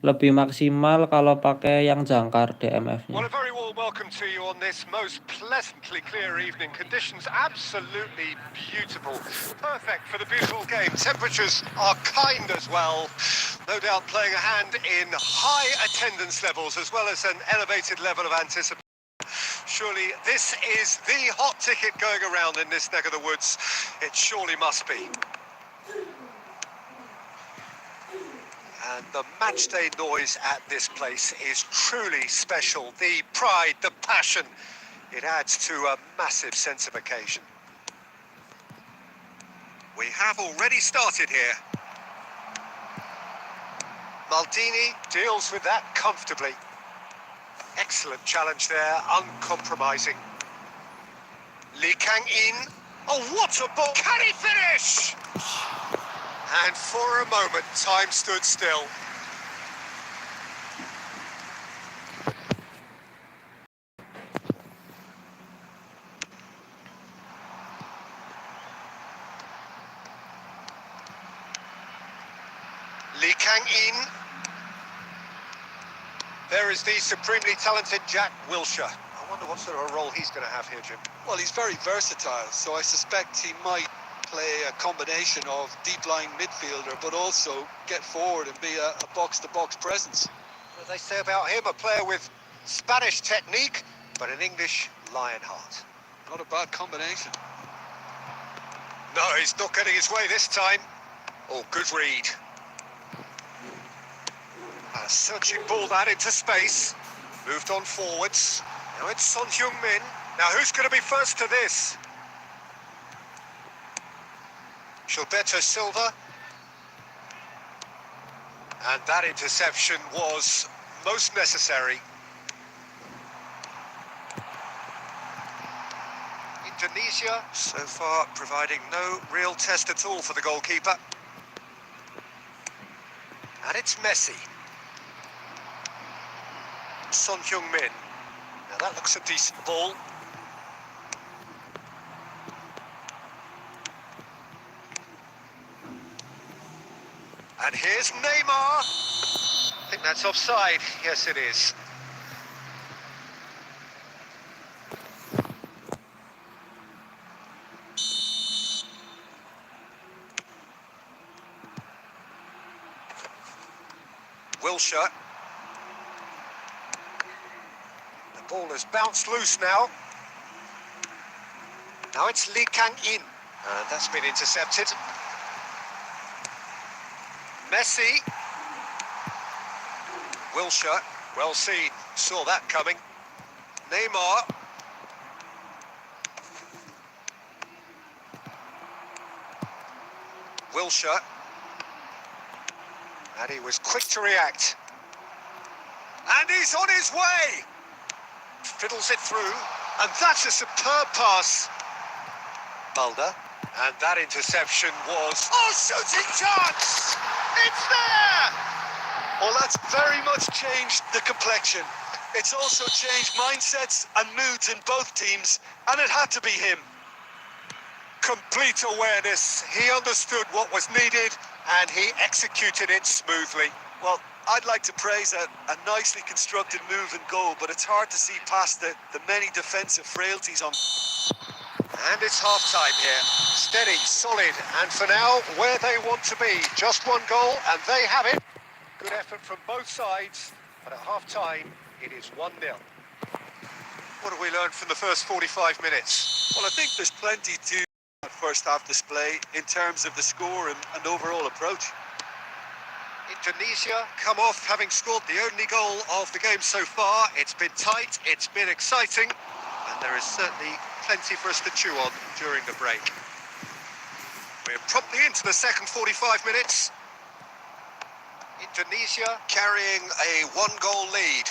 Lebih maksimal kalau pakai yang jangkar DMF-nya. Well, a very warm welcome to you on this most pleasantly clear evening. Conditions absolutely beautiful. Perfect for the beautiful game. Temperatures are kind as well. No doubt playing a hand in high attendance levels as well as an elevated level of anticipation. Surely this is the hot ticket going around in this neck of the woods. It surely must be. And the matchday noise at this place is truly special. The pride, the passion, it adds to a massive sense of occasion. We have already started here. Maldini deals with that comfortably. Excellent challenge there, uncompromising. Lee Kang-in. Oh, what a ball! Can he finish? And for a moment, time stood still. Lee Kang-in. There is the supremely talented Jack Wilshere. I wonder what sort of a role he's going to have here, Jim. Well, he's very versatile, so I suspect he might play a combination of deep-lying midfielder, but also get forward and be a box-to-box presence. What do they say about him? A player with Spanish technique, but an English lion heart. Not a bad combination. No, he's not getting his way this time. Oh, good read. A searching ball that into space. Moved on forwards. Now it's Son Heung-min. Now who's going to be first to this? Gilberto Silva. And that interception was most necessary. Indonesia, so far, providing no real test at all for the goalkeeper. And it's Messi. Son Heung-min. Now that looks a decent ball. And here's Neymar. I think that's offside. Yes, it is. Wilshere. The ball has bounced loose now. Now it's Lee Kang-in. And that's been intercepted. Messi. Wilshere. Well seen. Saw that coming. Neymar. Wilshere. And he was quick to react. And he's on his way! Fiddles it through. And that's a superb pass. Mulder. And that interception was... Oh, shooting chance! It's there! Well, that's very much changed the complexion. It's also changed mindsets and moods in both teams, and it had to be him. Complete awareness. He understood what was needed and he executed it smoothly. Well, I'd like to praise a nicely constructed move and goal, but it's hard to see past the many defensive frailties on... And it's half-time here. Steady, solid, and for now, where they want to be. Just one goal, and they have it. Good effort from both sides, but at half-time, it is 1-0. What have we learned from the first 45 minutes? Well, I think there's plenty to first half display in terms of the score and overall approach. Indonesia come off having scored the only goal of the game so far. It's been tight, it's been exciting, and there is certainly plenty for us to chew on during the break. We're promptly into the second 45 minutes. Indonesia carrying a one-goal lead.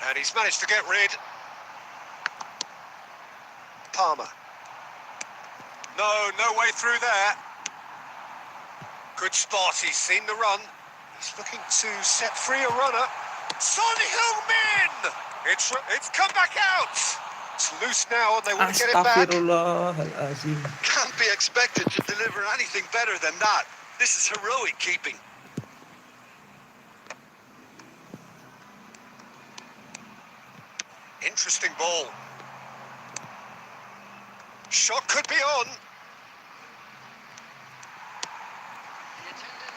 And he's managed to get rid. Palmer. No way through there. Good spot, he's seen the run. He's looking to set free a runner. Son Heung-min! It's come back out! It's loose now and they want to get it back. Astagfirullahalazim. Can't be expected to deliver anything better than that. This is heroic keeping. Interesting ball. Shot could be on.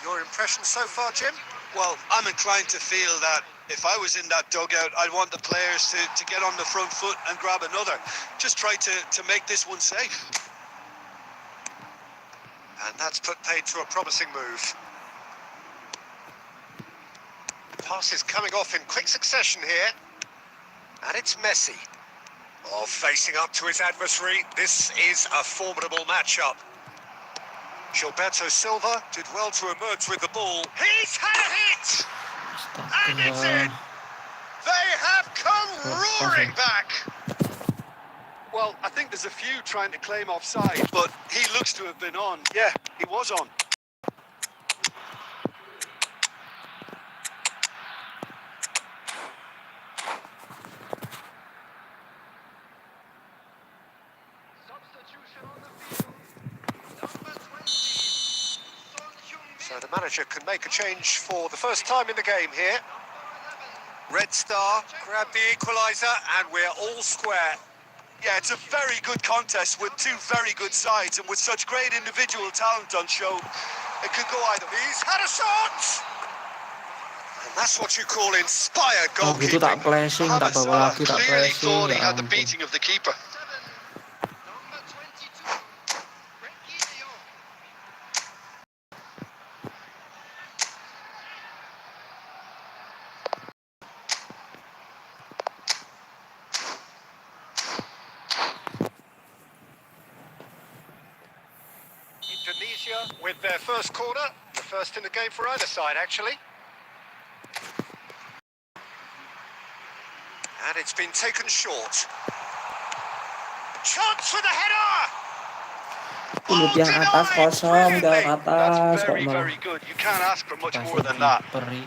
Your impression so far, Jim? Well, I'm inclined to feel that if I was in that dugout, I'd want the players to get on the front foot and grab another. Just try to make this one safe. And that's put paid to a promising move. Passes coming off in quick succession here. And it's Messi. Oh, facing up to his adversary. This is a formidable matchup. Gilberto Silva did well to emerge with the ball. He's had a hit! And it's in! They have come roaring back! Well, I think there's a few trying to claim offside, but he looks to have been on. Yeah, he was on. So the manager can make a change for the first time in the game here. Red Star grabbed the equaliser and we're all square. Yeah, it's a very good contest with two very good sides, and with such great individual talent on show, it could go either way. He's had a shot! And that's what you call inspired Oh, gitu tak goalkeeping. flashing, tak bawa lagi, tak Clearly flashing. thought he Ya had the ampun. beating of the keeper. Indonesia with their first corner, the first in the game for either side actually. And it's been taken short. Chance for the header! Mulut yang atas kosong, yang atas That's kok very, malah very good. You can't ask for much more kasih than that. peri.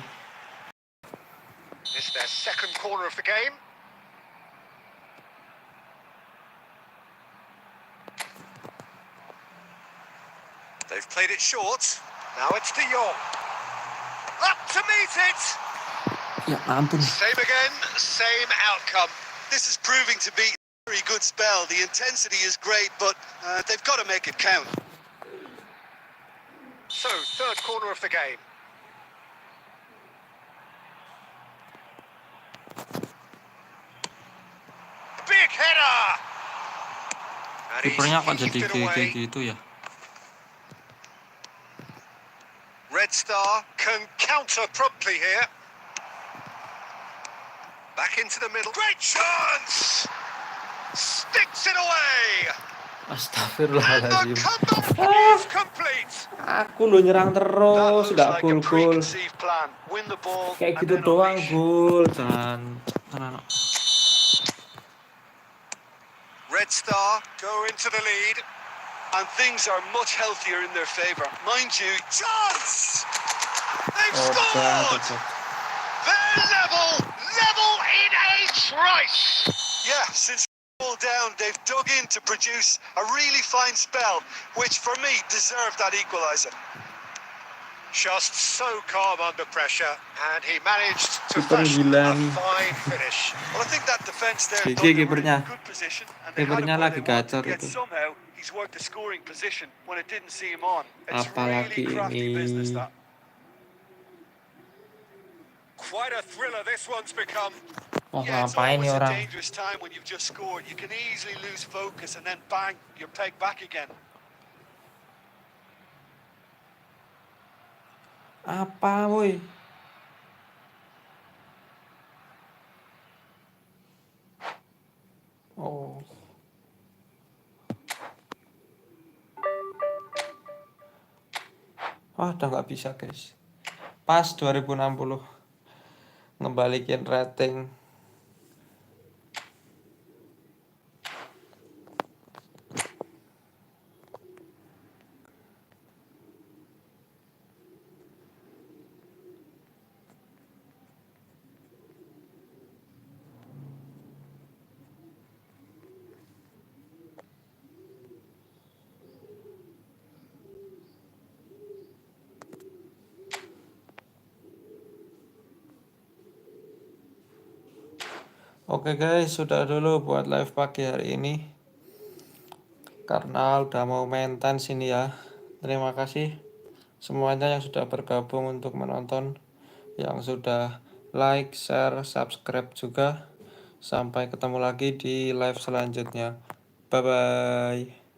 This is their second corner of the game. They've played it short. Now it's De Jong. Up to meet it! Ya ampun. Same again, same outcome. This is proving to be a very good spell. The intensity is great, but they've got to make it count. So, third corner of the game. big header. And he's Kipernya kok jadi heaved it kayak away. gitu ya? Red Star can counter promptly here. Back into the middle. Great chance! Sticks it away. And the Astagfirullahaladzim. comeback is complete. Aku lo nyerang That terus, looks nggak like a gol-gol. preconceived plan. Win the ball Kayak and gitu then doang unleash. gol, jangan. Anak-anak. Red Star go into the lead. And things are much healthier in their favour. Mind you, Chance! They've Obat, scored! obat. They're level in a trice! yeah, since all down, they've dug in to produce a really fine spell, which for me deserved that equaliser. Just so calm under pressure, and he managed to Kiper fashion gila a nih. fine finish. Well, I think that defence there GG thought they were in kipernya. good position, and they had Kipernya him where lagi they wanted, gacor yet itu. somehow he's worked a scoring position when it didn't see him on. It's Apalagi really crafty business, ini. that. Quite a thriller this one's become. Wah, Yeah, it's ngapain nih always a orang? dangerous time when you've just scored. You can easily lose focus and then bang, you're pegged back again. Apa, woi? Oh. Wah, udah nggak bisa, guys. Pas 2060. Ngebalikin rating. Oke guys, sudah dulu buat live pagi hari ini. Karena udah mau mentan sini ya. Terima kasih semuanya yang sudah bergabung untuk menonton. Yang sudah like, share, subscribe juga. Sampai ketemu lagi di live selanjutnya. Bye-bye.